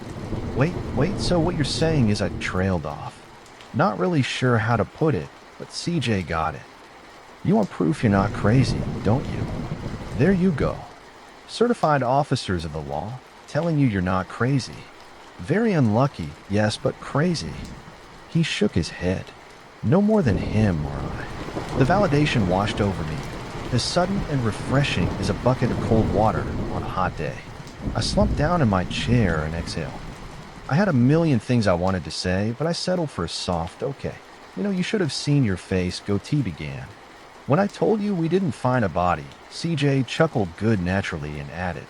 S1: wait, so what you're saying is I trailed off. Not really sure how to put it, but CJ got it. You want proof you're not crazy, don't you? There you go. Certified officers of the law telling you you're not crazy. Very unlucky, yes, but crazy. He shook his head. No more than him or I. The validation washed over me, as sudden and refreshing as a bucket of cold water on a hot day. I slumped down in my chair and exhaled. I had a million things I wanted to say, but I settled for a soft okay. You should have seen your face, Goatee began. When I told you we didn't find a body, CJ chuckled good naturally and added,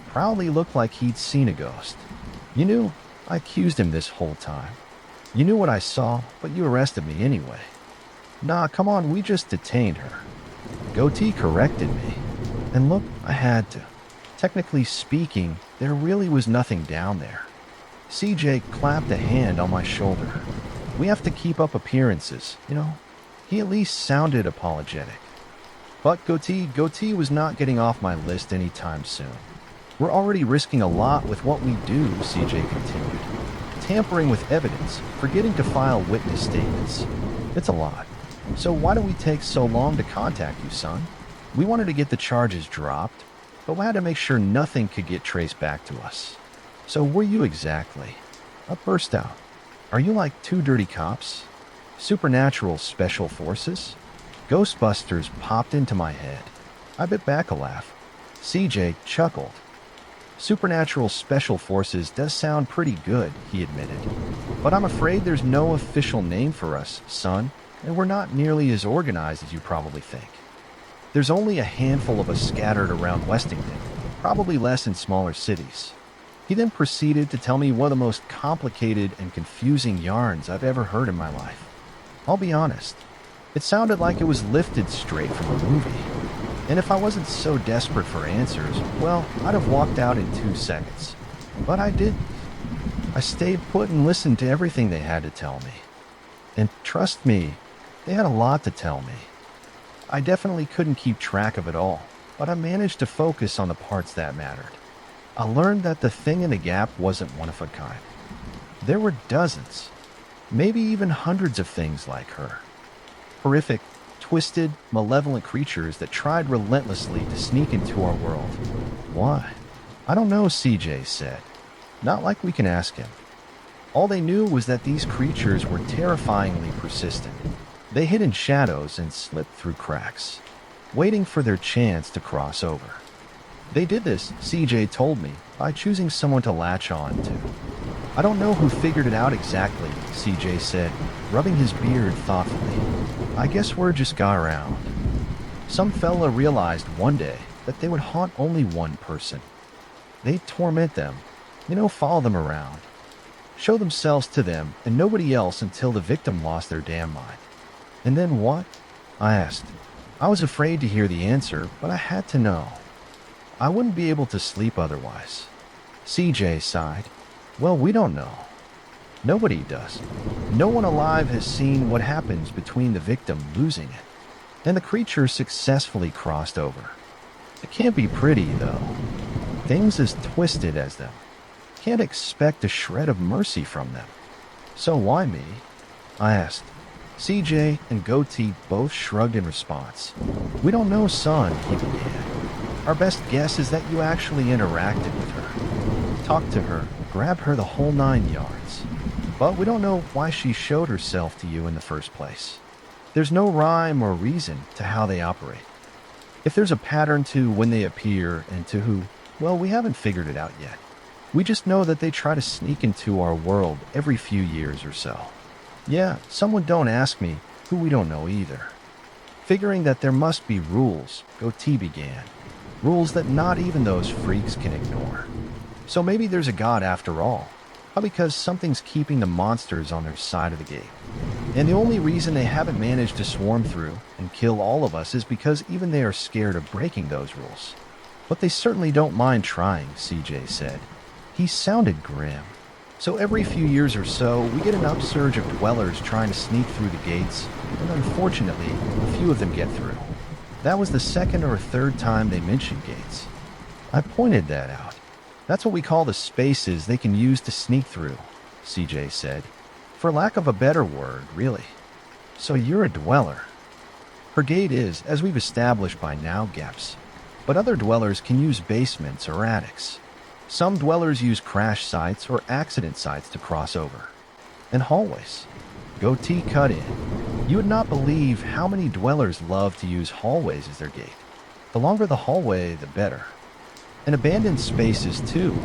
S1: proudly looked like he'd seen a ghost. You knew I accused him this whole time. You knew what I saw, but you arrested me anyway. Nah, come on, we just detained her. Goatee corrected me. And look, I had to. Technically speaking, there really was nothing down there. CJ clapped a hand on my shoulder. We have to keep up appearances, He at least sounded apologetic. But Goatee was not getting off my list anytime soon. We're already risking a lot with what we do, CJ continued. Tampering with evidence, forgetting to file witness statements. It's a lot. So why do we take so long to contact you, son? We wanted to get the charges dropped, but we had to make sure nothing could get traced back to us. So where you exactly? I burst out. Are you like two dirty cops? Supernatural special forces? Ghostbusters popped into my head. I bit back a laugh. CJ chuckled. Supernatural Special Forces does sound pretty good, he admitted. But I'm afraid there's no official name for us, son, and we're not nearly as organized as you probably think. There's only a handful of us scattered around Westington, probably less in smaller cities. He then proceeded to tell me one of the most complicated and confusing yarns I've ever heard in my life. I'll be honest, it sounded like it was lifted straight from a movie. And if I wasn't so desperate for answers, well, I'd have walked out in 2 seconds. But I didn't. I stayed put and listened to everything they had to tell me. And trust me, they had a lot to tell me. I definitely couldn't keep track of it all, but I managed to focus on the parts that mattered. I learned that the thing in the gap wasn't one of a kind. There were dozens, maybe even hundreds of things like her. Horrific, twisted, malevolent creatures that tried relentlessly to sneak into our world. Why? I don't know, CJ said. Not like we can ask him. All they knew was that these creatures were terrifyingly persistent. They hid in shadows and slipped through cracks, waiting for their chance to cross over. They did this, CJ told me, by choosing someone to latch on to. I don't know who figured it out exactly, CJ said, rubbing his beard thoughtfully. I guess word just got around. Some fella realized one day that they would haunt only one person. They'd torment them, follow them around, show themselves to them and nobody else until the victim lost their damn mind. And then what? I asked. I was afraid to hear the answer, but I had to know. I wouldn't be able to sleep otherwise. CJ sighed. Well, we don't know. Nobody does. No one alive has seen what happens between the victim losing it and the creature successfully crossed over. It can't be pretty, though. Things as twisted as them. Can't expect a shred of mercy from them. So why me? I asked. CJ and Goatee both shrugged in response. We don't know, son, he began. Our best guess is that you actually interacted with her. Talked to her, grabbed her the whole 9 yards. But we don't know why she showed herself to you in the first place. There's no rhyme or reason to how they operate. If there's a pattern to when they appear and to who, well, we haven't figured it out yet. We just know that they try to sneak into our world every few years or so. Yeah, someone don't ask me, who we don't know either. Figuring that there must be rules, Goatee began. Rules that not even those freaks can ignore. So maybe there's a god after all. How because something's keeping the monsters on their side of the gate. And the only reason they haven't managed to swarm through and kill all of us is because even they are scared of breaking those rules. But they certainly don't mind trying, CJ said. He sounded grim. So every few years or so, we get an upsurge of dwellers trying to sneak through the gates, and unfortunately, a few of them get through. That was the second or third time they mentioned gates. I pointed that out. That's what we call the spaces they can use to sneak through, CJ said. For lack of a better word, really. So you're a dweller. Her gate is, as we've established by now, gaps. But other dwellers can use basements or attics. Some dwellers use crash sites or accident sites to cross over. And hallways. Goatee cut in. You would not believe how many dwellers love to use hallways as their gate. The longer the hallway, the better. And abandoned spaces too,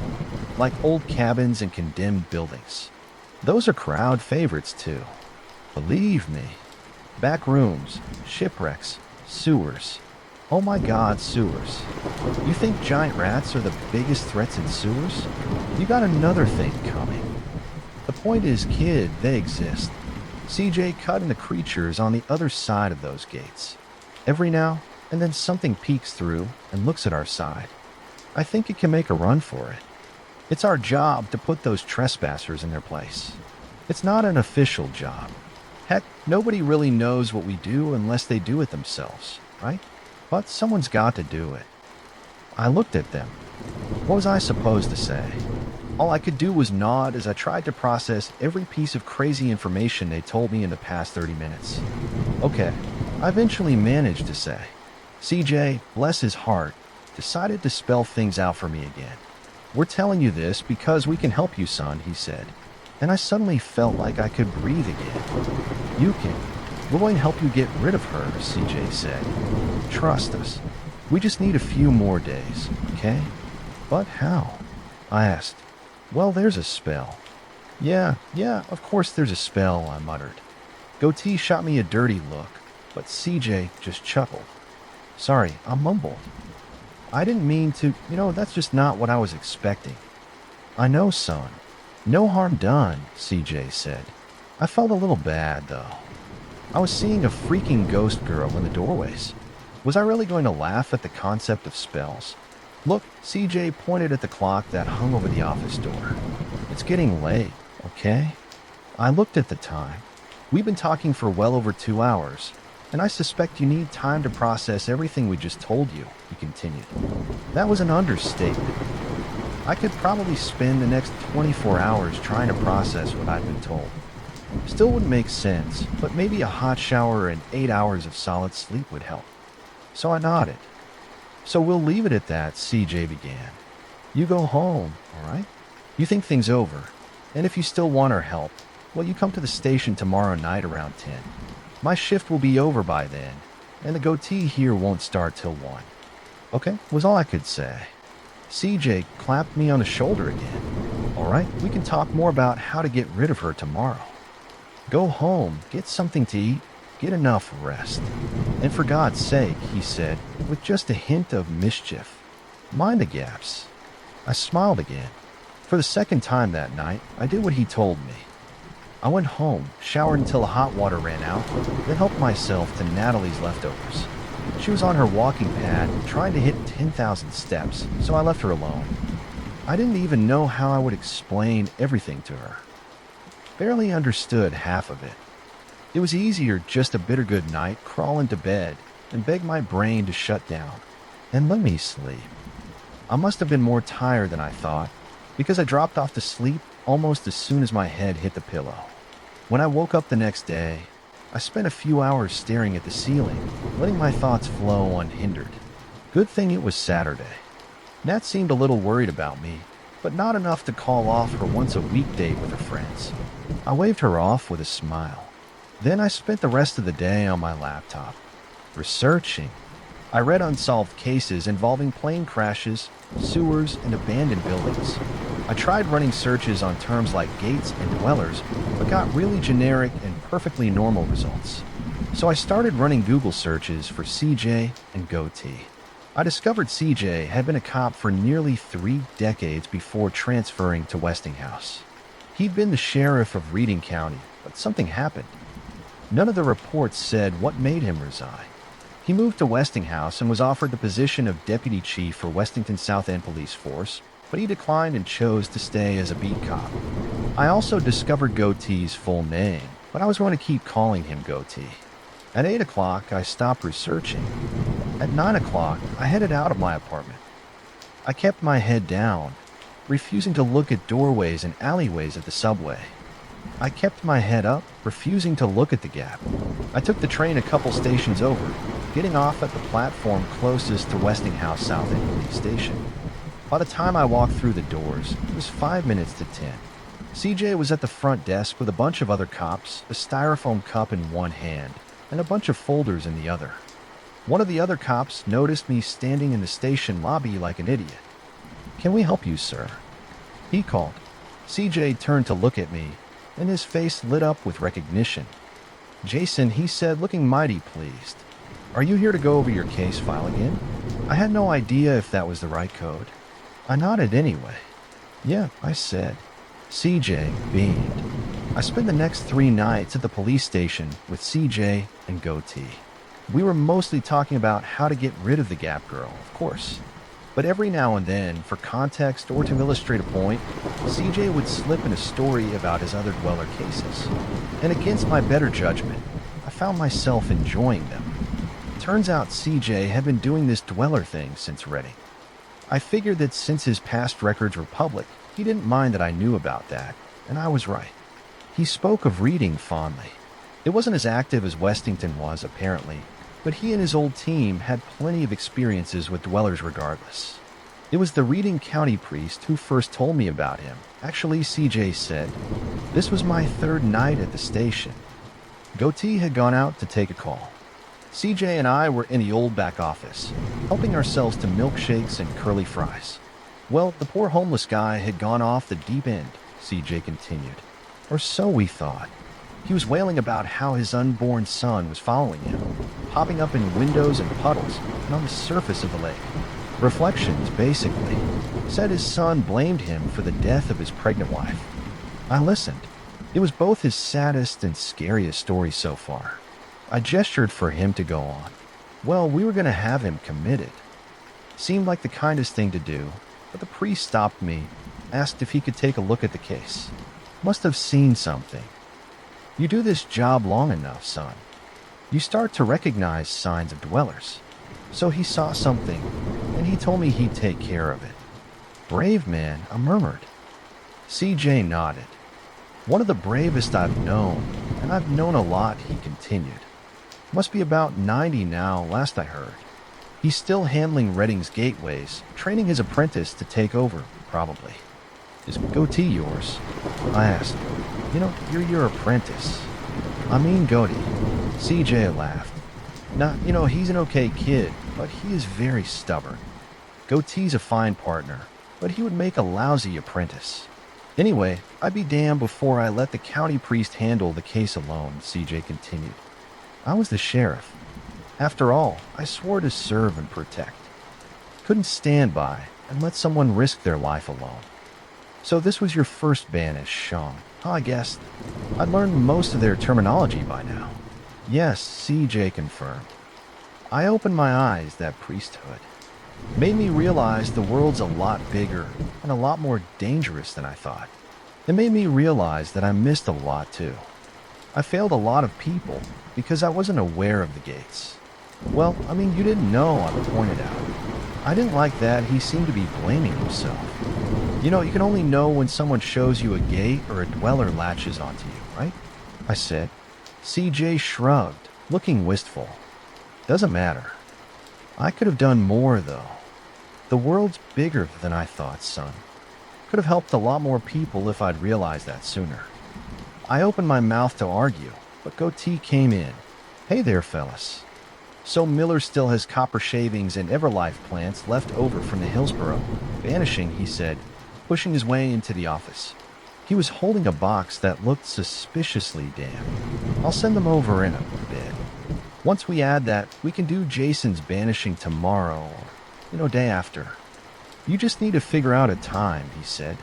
S1: like old cabins and condemned buildings. Those are crowd favorites too. Believe me. Back rooms, shipwrecks, sewers. Oh my god, sewers. You think giant rats are the biggest threats in sewers? You got another thing coming. The point is, kid, they exist. CJ cut in the creatures on the other side of those gates. Every now and then something peeks through and looks at our side. I think it can make a run for it. It's our job to put those trespassers in their place. It's not an official job. Heck, nobody really knows what we do unless they do it themselves, right? But someone's got to do it. I looked at them. What was I supposed to say? All I could do was nod as I tried to process every piece of crazy information they told me in the past 30 minutes. Okay, I eventually managed to say. CJ, bless his heart, decided to spell things out for me again. We're telling you this because we can help you, son, he said. And I suddenly felt like I could breathe again. You can. We're going to help you get rid of her, CJ said. Trust us. We just need a few more days, okay? But how? I asked. Well, there's a spell. Yeah, of course there's a spell, I muttered. Goatee shot me a dirty look, but CJ just chuckled. Sorry, I mumbled. I didn't mean to, that's just not what I was expecting. I know, son. No harm done, CJ said. I felt a little bad, though. I was seeing a freaking ghost girl in the doorways. Was I really going to laugh at the concept of spells? Look, CJ pointed at the clock that hung over the office door. It's getting late, okay? I looked at the time. We've been talking for well over 2 hours, and I suspect you need time to process everything we just told you, he continued. That was an understatement. I could probably spend the next 24 hours trying to process what I'd been told. Still wouldn't make sense, but maybe a hot shower and 8 hours of solid sleep would help. So I nodded. So we'll leave it at that, CJ began. You go home, all right? You think things over. And if you still want our help, well, you come to the station tomorrow night around 10. My shift will be over by then, and the goatee here won't start till 1. Okay, was all I could say. CJ clapped me on the shoulder again. All right, we can talk more about how to get rid of her tomorrow. Go home, get something to eat, get enough rest. And for God's sake, he said, with just a hint of mischief, mind the gaps. I smiled again. For the second time that night, I did what he told me. I went home, showered until the hot water ran out, then helped myself to Natalie's leftovers. She was on her walking pad, trying to hit 10,000 steps, so I left her alone. I didn't even know how I would explain everything to her. Barely understood half of it. It was easier just a bitter good night, crawl into bed, and beg my brain to shut down, and let me sleep. I must have been more tired than I thought, because I dropped off to sleep almost as soon as my head hit the pillow. When I woke up the next day, I spent a few hours staring at the ceiling, letting my thoughts flow unhindered. Good thing it was Saturday. Nat seemed a little worried about me, but not enough to call off her once-a-week date with her friends. I waved her off with a smile. Then I spent the rest of the day on my laptop, researching. I read unsolved cases involving plane crashes, sewers, and abandoned buildings. I tried running searches on terms like gates and dwellers, but got really generic and perfectly normal results. So I started running Google searches for CJ and Goatee. I discovered CJ had been a cop for nearly 3 decades before transferring to Westinghouse. He'd been the sheriff of Reading County, but something happened. None of the reports said what made him resign. He moved to Westinghouse and was offered the position of deputy chief for Westington South End Police Force, but he declined and chose to stay as a beat cop. I also discovered Goatee's full name, but I was going to keep calling him Goatee. At 8 o'clock, I stopped researching. At 9 o'clock, I headed out of my apartment. I kept my head down, refusing to look at doorways and alleyways at the subway. I kept my head up, refusing to look at the Gap. I took the train a couple stations over, getting off at the platform closest to Westinghouse South End Police Station. By the time I walked through the doors, it was 5 minutes to 10. CJ was at the front desk with a bunch of other cops, a styrofoam cup in one hand, and a bunch of folders in the other. One of the other cops noticed me standing in the station lobby like an idiot. "Can we help you, sir?" he called. CJ turned to look at me, and his face lit up with recognition. "Jason," he said, looking mighty pleased. "Are you here to go over your case file again?" I had no idea if that was the right code. I nodded anyway. "Yeah," I said. CJ beamed. I spent the next 3 nights at the police station with CJ and Goatee. We were mostly talking about how to get rid of the Gap Girl, of course. But every now and then, for context or to illustrate a point, CJ would slip in a story about his other Dweller cases. And against my better judgment, I found myself enjoying them. Turns out CJ had been doing this Dweller thing since Reading. I figured that since his past records were public, he didn't mind that I knew about that, and I was right. He spoke of Reading fondly. It wasn't as active as Westington was, apparently, but he and his old team had plenty of experiences with Dwellers regardless. It was the Reading County priest who first told me about him. Actually, CJ said, "This was my 3rd night at the station." Goatee had gone out to take a call. CJ and I were in the old back office, helping ourselves to milkshakes and curly fries. "Well, the poor homeless guy had gone off the deep end," CJ continued. "Or so we thought. He was wailing about how his unborn son was following him, popping up in windows and puddles and on the surface of the lake. Reflections, basically. Said his son blamed him for the death of his pregnant wife. I listened. It was both his saddest and scariest story so far. I gestured for him to go on. Well, we were going to have him committed. Seemed like the kindest thing to do, but the priest stopped me, asked if he could take a look at the case. Must have seen something. You do this job long enough, son. You start to recognize signs of Dwellers. So he saw something, and he told me he'd take care of it. Brave man, I murmured. CJ nodded. One of the bravest I've known, and I've known a lot, he continued. Must be about 90 now, last I heard. He's still handling Reading's gateways, training his apprentice to take over, probably. Is Goatee yours? I asked. You know, you're your apprentice. I mean Goatee. CJ laughed. Nah, he's an okay kid, but he is very stubborn. Goatee's a fine partner, but he would make a lousy apprentice. Anyway, I'd be damned before I let the county priest handle the case alone, CJ continued. I was the sheriff. After all, I swore to serve and protect. Couldn't stand by and let someone risk their life alone. So this was your first banish, Sean. I guessed. I'd learned most of their terminology by now. Yes, CJ confirmed. I opened my eyes, that priesthood. Made me realize the world's a lot bigger and a lot more dangerous than I thought. It made me realize that I missed a lot too. I failed a lot of people because I wasn't aware of the gates. Well, you didn't know, I pointed out. I didn't like that he seemed to be blaming himself. You can only know when someone shows you a gate or a Dweller latches onto you, right? I said. CJ shrugged, looking wistful. Doesn't matter. I could have done more, though. The world's bigger than I thought, son. Could have helped a lot more people if I'd realized that sooner. I opened my mouth to argue, but Goatee came in. Hey there, fellas. So Miller still has copper shavings and Everlife plants left over from the Hillsborough. Vanishing, he said, pushing his way into the office. He was holding a box that looked suspiciously damp. I'll send them over in a bit. Once we add that, we can do Jason's banishing tomorrow or, day after. You just need to figure out a time, he said.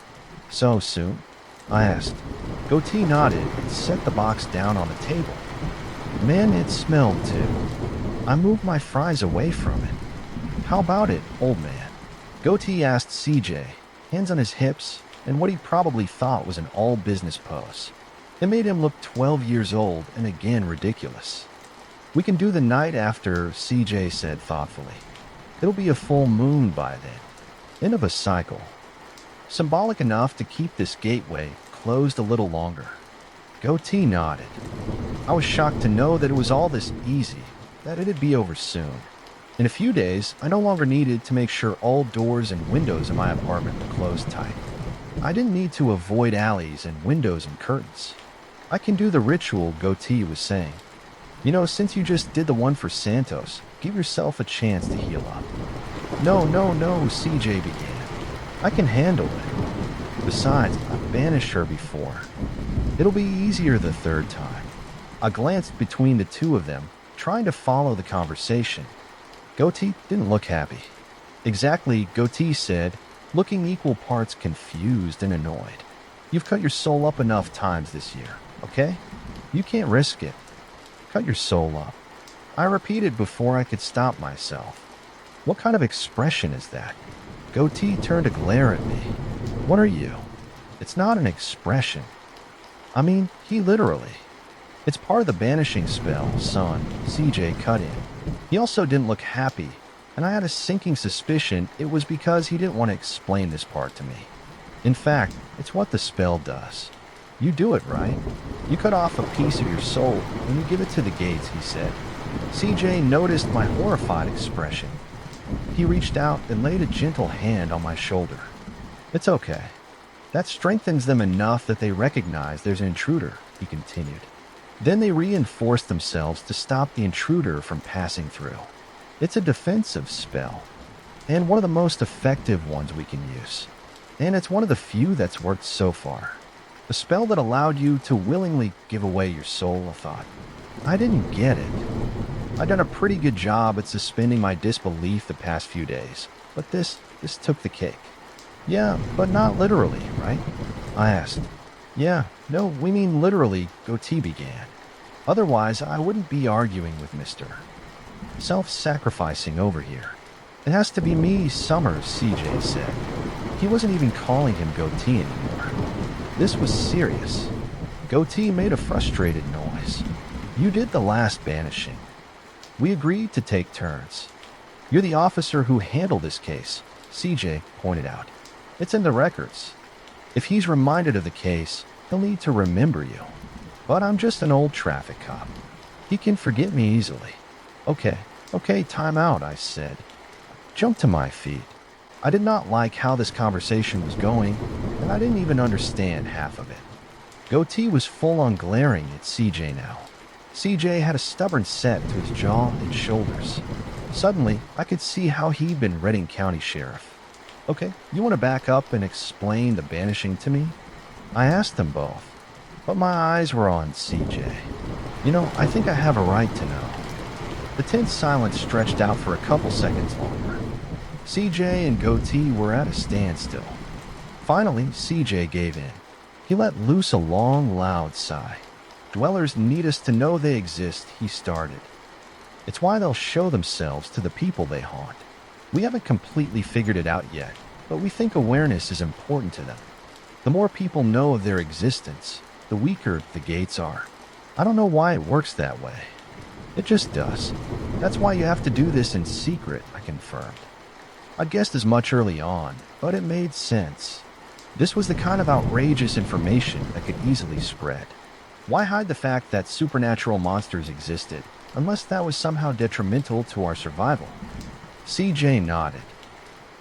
S1: So soon? I asked. Goatee nodded and set the box down on the table. Man, it smelled too. I moved my fries away from it. How about it, old man? Goatee asked CJ, hands on his hips, and what he probably thought was an all-business pose. It made him look 12 years old and again ridiculous. We can do the night after, CJ said thoughtfully. It'll be a full moon by then. End of a cycle. Symbolic enough to keep this gateway closed a little longer. Goatee nodded. I was shocked to know that it was all this easy, that it'd be over soon. In a few days, I no longer needed to make sure all doors and windows in my apartment were closed tight. I didn't need to avoid alleys and windows and curtains. I can do the ritual, Goatee was saying. You know, since you just did the one for Santos, give yourself a chance to heal up. No, CJ began. I can handle it. Besides, I've banished her before. It'll be easier the third time. I glanced between the two of them, trying to follow the conversation. Goatee didn't look happy. Exactly, Goatee said, looking equal parts confused and annoyed. You've cut your soul up enough times this year, okay? You can't risk it. Cut your soul up. I repeated before I could stop myself. What kind of expression is that? Goatee turned to glare at me. What are you? It's not an expression. I mean, he literally. It's part of the banishing spell, son, CJ cut in. He also didn't look happy, and I had a sinking suspicion it was because he didn't want to explain this part to me. In fact, it's what the spell does. You do it, right? You cut off a piece of your soul and you give it to the gates, he said. CJ noticed my horrified expression. He reached out and laid a gentle hand on my shoulder. It's okay. That strengthens them enough that they recognize there's an intruder, he continued. Then they reinforce themselves to stop the intruder from passing through. It's a defensive spell, and one of the most effective ones we can use. And it's one of the few that's worked so far. A spell that allowed you to willingly give away your soul, I thought. I didn't get it. I'd done a pretty good job at suspending my disbelief the past few days, but this took the cake. Yeah, but not literally, right? I asked. Yeah, no, we mean literally, Goatee began. Otherwise, I wouldn't be arguing with Mr. Self-sacrificing over here. It has to be me, Summers, CJ said. He wasn't even calling him Goatee anymore. This was serious. Goatee made a frustrated noise. You did the last banishing. We agreed to take turns. You're the officer who handled this case, CJ pointed out. It's in the records. If he's reminded of the case, he'll need to remember you. But I'm just an old traffic cop. He can forget me easily. Okay, time out, I said. Jumped to my feet. I did not like how this conversation was going, and I didn't even understand half of it. Goatee was full on glaring at CJ now. CJ had a stubborn set to his jaw and shoulders. Suddenly, I could see how he'd been Redding County Sheriff. Okay, you want to back up and explain the banishing to me? I asked them both, but my eyes were on CJ. You know, I think I have a right to know. The tense silence stretched out for a couple seconds longer. CJ and Goatee were at a standstill. Finally, CJ gave in. He let loose a long, loud sigh. Dwellers need us to know they exist, he started. It's why they'll show themselves to the people they haunt. We haven't completely figured it out yet, but we think awareness is important to them. The more people know of their existence, the weaker the gates are. I don't know why it works that way. It just does. That's why you have to do this in secret, I confirmed. I'd guessed as much early on, but it made sense. This was the kind of outrageous information that could easily spread. Why hide the fact that supernatural monsters existed, unless that was somehow detrimental to our survival? CJ nodded.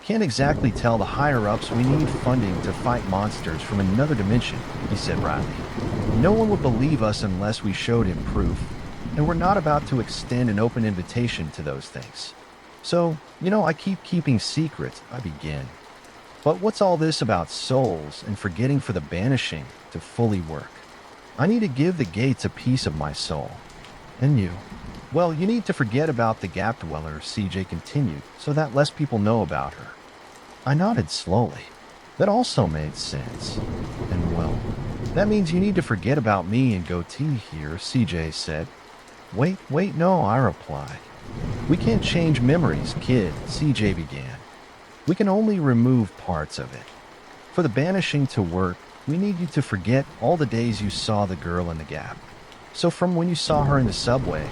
S1: Can't exactly tell the higher-ups we need funding to fight monsters from another dimension, he said wryly. No one would believe us unless we showed him proof, and we're not about to extend an open invitation to those things. So, I keeping secrets, I begin. But what's all this about souls and forgetting for the banishing to fully work? I need to give the gates a piece of my soul. And you? Well, you need to forget about the Gap Dweller, CJ continued, so that less people know about her. I nodded slowly. That also made sense. And well, that means you need to forget about me and Goatee here, CJ said. Wait, no, I replied. We can't change memories, kid, CJ began. We can only remove parts of it. For the banishing to work, we need you to forget all the days you saw the girl in the gap. So from when you saw her in the subway,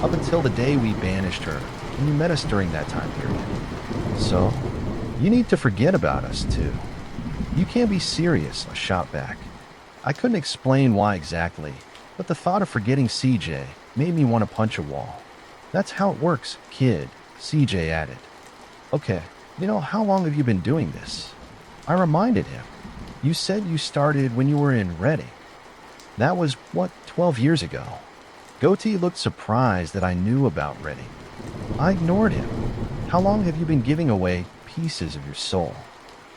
S1: up until the day we banished her, and you met us during that time period. So, you need to forget about us too. You can't be serious, I shot back. I couldn't explain why exactly, but the thought of forgetting CJ made me want to punch a wall. That's how it works, kid, CJ added. Okay, how long have you been doing this? I reminded him. You said you started when you were in Reading. That was, 12 years ago. Goatee looked surprised that I knew about Reading. I ignored him. How long have you been giving away pieces of your soul?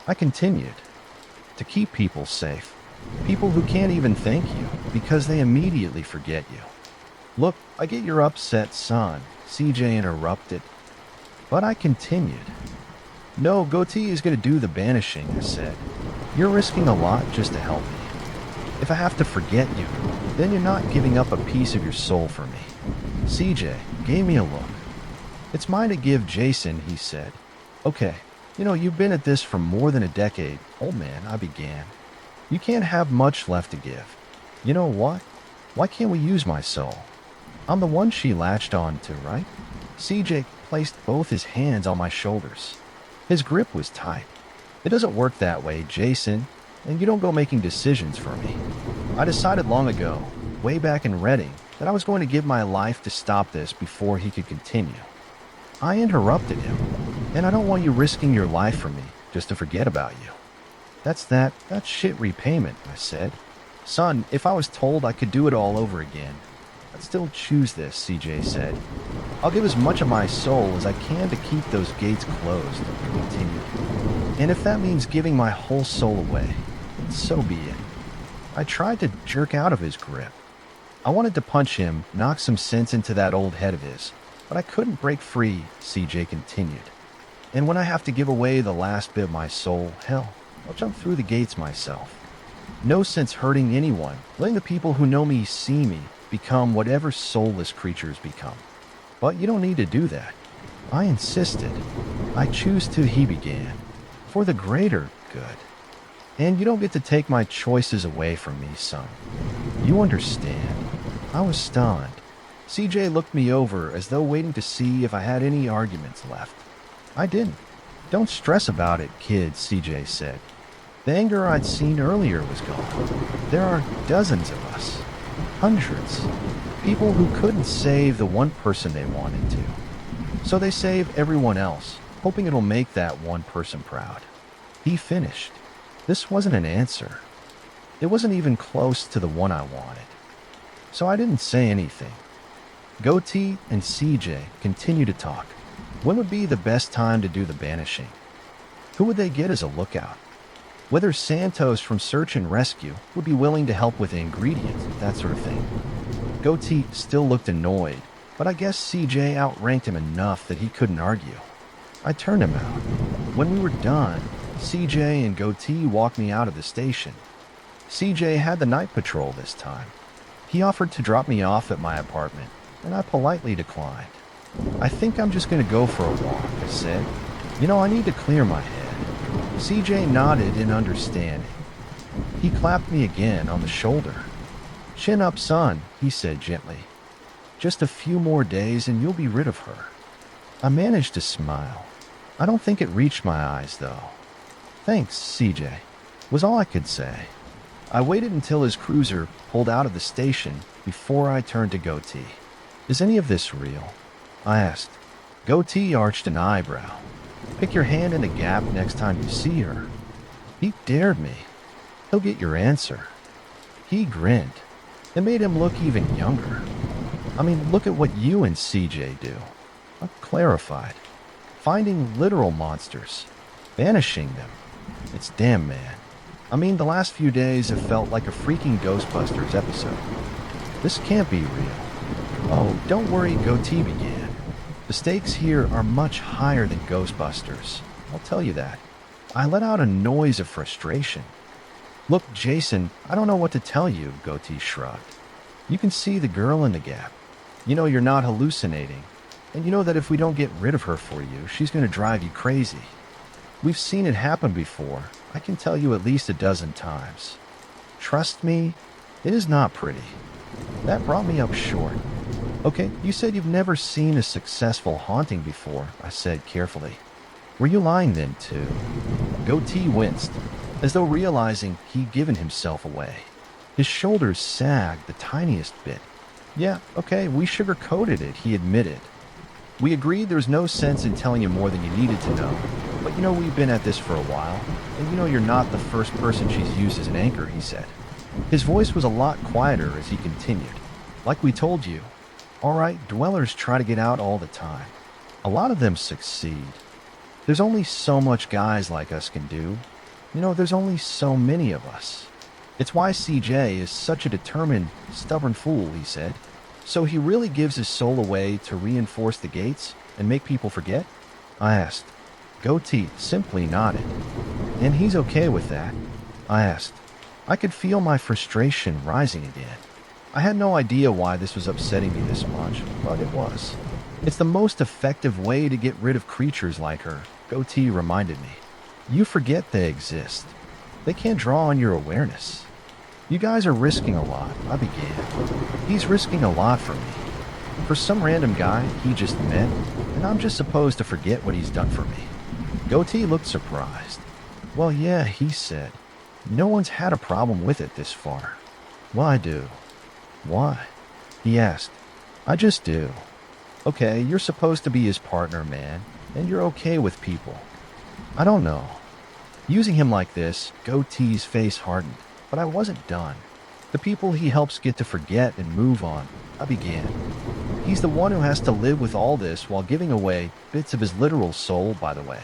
S1: I continued. To keep people safe. People who can't even thank you because they immediately forget you. Look, I get you're upset, son, CJ interrupted. But I continued. No, Goatee is going to do the banishing, I said. You're risking a lot just to help me. If I have to forget you, then you're not giving up a piece of your soul for me. CJ gave me a look. It's mine to give Jason, he said. Okay, you've been at this for more than a decade, old man, I began. You can't have much left to give. You know what? Why can't we use my soul? I'm the one she latched on to, right? CJ placed both his hands on my shoulders. His grip was tight. It doesn't work that way, Jason, and you don't go making decisions for me. I decided long ago, way back in Reading, that I was going to give my life to stop this before he could continue. I interrupted him, and I don't want you risking your life for me just to forget about you. That's shit repayment, I said. Son, if I was told I could do it all over again, I'd still choose this, CJ said. I'll give as much of my soul as I can to keep those gates closed, he continued. And if that means giving my whole soul away, so be it. I tried to jerk out of his grip. I wanted to punch him, knock some sense into that old head of his, but I couldn't break free, CJ continued. And when I have to give away the last bit of my soul, hell, I'll jump through the gates myself. No sense hurting anyone, letting the people who know me see me become whatever soulless creatures become. But you don't need to do that. I insisted. I choose to, he began, for the greater good. And you don't get to take my choices away from me, son. You understand. I was stunned. CJ looked me over as though waiting to see if I had any arguments left. I didn't. Don't stress about it, kid, CJ said. The anger I'd seen earlier was gone. There are dozens of us. Hundreds. People who couldn't save the one person they wanted to. So they save everyone else, hoping it'll make that one person proud. He finished. This wasn't an answer. It wasn't even close to the one I wanted. So I didn't say anything. Goatee and CJ continued to talk. When would be the best time to do the banishing? Who would they get as a lookout? Whether Santos from Search and Rescue would be willing to help with the ingredients, that sort of thing. Goatee still looked annoyed, but I guess CJ outranked him enough that he couldn't argue. I turned him out. When we were done, CJ and Goatee walked me out of the station. CJ had the night patrol this time. He offered to drop me off at my apartment, and I politely declined. I think I'm just going to go for a walk, I said. I need to clear my head. CJ nodded in understanding. He clapped me again on the shoulder. Chin up, son, he said gently. Just a few more days and you'll be rid of her. I managed to smile. I don't think it reached my eyes, though. Thanks, CJ, was all I could say. I waited until his cruiser pulled out of the station before I turned to Goatee. Is any of this real? I asked. Goatee arched an eyebrow. Pick your hand in the gap next time you see her. He dared me. He'll get your answer. He grinned. It made him look even younger. I mean, look at what you and CJ do. I clarified. Finding literal monsters. Banishing them. It's damn, man. I mean, the last few days have felt like a freaking Ghostbusters episode. This can't be real. Oh, don't worry, Goatee began. The stakes here are much higher than Ghostbusters. I'll tell you that. I let out a noise of frustration. Look, Jason, I don't know what to tell you, Goatee shrugged. You can see the girl in the gap. You know you're not hallucinating. And you know that if we don't get rid of her for you, she's going to drive you crazy. We've seen it happen before. I can tell you at least a dozen times. Trust me, it is not pretty. That brought me up short. Okay, you said you've never seen a successful haunting before, I said carefully. Were you lying then, too? Goatee winced, as though realizing he'd given himself away. His shoulders sagged the tiniest bit. Yeah, okay, we sugar-coated it, he admitted. We agreed there's no sense in telling you more than you needed to know. But you know we've been at this for a while, and you know you're not the first person she's used as an anchor, he said. His voice was a lot quieter as he continued. Like we told you. All right, dwellers try to get out all the time. A lot of them succeed. There's only so much guys like us can do. You know, there's only so many of us. It's why CJ is such a determined, stubborn fool, he said. So he really gives his soul away to reinforce the gates and make people forget? I asked. Goatee simply nodded. And he's okay with that? I asked. I could feel my frustration rising again. I had no idea why this was upsetting me this much, but it was. It's the most effective way to get rid of creatures like her, Goatee reminded me. You forget they exist. They can't draw on your awareness. You guys are risking a lot, I began. He's risking a lot for me. For some random guy he just met, and I'm just supposed to forget what he's done for me. Goatee looked surprised. Well, yeah, he said. No one's had a problem with it this far. Well, I do. Why? He asked. I just do. Okay, you're supposed to be his partner, man, and you're okay with people. I don't know. Using him like this, Goatee's face hardened, but I wasn't done. The people he helps get to forget and move on, I began. He's the one who has to live with all this while giving away bits of his literal soul, by the way.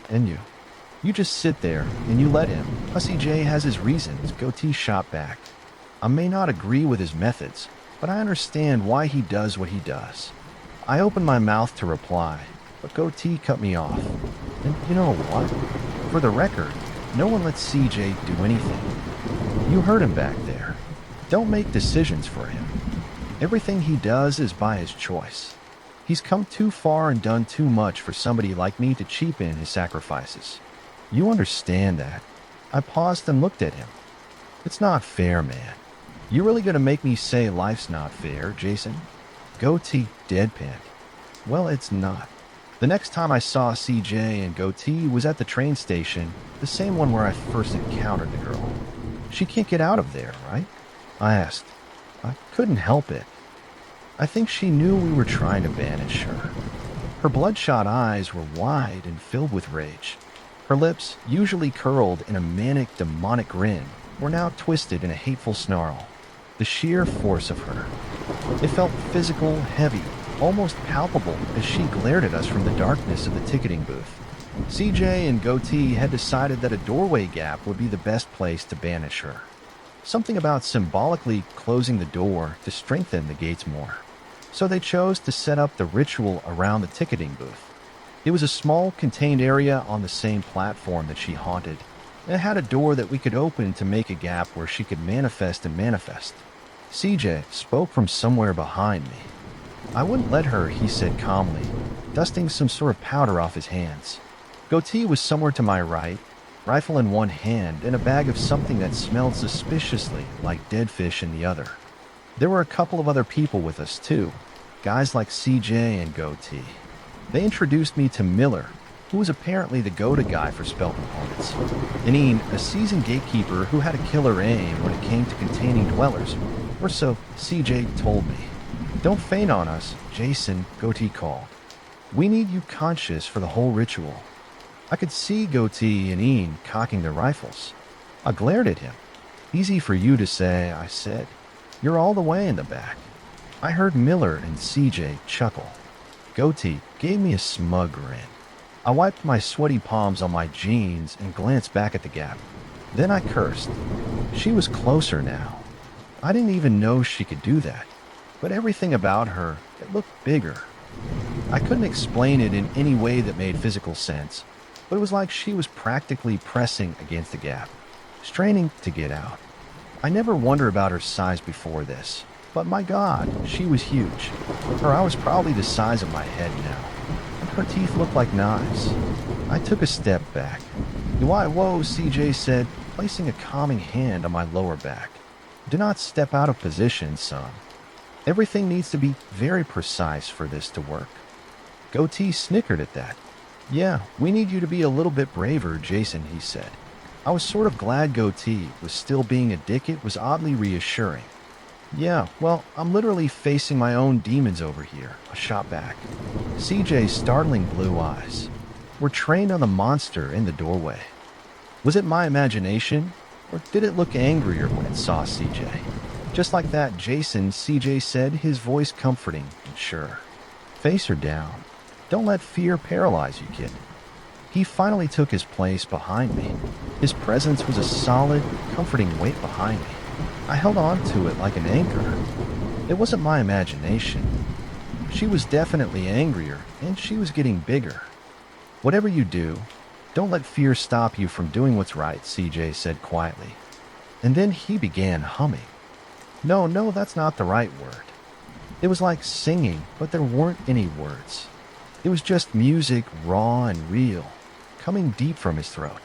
S1: And you just sit there and you let him. Hussy J has his reasons, Goatee shot back. I may not agree with his methods, but I understand why he does what he does. I opened my mouth to reply, but Goatee cut me off. And you know what? For the record, no one lets CJ do anything. You heard him back there. Don't make decisions for him. Everything he does is by his choice. He's come too far and done too much for somebody like me to cheapen his sacrifices. You understand that. I paused and looked at him. It's not fair, man. You really gonna make me say life's not fair, Jason? Goatee deadpanned. Well, it's not. The next time I saw CJ and Goatee was at the train station, the same one where I first encountered the girl. She can't get out of there, right? I asked. I couldn't help it. I think she knew we were trying to banish her. Her bloodshot eyes were wide and filled with rage. Her lips, usually curled in a manic, demonic grin, were now twisted in a hateful snarl. The sheer force of her. It felt physical, heavy, almost palpable as she glared at us from the darkness of the ticketing booth. CJ and Goatee had decided that a doorway gap would be the best place to banish her. Something about symbolically closing the door to strengthen the gates more. So they chose to set up the ritual around the ticketing booth. It was a small, contained area on the same platform that she haunted, and it had a door that we could open to make a gap where she could manifest and manifest. CJ spoke from somewhere behind me. I wouldn't let her, he said calmly, dusting some sort of powder off his hands. Goatee was somewhere to my right, rifle in one hand and a bag of something that smelled suspiciously like dead fish in the other. There were a couple of other people with us too, guys like CJ and Goatee. They introduced me to Miller, who was apparently the go-to guy for spell components, and Ian, a seasoned gatekeeper who had a killer aim when it came to containing dwellers, or so CJ told me. Don't faint on us, Jason, Goatee called. We need you conscious for the whole ritual. I could see Goatee and Ian cocking their rifles. I glared at him. Easy for you to say, I said. You're all the way in the back. I heard Miller and CJ chuckle. Goatee gave me a smug grin. I wiped my sweaty palms on my jeans and glanced back at the gap. Then I cursed. She was closer now. I didn't even know she could do that. But everything about her, it looked bigger. I couldn't explain it in any way that made physical sense, but it was like she was practically pressing against the gap, straining to get out. I never wondered about her size before this, but my God, she was huge. Her eye was probably the size of my head now, and her teeth looked like knives. I took a step back. Why, whoa, CJ said, placing a calming hand on my lower back. Do not step out of position, son. Everything needs to be very precise for this to work. Goatee snickered at that. Yeah, we need you to be a little bit braver, Jason, he said. I was sort of glad Goatee was still being a dick. It was oddly reassuring. Yeah, well, I'm literally facing my own demons over here, I shot back. CJ's startling blue eyes were trained on the monster in the doorway. Was it my imagination, or did it look angrier when it saw CJ? Just like that, Jason, CJ said, his voice comforting and sure. Face her down. Don't let fear paralyze you, kid. He finally took his place behind me. His presence was a solid, comforting weight behind me. I held on to it like an anchor. It wasn't my imagination. She was definitely angrier, and she was getting bigger. Whatever you do, don't let fear stop you from doing what's right, CJ said quietly. And then he began humming. No, that's not the right word. It was like singing, but there weren't any words. It was just music, raw and real, coming deep from his throat.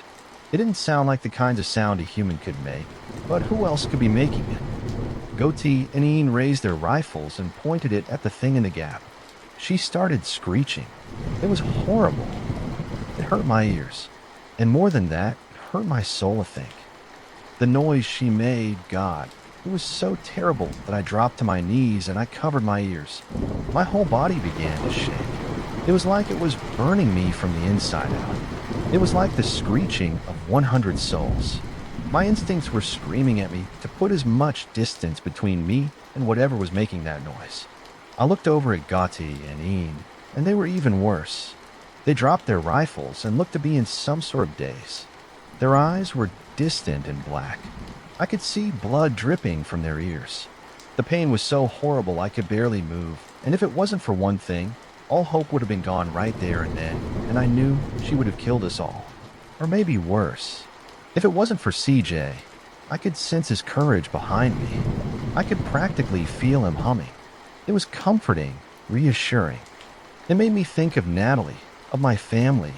S1: It didn't sound like the kind of sound a human could make, but who else could be making it? Goatee and Ian raised their rifles and pointed it at the thing in the gap. She started screeching. It was horrible. It hurt my ears. And more than that, it hurt my soul, I think. The noise she made, God, it was so terrible that I dropped to my knees and I covered my ears. My whole body began to shake. It was like it was burning me from the inside out. It was like the screeching of 100 souls. My instincts were screaming at me to put as much distance between me and whatever was making that noise. I looked over at Gotti and Ian, and they were even worse. They dropped their rifles and looked to be in some sort of daze. Their eyes were distant and black. I could see blood dripping from their ears. The pain was so horrible I could barely move, and if it wasn't for one thing, all hope would have been gone right there and then, and I knew she would have killed us all. Or maybe worse. If it wasn't for CJ, I could sense his courage behind me. I could practically feel him humming. It was comforting, reassuring. It made me think of Natalie, of my family,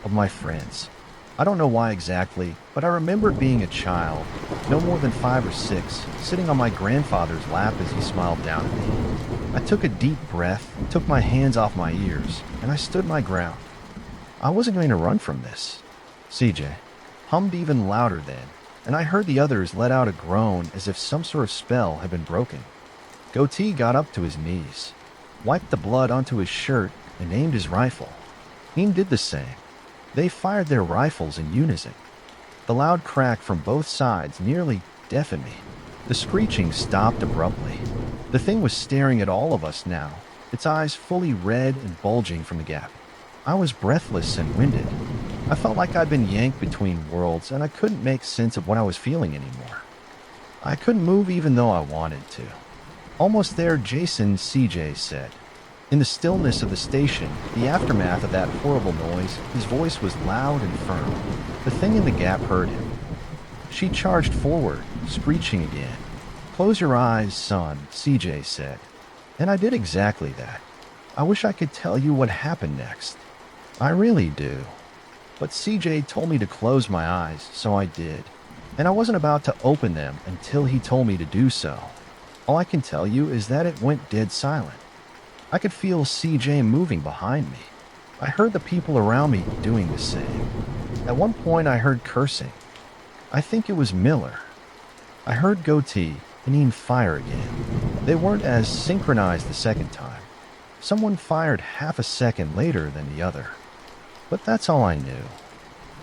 S1: of my friends. I don't know why exactly, but I remembered being a child, no more than 5 or 6, sitting on my grandfather's lap as he smiled down at me. I took a deep breath, took my hands off my ears, and I stood my ground. I wasn't going to run from this. CJ hummed even louder then, and I heard the others let out a groan as if some sort of spell had been broken. Goatee got up to his knees, wiped the blood onto his shirt, and aimed his rifle. Ian did the same. They fired their rifles in unison. The loud crack from both sides nearly deafened me. The screeching stopped abruptly. The thing was staring at all of us now, its eyes fully red and bulging from the gap. I was breathless and winded. I felt like I'd been yanked between worlds, and I couldn't make sense of what I was feeling anymore. I couldn't move even though I wanted to. Almost there, Jason, CJ said. In the stillness of the station, the aftermath of that horrible noise, his voice was loud and firm. The thing in the gap heard him. She charged forward, screeching again. Close your eyes, son, CJ said. And I did exactly that. I wish I could tell you what happened next. I really do. But CJ told me to close my eyes, so I did. And I wasn't about to open them until he told me to do so. All I can tell you is that it went dead silent. I could feel CJ moving behind me. I heard the people around me doing the same. At one point I heard cursing. I think it was Miller. I heard Goatee and Ian fire again. They weren't as synchronized the second time. Someone fired half a second later than the other. But that's all I knew.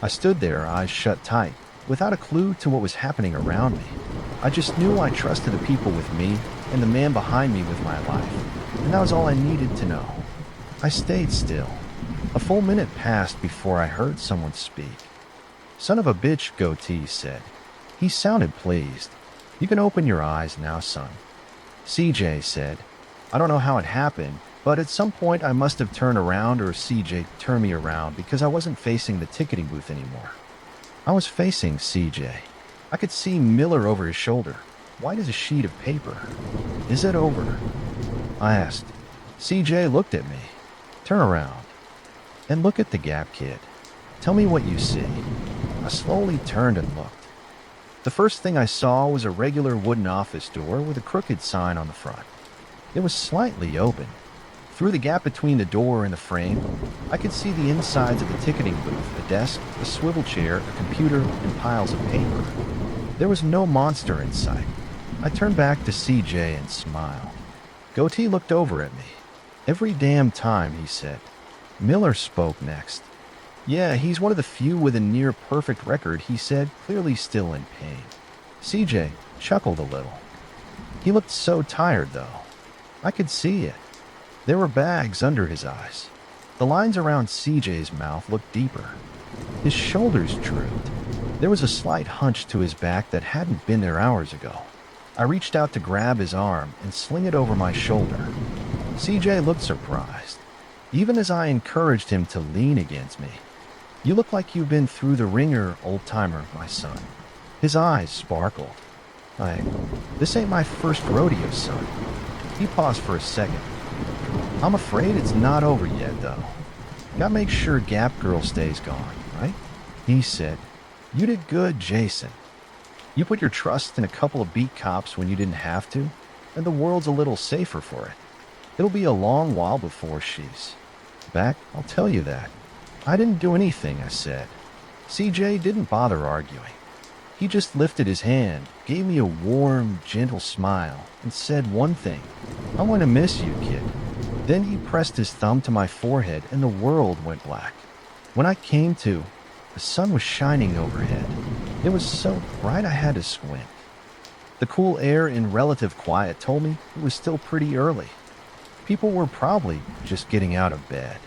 S1: I stood there, eyes shut tight, without a clue to what was happening around me. I just knew I trusted the people with me and the man behind me with my life. And that was all I needed to know. I stayed still. A full minute passed before I heard someone speak. Son of a bitch, Goatee said. He sounded pleased. You can open your eyes now, son. CJ said. I don't know how it happened, But at some point, I must have turned around or CJ turned me around because I wasn't facing the ticketing booth anymore. I was facing CJ. I could see Miller over his shoulder, white as a sheet of paper. "Is it over?" I asked. CJ looked at me. "Turn around. And look at the gap, kid. Tell me what you see." I slowly turned and looked. The first thing I saw was a regular wooden office door with a crooked sign on the front. It was slightly open. Through the gap between the door and the frame, I could see the insides of the ticketing booth, a desk, a swivel chair, a computer, and piles of paper. There was no monster in sight. I turned back to CJ and smiled. Goatee looked over at me. "Every damn time," he said. Miller spoke next. "Yeah, he's one of the few with a near-perfect record," he said, clearly still in pain. CJ chuckled a little. He looked so tired, though. I could see it. There were bags under his eyes. The lines around CJ's mouth looked deeper. His shoulders drooped. There was a slight hunch to his back that hadn't been there hours ago. I reached out to grab his arm and sling it over my shoulder. CJ looked surprised, even as I encouraged him to lean against me. "You look like you've been through the ringer, old-timer, my son." His eyes sparkled. This ain't my first rodeo, son." He paused for a second. "I'm afraid it's not over yet, though. Gotta make sure Gap Girl stays gone, right?" He said. "You did good, Jason. You put your trust in a couple of beat cops when you didn't have to, and the world's a little safer for it. It'll be a long while before she's back, I'll tell you that." "I didn't do anything," I said. CJ didn't bother arguing. He just lifted his hand, gave me a warm, gentle smile, and said one thing: "I'm going to miss you, kid." Then he pressed his thumb to my forehead and the world went black. When I came to, the sun was shining overhead. It was so bright I had to squint. The cool air in relative quiet told me it was still pretty early. People were probably just getting out of bed.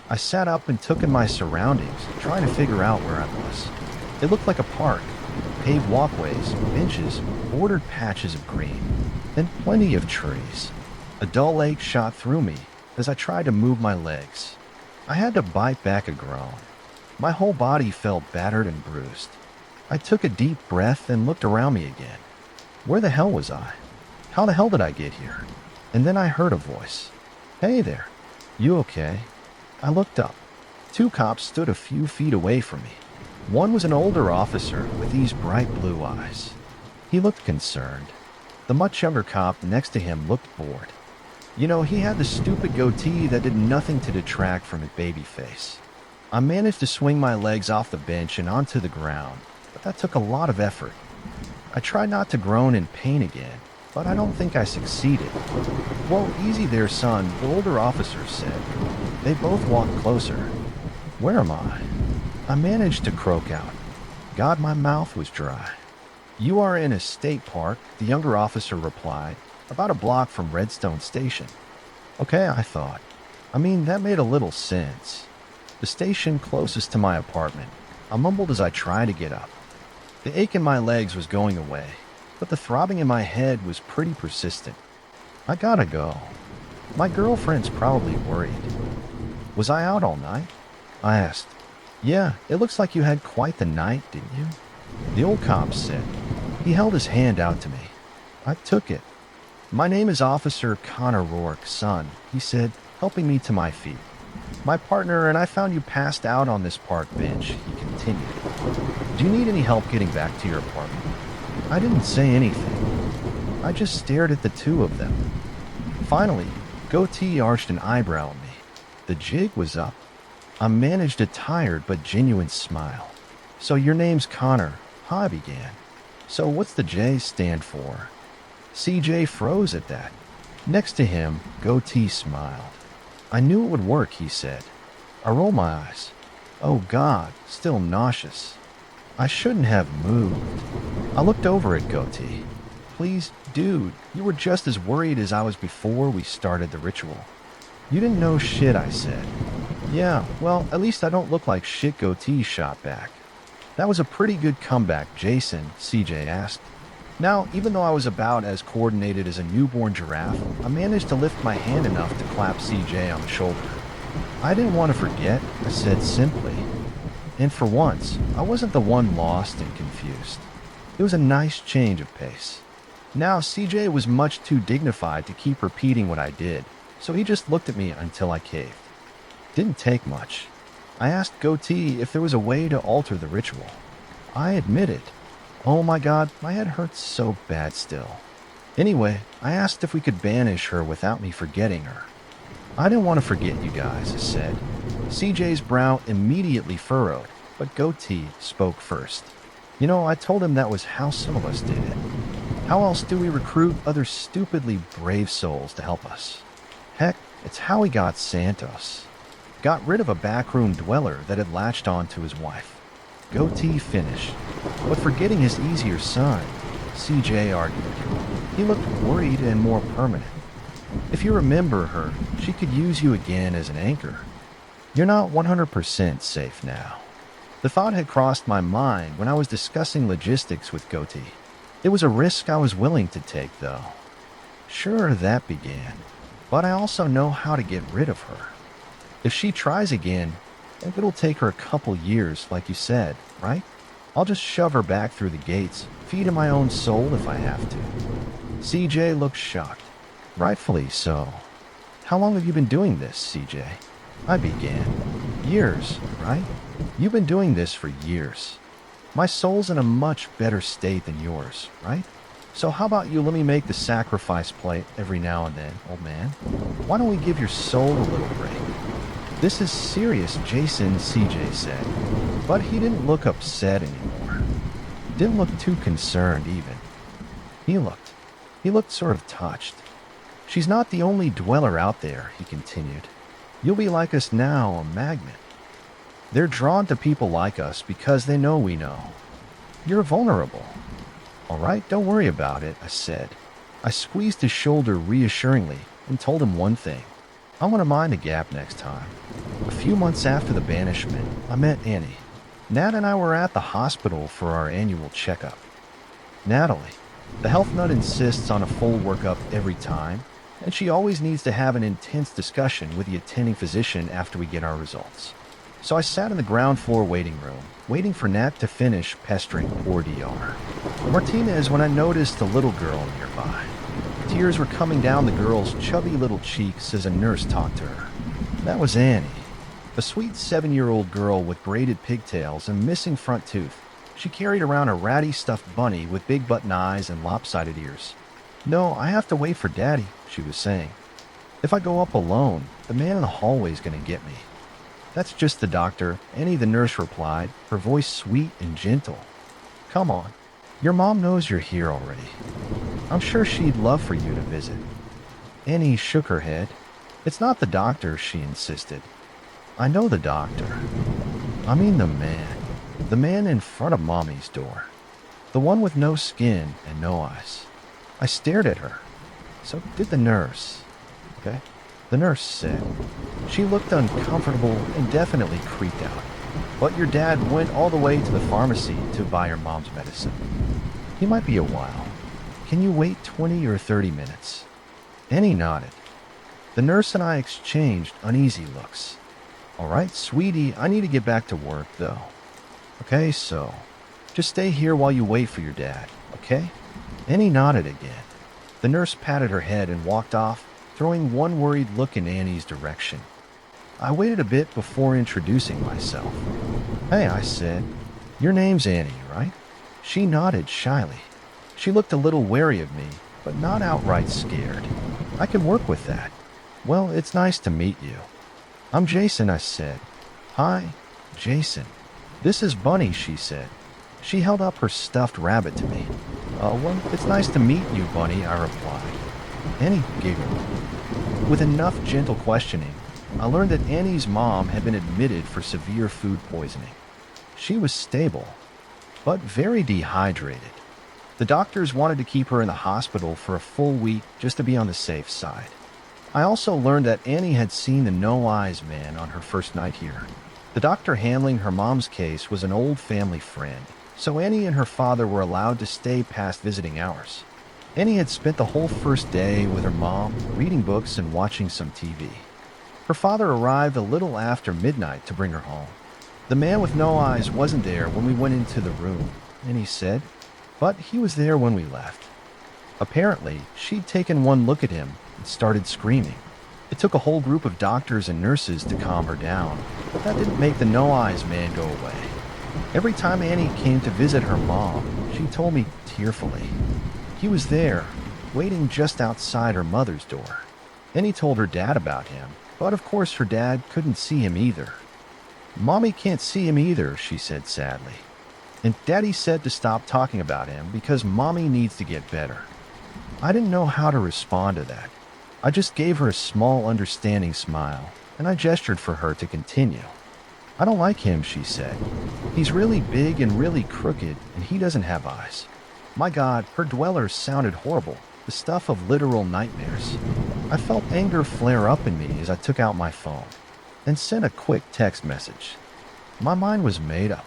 S1: I sat up and took in my surroundings, trying to figure out where I was. It looked like a park. Paved walkways, benches, bordered patches of green, and plenty of trees. A dull light shot through me as I tried to move my legs. I had to bite back a groan. My whole body felt battered and bruised. I took a deep breath and looked around me again. Where the hell was I? How the hell did I get here? And then I heard a voice. "Hey there. You okay?" I looked up. Two cops stood a few feet away from me. One was an older officer with these bright blue eyes. He looked concerned. The much younger cop next to him looked bored. You know, he had the stupid goatee that did nothing to detract from his baby face. I managed to swing my legs off the bench and onto the ground, but that took a lot of effort. I tried not to groan in pain again, but I don't think I succeeded. "Whoa, easy there, son," the older officer said. They both walked closer. "Where am I?" I managed to croak out. God, my mouth was dry. "You are in a state park," the younger officer replied, "about a block from Redstone Station." Okay, I thought. I mean, that made a little sense. The station closest to my apartment. I mumbled as I tried to get up. The ache in my legs was going away, but the throbbing in my head was pretty persistent. I gotta go. My girlfriend's probably worried. "Was I out all night?" I asked. "Yeah, it looks like you had quite the night, didn't you?" The old cop said. He held his hand out to me. I took it. "My name is Officer Connor Rourke, son," he said, helping me to my feet. "My partner and I found you passed out on this park bench," he continued. "Do you need any help getting back to your apartment?" I didn't say anything. I just stared at the two of them. Finally, Goatee arched an eyebrow at me. The jig was up. I managed a tired but genuine smile. "So your name's Connor," I began. "So what's the J stand for?" CJ froze at that. Next to him, Goatee smiled. "I knew it would work," he said. I rolled my eyes. Oh God, still nauseous. I shouldn't have moved. I looked over at Goatee. "Please, dude, you were just as worried as I was before we started the ritual." "You didn't know shit," I said. "Yeah, well, at least I don't look like shit," Goatee shot back. "That was a pretty good comeback, Jason," CJ asked. Now, even though I was about as coordinated as a newborn giraffe, I managed to lift my hand enough to clap CJ on the shoulder. I didn't want to forget, I said simply. And for once, I wasn't the one lost and confused. It was a nice change of pace. Now, CJ was much too dignified to keep repeating what I did, so he just looked at me until I caved. Didn't take much. I asked Goatee if there was a way to alter the ritual. I admitted. Oh my god, my head hurts so bad still. Anyway, I asked if we could banish her without me forgetting her. I didn't want to forget you guys, I said. CJ's brow immediately furrowed, but Goatee spoke first. You know, I told him that was how some of us did it. How else do we recruit other stupidly brave souls to help us? Heck, it's how we got Santos. Got rid of a backroom dweller that had latched on to his wife. Goatee finished. But for getting his easier son, CJ argued. He looked worried and more permanent. If you remember her, she could use you again as an anchor. You're not 100% safe now. The thought had crossed my mind when I was discussing logistics with Goatee. It was a risk I was willing to take, though. Sure, that began, but I also know how to get rid of her. If she tries again, it'll take her a couple years, like you said, right? I'll just shove her back through the gates, feed in my own soul if I have to. CJ looked shocked. Rightfully so. How long have you been doing this, CJ? I began. Years, right? You've been doing this for years. My soul's in a much better state than yours, right? So how about you let me make the sacrifice plate every now and then, old man? Why don't we give your soul a little break? This is serious, Jason, CJ said. But he didn't look upset anymore. Didn't look too concerned, even. He looked sort of touched. She's not the only dweller out there, he continued. You'll be like us now, a magnet. They're drawn to people like us because they know we know. You're vulnerable. All right, don't worry about it, I said. I squeezed his shoulder reassuringly and told him one thing. I want to mind the gap next time. A few months after the banishment, I met Annie. Nat and I were at the hospital for our annual checkup. Natalie, the health nut insists on a full workup every time, and she always needs to have an intense discussion with the attending physician after we get our results. So I sat in the ground floor waiting room, waiting for Nat to finish pestering poor DR. Martinez when I noticed the little girl nearby. Tears were coming down the girl's chubby little cheeks as a nurse talked to her. That was Annie, a sweet 7-year-old girl with braided pigtails and missing front tooth. She carried around a ratty stuffed bunny with big button eyes and lopsided ears. No, I have to wait for Daddy, she was saying. If I go up alone, the man in the hallway's gonna get me. That's just the doctor, Annie the nurse replied, her voice sweet and gentle. Come on, your mom knows you're here already. I'm sure she'd love for you to visit. Annie shook her head. It's not the doctor, she insisted. I know the doctor. I mean the man. The man in front of Mommy's door. The one with no skin and no eyes. I stared at her. So did the nurse. Okay? The nurse said. She looked uncomfortable and definitely creeped out. But your dad went all the way to the pharmacy to buy your mom's medicine. He might be a while. Can you wait 20 or 30 minutes? Annie nodded. The nurse and I exchanged uneasy looks. All right, sweetie, I need to get back to work, though. Okay, so just stay here while you wait for your dad, okay? Annie nodded again. The nurse patted her head and walked off, throwing one worried look in Annie's direction. I waited a bit before introducing myself. Hey, I said, your name's Annie, right? She nodded shyly. She looked a little wary of me, but not outright scared. I can work with that. Well, it's nice to meet you. I'm Jason, I said. Hi, Jason. This is Bunny, she said. She held up her stuffed rabbit to me. Well, it's nice to meet you, Bunny, I replied. Annie giggled. With enough gentle questioning, I learned that Annie's mom had been admitted for severe food poisoning. She was stable, but very dehydrated. The doctors wanted to keep her in the hospital for a full week just to be on the safe side. I also learned that Annie had seen the no-eyes man on her first night here. The doctor handling her mom's case was an old family friend, so Annie and her father were allowed to stay past visiting hours. Annie had spent the whole first day with her mom, reading books and watching some TV. Her father arrived a little after midnight to bring her home. The man with no eyes wasn't there when we went into the room, Annie said, but he was there when we left. Apparently, she'd taken one look at him and started screaming. It took a whole group of doctors and nurses to calm her down, but that didn't make the no-eyes man go away. Every time Annie came to visit her mom, she told me tearfully. He was there, waiting just outside her mother's door. Annie told her dad about him, but of course her dad couldn't see him either. Mommy can't see him either, she said sadly. And Daddy said to stop talking about him because Mommy needs to get better. I didn't know how to respond to that. I just gave her a small understanding smile, and I gestured for her to continue. I don't like him, she said. He's really big and really crooked, and he doesn't have eyes. My God, her dwellers sounded horrible, the stuff of literal nightmares. I felt anger flare up in me as I took out my phone and sent a quick text message. My mind was made up.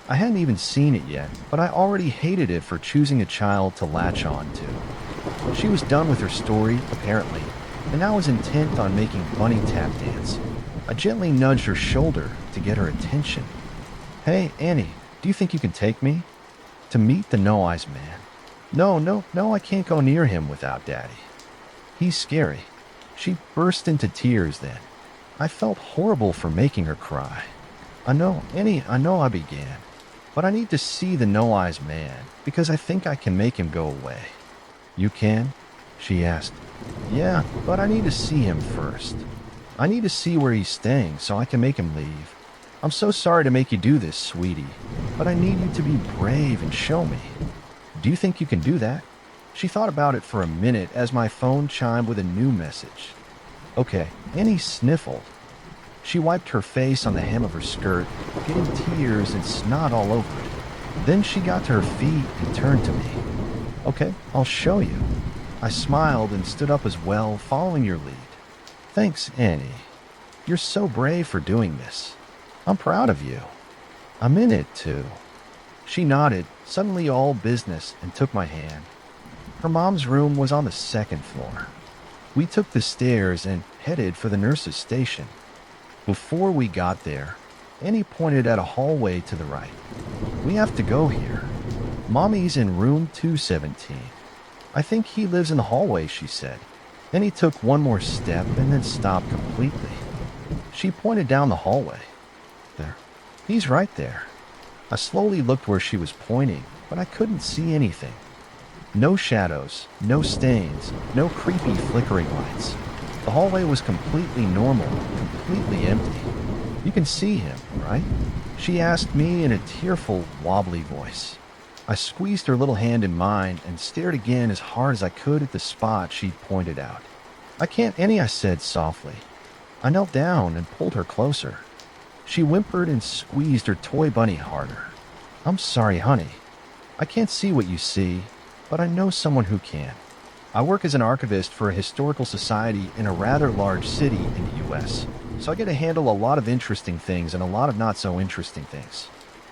S1: I hadn't even seen it yet, but I already hated it for choosing a child to latch on to. She was done with her story, apparently, and now was intent on making bunny tap dance. I gently nudged her shoulder to get her attention. Hey, Annie, do you think you can take me? To meet the no-eyes man. No, I can't go near him without Daddy. He's scary. She burst into tears then. I felt horrible for making her cry. I know, Annie, I began. But I need to see the no-eyes man, because I think I can make him go away. You can? She asked. Yeah, but I need to see him first. I need to see where he's staying so I can make him leave. I'm so sorry to make you do this, sweetie, but I need you to be brave and show me. Do you think you can do that? She thought about it for a minute as my phone chimed with a new message. Okay, Annie sniffled. She wiped her face on the hem of her skirt, getting tears and snot all over it. Then she got to her feet and turned to me. Okay, I'll show you. I smiled and stood up as well, following your lead. Thanks, Annie. You're so brave for doing this. I'm proud of you. I'm in it, too. She nodded, suddenly all business, and took my hand. Her mom's room was on the second floor. We took the stairs and headed for the nurse's station. Before we got there, Annie pointed at a hallway to the right. We have to go here. Mommy's in room 217. I think he lives in the hallway, she said. Then he took one more step and then stopped completely. She pointed down the hallway. There. He's right there. I slowly looked where she was pointing, but I couldn't see anything. No shadows, no stains, no creepy flickering lights. The hallway was completely normal, completely empty. You can see him, right? She asked me in a tearful, wobbly voice. I squeezed her little hand in mine and stared again as hard as I could at the spot she'd pointed out. I can't, Annie, I said softly. I knelt down and pulled her closer. She whimpered and squeezed her toy bunny harder. I'm sorry, honey. I can't see what you see, but I know someone who can. I work as an archivist for a historical society in a rather large city in the U.S., so I get to handle a lot of interesting things and a lot of not so interesting things.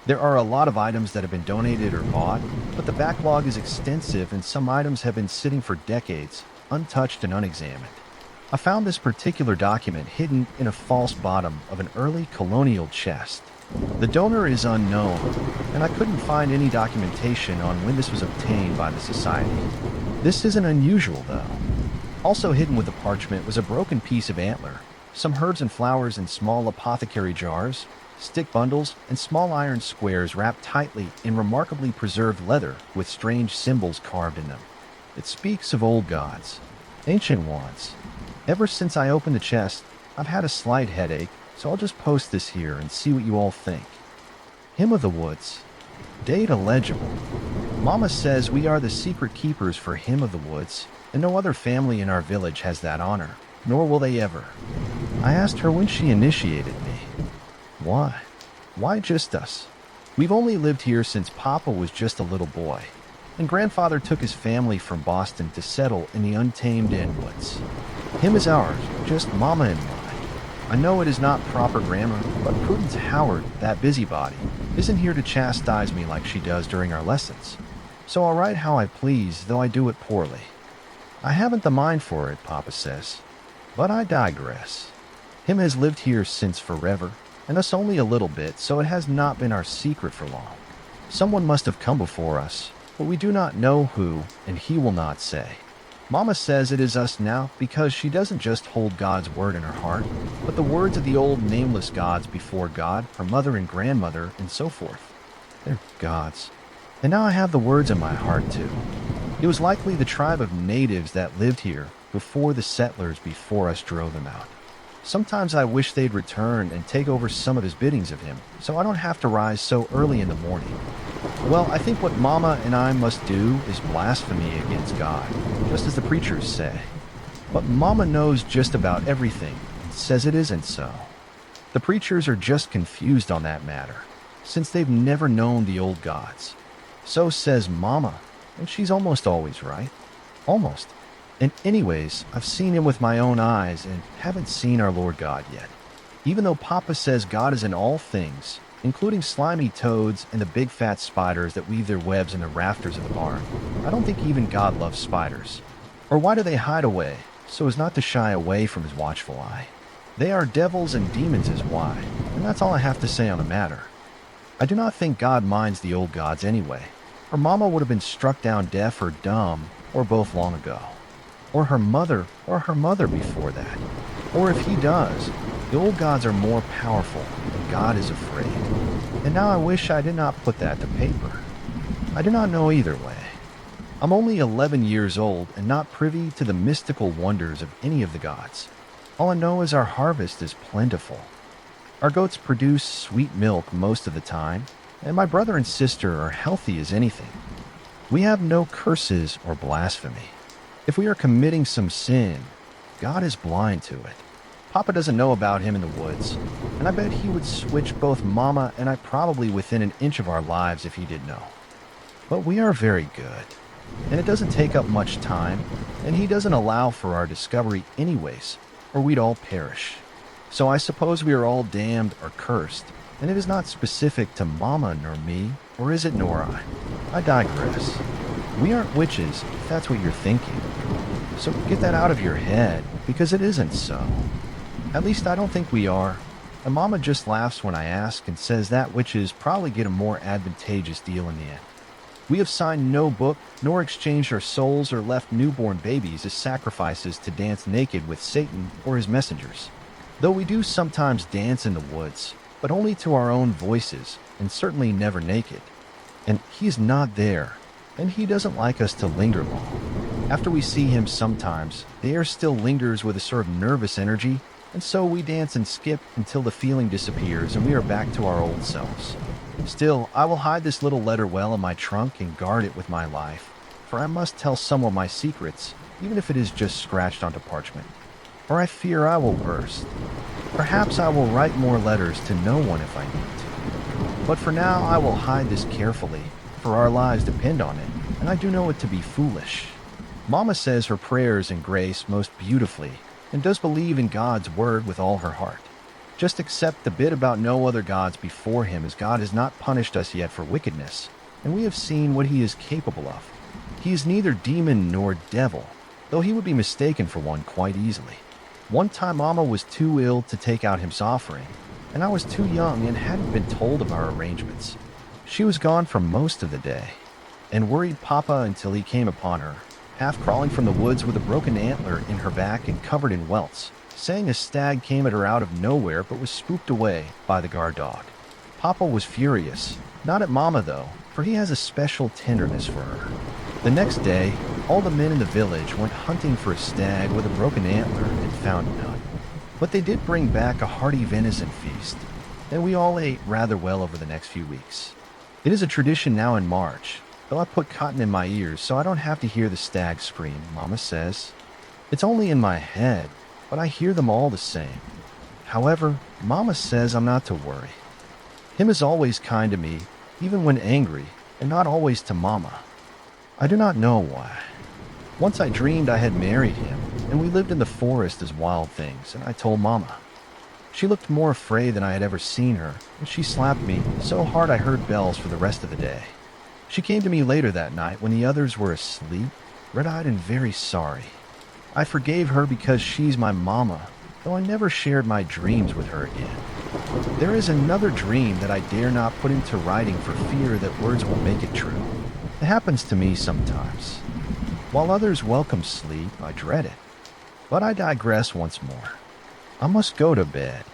S1: There are a lot of items that have been donated or bought, but the backlog is extensive and some items have been sitting for decades, untouched and unexamined. I found this particular document hidden in a false bottom of an early colonial chest. The donor is unknown, and I couldn't find any documentation on when this was obtained by the society. This isn't unusual, though. Also hidden with the parchment was a broken piece of antler, some herbs and flowers in small apothecary jars, stick bundles, and small iron squares wrapped tightly in remarkably preserved leather with strange symbols carved in them. It speaks of old gods, ancient ones. Ever since I opened the chest, I've had a slight headache, so I'll just post this here and see what you all think. Hymn of the Woods. Date illegible. Mama says we are the secret keepers for Hymn of the Woods, and no other family in our village has that honor, nor will they ever. I asked her when she initiated me. Why? Why just us? We've only lived here since Papa was just a little boy, and Grandfather took his family from Boston to settle in the untamed Inwoods. Him is ours, just Mama and mine. I know it is not proper grammar, but Prudence Howard, that busybody, isn't here to chastise me like she does during our lessons. So I'll write how I please, though I do it poorly. I haven't the mind for it, Papa says. But I digress. Him has lived here since forever, and us only a little bit, so it has not been our secret for long. Someone must have come before us, but we do not know who, and he will not say. Mama says it is us now because she doesn't just hold God's word in her heart, but the words of the old nameless gods before God, her mother and grandmother, and so forth. They're gods. And now I have the words in my heart too. It was likely the tribe of natives that lived here before the settlers before us drove them out. Sometimes I wish they'd return and take over some of his biddings of him, so I don't have to rise so early in the morning. Well, I think what Mama and I must do is blasphemy against God, just as the preachers say. But Mama knows just about everything and says it isn't so. The preachers are just confused on that matter, since they've never known the old gods. So says Mama, and she's almost always right. Almost. And anyways, I've seen him with my own eyes and haven't seen our Lord God yet. Even though Papa says God is in all things, including slimy toads and the big fat spiders that weave their webs in the rafters of the barn, I don't think even God loves spiders. Or why do they hide away, so as not to shy away from his watchful eye? They are devils and demons is why, and that's all I have to say on the matter. I do not think God minds the old gods anyway, or Mama would have been struck down deaf or dumb, or both long ago. Or her mother before that. Or if he does, the old gods are more powerful, and God is afraid. And now I wish I did not put that to paper. I do not know either way. I'm only 11 years old and not privy to the mystical wonders of any of the gods. All I know is our harvest is plentiful. Our goats produce sweet milk most of the time, and my brother and sister are healthy as anything. We have no curses or blasphemy. If we are committing some sin, God is blind to it. Papa doesn't know about him in the woods, and I bet he would switch both Mama and I probably within an inch of our lives if he did know. But we are very good, and it doesn't take up much time, and he doesn't allow for our discovery anyways, or we'd all perish. So I suppose we are all damned or cursed, and it is not specific to Mama nor me, or is it nor I? I digress. We aren't witches, if that's what you're thinking. So get that out of your head, because it isn't so. At least I don't think we are. And Mama just laughs when I ask and says that witches probably get a more advantageous deal in the end. We have signed no book, nor exchanged our souls or left newborn babies as sacrifices to dance naked with Satan or his messengers. Though we do sometimes dance in the woods, but only to our own voices, and certainly never naked. And he's not there, and he doesn't like us to linger long. After we see him sometimes, the air still lingers with a sort of nervous energy, and so we dance and skip until the feeling disappears and we are back to our old selves. Still, I will hide this little letter well in my trunk and guard it with my life, for I must tell someone my secrets, even if it is just scratched onto parchment. Or I fear I will burst. Perhaps I will write more letters to no one if I need to. But for now I will hide this carefully, for our lives depend on it, and I do know it to be foolish. Mama says her prayers and grace most beautifully, and does believe in God's word with all her heart. Just accept the bit about no other gods before him, as God has not punished us yet for wickedness, and we have seen what he is capable of. He is neither demon nor devil, though he would be mistaken for one quite easily. One time Mama was too ill to take out his offering, and I was too young and hadn't been told of our arrangements. She was gone for most of the day, and worried Papa until he came upon her, half crawling from the woods with a broken antler in her back and covered in welts, saying a stag came at her out of nowhere but was spooked away by the guard dog. Papa was furious, not at Mama though, for he has a special tenderness for her. The next day, all the men in the village went hunting for a stag with a broken antler and found none. But they did bring back a hearty venison feast, and we all ate rather well over the next few weeks. It is a tradition now in March, though I put cotton in my ears so I don't have to hear the stag scream, Mama says. It's only in my head, but I hear them all the same. However, Mama says I'm not to worry. Him is always kind to me, even when angry, and not always to Mama. I do not know why. Once I dreamed I had married him, and we lived in the forest as wild things, and I told Mama. She looked more afraid than I had ever seen her, and she slapped me so hard I heard bells for the rest of the day. She came to me later that night when the others were asleep, red-eyed and very sorry. I forgave her because she's my mama, though I never shared my dreams with her again. There is another dream that I dare not put into writing for fear that words will make it true. It happens to me sometimes. While others welcome sleep, I dread it. But I digress once more. I must go to bed.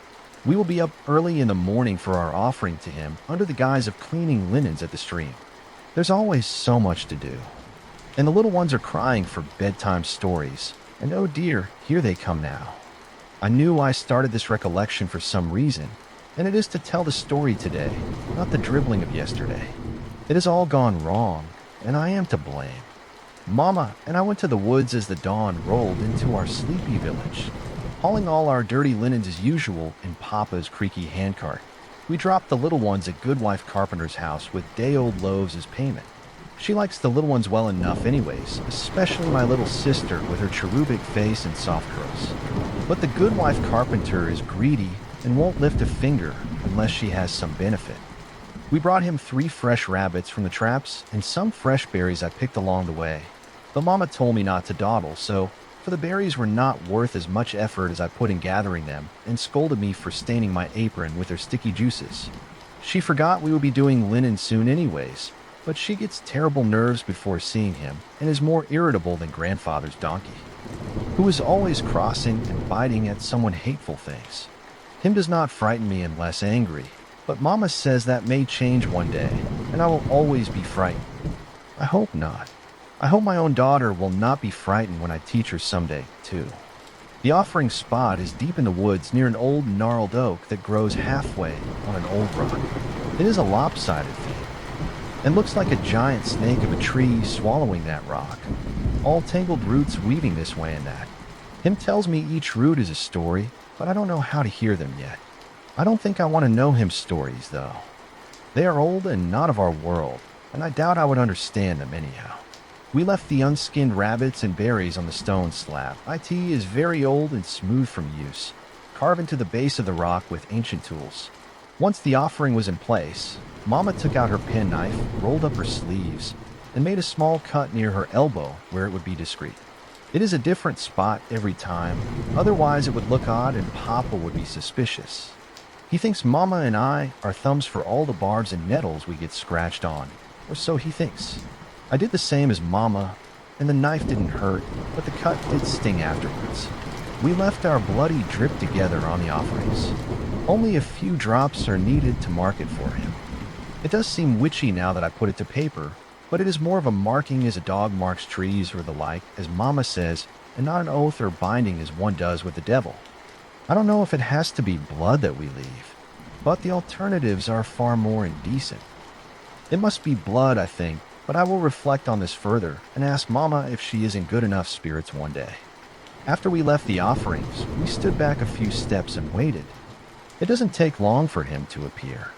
S1: We will be up early in the morning for our offering to him under the guise of cleaning linens at the stream. There's always so much to do. And the little ones are crying for bedtime stories. And oh dear, here they come now. I knew I started this recollection for some reason, and it is to tell the story today, not the dribbling of yesterday. It has all gone wrong, and I am to blame. Mama and I went to the woods as the dawn rolled into our sleepy village, hauling all our dirty linens as usual in Papa's creaky handcart. We dropped the little ones at Goodwife Carpenter's house with day-old loaves as payment. She likes the little ones well enough anyways, especially my little sister with her cherubic face and soft curls. But the Goodwife Carpenter is greedy and won't lift a finger unless she has some benefit. We brought him 3 fresh rabbits from the traps and some fresh berries I picked along the way. But Mama told me not to dawdle, so for the berries were not worth as much effort as I put in gathering them, and scolded me for staining my apron with her sticky juices. She forgot we would be doing linen soon anyways, but she gets terrible nerves before seeing him and is more irritable than grandfather's donkey, who is always crossing and biting at someone hateful things. Him does not frighten me unless angry, but Mama says that may change one day, and I will always be frightened. I hope not. I hope my own daughter will not be frightened when I teach her someday, too. The offering spot is deep in the woods near an old gnarled oak that grows halfway on an old rock. It is a lopsided thing, and looks like a giant snake of a tree swallowing that rock. All tangled roots weaving this way and that. Him tells me each root is a story, but I don't know how to hear them yet. I don't think I want to know him stories, though. They are old and not of our world, and I doubt I would understand them anyhow. We left the unskinned rabbits and berries on the stone slab. It is very old and smooth from use, carved into the base of the rock with ancient tools. Once the offering was in place, Mama took out her penknife, rolled up her sleeves, and made a small cut near her elbow where it would be discreet. It is a different spot every time, otherwise it would look odd and Papa would be suspicious. He thinks Mama and I are thumbs for all the barbs and nettles we get scratched on, or so he thinks. I did the same as Mama, and the knife didn't hurt, but the cut did sting afterwards. We left our bloody drip together on the offerings. Only a few drops are needed to mark it for him. It does seem witchy now that I put it to paper, but it is more of a marking as a dog marks trees or the like, as Mama says, and not an oath or binding as one does with the devil. I don't know if it has to be blood that we leave, but the alternatives are far more indecent. It must be blood, I think, but I will reflect on this further and ask Mama if she is in good enough spirits one day. After we left the offerings, we stood back a few steps and waited. It doesn't take long for him to appear.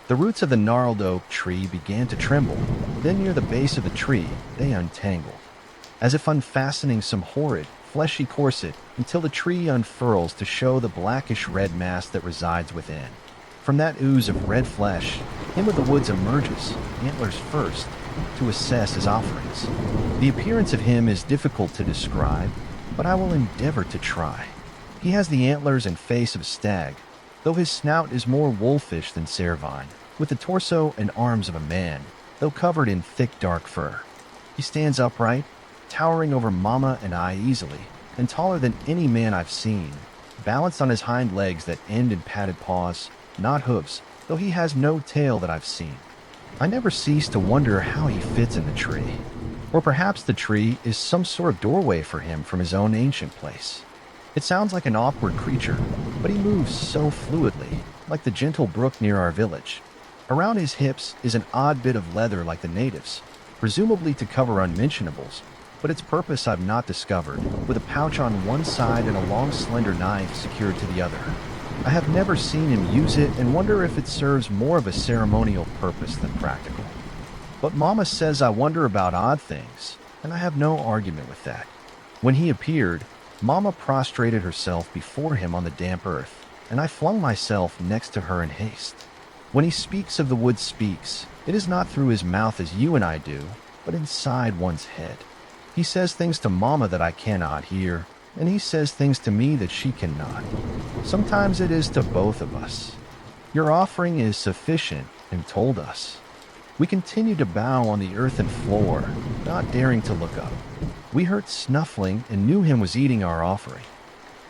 S1: The roots of the gnarled oak tree began to tremble. Then near the base of the tree, they untangled, as if unfastening some horrid, fleshy corset until the tree unfurls to show the blackish-red mass that resides within. From that ooze of red flesh, him of the woods emerges, antlers first, to assess his offerings. The appearance of him is difficult to describe, but I will endeavor to try. He has the antlers and face of a stag, though his snout is more wolfish than cervine, with the torso and arms of a man, though covered in thick dark fur. He stands upright, towering over Mama and I easily, and taller than any man I've seen, balanced on his hind legs that end in padded paws, not hooves, though he has no tail that I've seen. I never cease to wonder how he fits in the tree. Or perhaps the tree is some sort of doorway for him from his own ancient place. It sounds like an awkward creature, but he moves so fluidly, like the gentle brook near our village. Around his hips is an odd bit of leather like the natives, presumably to cover unmentionables, but its purpose I've not discovered, with a pouch on one side and a long slender knife secured to the other. I have never seen him use it and wonder if it serves more of a ceremonial purpose than practical. But Mama says I wonder about odd things, and I have no argument with that. When he appeared, Mama prostrated herself before him on the damp earth, and I flung myself next to her in haste. When he speaks of the woods speaks, it is not through his mouth as you and I do, but inside one's head. He says things to Mama that I cannot hear, and he says things to me that she cannot. Sometimes it is to both of us. Your offering is sufficient, and told us. We continued to bow on the earthen floor, not daring to look up. We heard snuffling and knew him was eating our offering.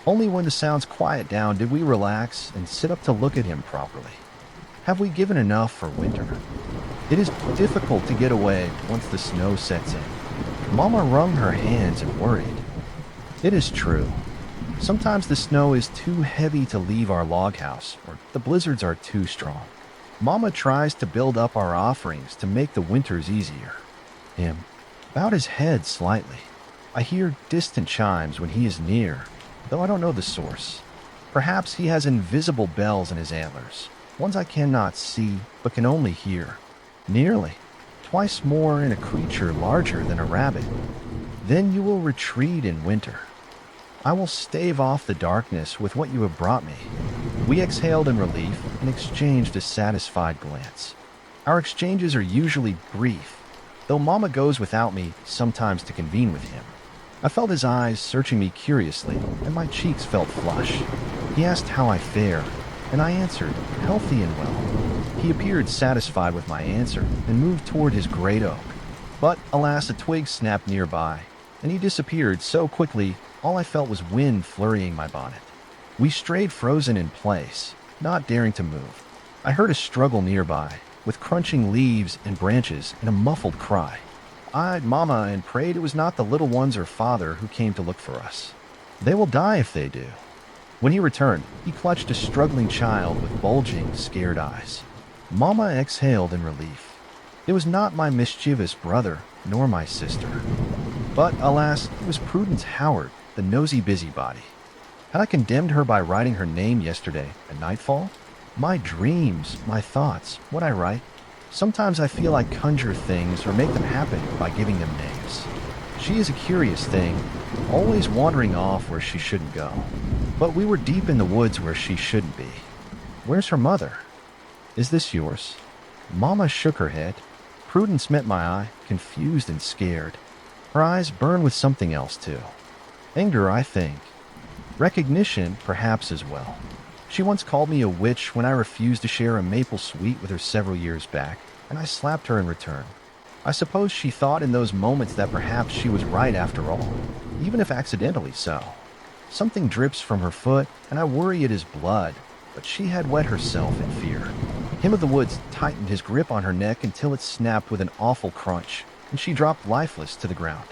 S1: Only when the sounds quiet down did we relax and sit up to look at him properly. Have we given enough for winter? It is difficult to get away once the snow sets in. Mama wrung her hands and worried. It is true. Sometimes the snow is too heavy to leave our log house, or the blizzards are too strong. Mama tries to build up our offerings to make the winters easier. Him bowed his head slightly. I hear distant chimes when he is near, though I don't know the source. Perhaps he has invisible bells in his antlers, ones I cannot see but can only hear. Nearly, twice more in a creature larger than a rabbit. Then you will retreat in winter. I will stave off the darkness with what you have brought me. We exhaled in relief and exchanged a satisfied glance. Our exchanges are usually brief, though Mama goes without me sometimes to convene with him. I felt his eyes searching me curiously, and my cheeks felt flush. He asked how I fared, and I answered, healthy and well. He appeared satisfied with my answer and moved toward his great oak. But, alas, a twig snapped nearby, and he disappeared so quickly all I felt was wind flurrying my bonnet. We strayed frozen in place, not daring to move. I heard a struggle nearby, with crunching leaves and branches and a muffled cry. I eyed Mama and prayed it was not the little ones or father who came to look for us. They will die if they do. When he returned, he clutched a struggling child with bulging, scared eyes. Mama exhaled in relief. It was not my mischievous brother, nor my sister. But, alas, it was Prudence Howard, the nosy busybody. Had I condemned her by writing her name yesterday at nightfall? My dreams, my thoughts, what I write. Sometimes I feel I conjure things or make them happen by giving them names. She is a curious thing, always wandering off where she shouldn't go. But we were deep in the woods where she shouldn't be. Where's her mother? Is this yours? Mama shook her head. Prudence met my eye, confused and scared. Her eyes burned with something else, too. Anger, I think. Recognition, perhaps, as well. She once called me a witch when I refused to share a maple sweet with her several years back, and I slapped her in return. I suppose she thought in those moments that perhaps she was right after all, even if accidentally so. Something drips from her foot, and I worry it is blood, but she had wet herself in fear. Him of the Woods tightened his grip on her neck until it snapped with an awful crunch, and she dropped lifeless to the ground.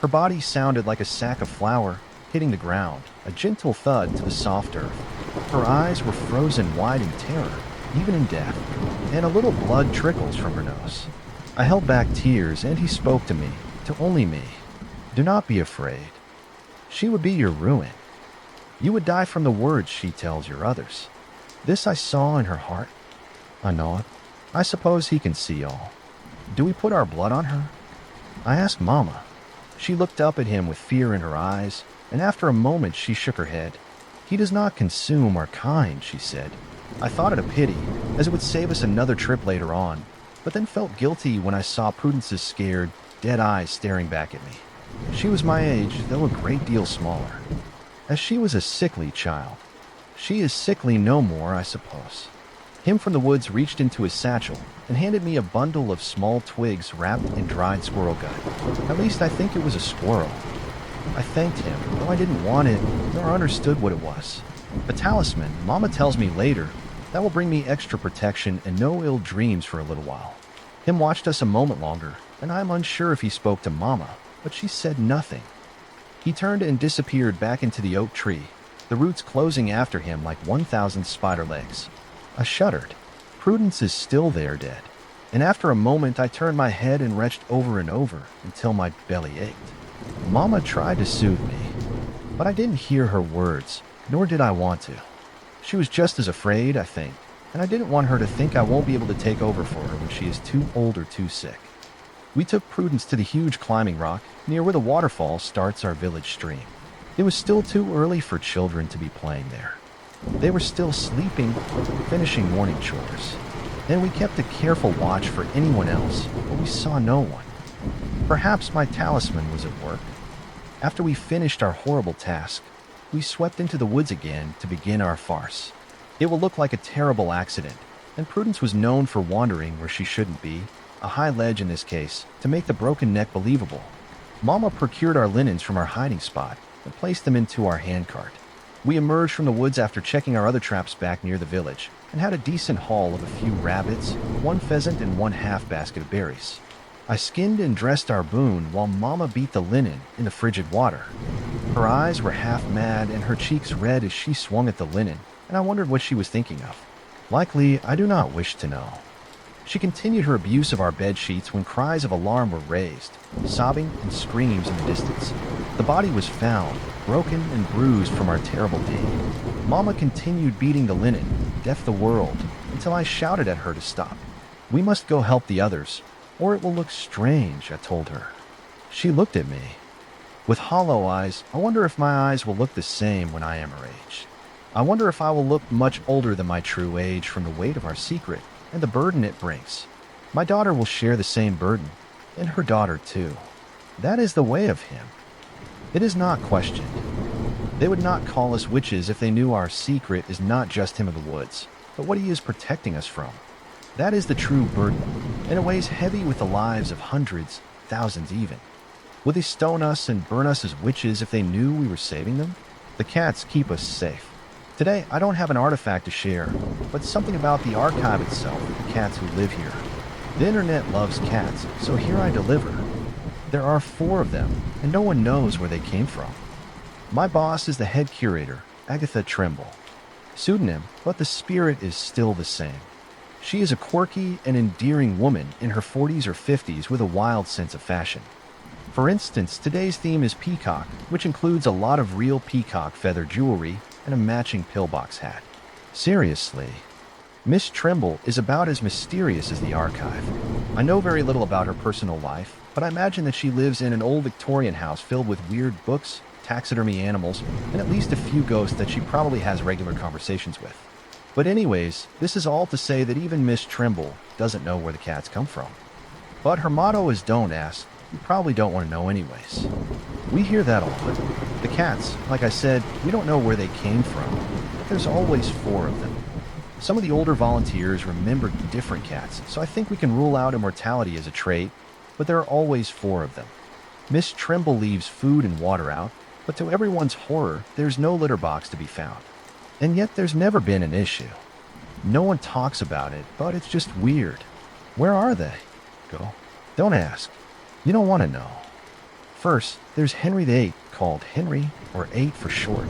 S1: Her body sounded like a sack of flour hitting the ground, a gentle thud to the soft earth. Her eyes were frozen wide in terror, even in death, and a little blood trickles from her nose. I held back tears, and he spoke to me, to only me. Do not be afraid. She would be your ruin. You would die from the words she tells your others. This I saw in her heart. I know it. I suppose he can see all. Do we put our blood on her? I asked Mama. She looked up at him with fear in her eyes, and after a moment she shook her head. He does not consume our kind, she said. I thought it a pity, as it would save us another trip later on, but then felt guilty when I saw Prudence's scared, dead eyes staring back at me. She was my age, though a great deal smaller. As she was a sickly child. She is sickly no more, I suppose. Him from the Woods reached into his satchel and handed me a bundle of small twigs wrapped in dried squirrel gut. At least I think it was a squirrel. I thanked him, though I didn't want it, nor understood what it was. A talisman, Mama tells me later, that will bring me extra protection and no ill dreams for a little while. Him watched us a moment longer, and I am unsure if he spoke to Mama, but she said nothing. He turned and disappeared back into the oak tree, the roots closing after him like 1,000 spider legs. I shuddered. Prudence is still there, dead. And after a moment I turned my head and retched over and over until my belly ached. Mama tried to soothe me, but I didn't hear her words, nor did I want to. She was just as afraid, I think, and I didn't want her to think I won't be able to take over for her when she is too old or too sick. We took Prudence to the huge climbing rock near where the waterfall starts our village stream. It was still too early for children to be playing there. They were still sleeping, finishing morning chores. Then we kept a careful watch for anyone else, but we saw no one. Perhaps my talisman was at work. After we finished our horrible task, we swept into the woods again to begin our farce. It will look like a terrible accident, and Prudence was known for wandering where she shouldn't be, a high ledge in this case, to make the broken neck believable. Mama procured our linens from our hiding spot and placed them into our handcart. We emerged from the woods after checking our other traps back near the village, and had a decent haul of a few rabbits, one pheasant, and one half basket of berries. I skinned and dressed our boon while Mama beat the linen in the frigid water. Her eyes were half mad and her cheeks red as she swung at the linen, and I wondered what she was thinking of. Likely, I do not wish to know. She continued her abuse of our bed sheets when cries of alarm were raised, sobbing and screams in the distance. The body was found, broken and bruised from our terrible deed. Mama continued beating the linen, deaf the world, until I shouted at her to stop. We must go help the others, or it will look strange, I told her. She looked at me. With hollow eyes, I wonder if my eyes will look the same when I am her age. I wonder if I will look much older than my true age from the weight of our secret and the burden it brings. My daughter will share the same burden, and her daughter too. That is the way of him. It is not questioned. They would not call us witches if they knew our secret is not just him of the woods, but what he is protecting us from. That is the true burden, and it weighs heavy with the lives of hundreds, thousands even. Would they stone us and burn us as witches if they knew we were saving them? The cats keep us safe. Today, I don't have an artifact to share, but something about the archive itself, the cats who live here. The internet loves cats, so here I deliver. There are 4 of them, and no one knows where they came from. My boss is the head curator, Agatha Tremble. Pseudonym, but the spirit is still the same. She is a quirky and endearing woman in her 40s or 50s with a wild sense of fashion. For instance, today's theme is peacock, which includes a lot of real peacock feather jewelry and a matching pillbox hat. Seriously, Miss Tremble is about as mysterious as the archive. I know very little about her personal life, but I imagine that she lives in an old Victorian house filled with weird books, taxidermy animals, and at least a few ghosts that she probably has regular conversations with. But anyways, this is all to say that even Miss Tremble doesn't know where the cats come from. But her motto is don't ask. You probably don't want to know anyways. We hear that a lot. The cats, like I said, we don't know where they came from, but there's always 4 of them. Some of the older volunteers remembered different cats, so I think we can rule out immortality as a trait, but there are always 4 of them. Miss Tremble leaves food and water out, but to everyone's horror, there's no litter box to be found. And yet there's never been an issue. No one talks about it, but it's just weird. Where are they? Go. Don't ask. You don't want to know. First, there's Henry VIII, called Henry, or 8 for short.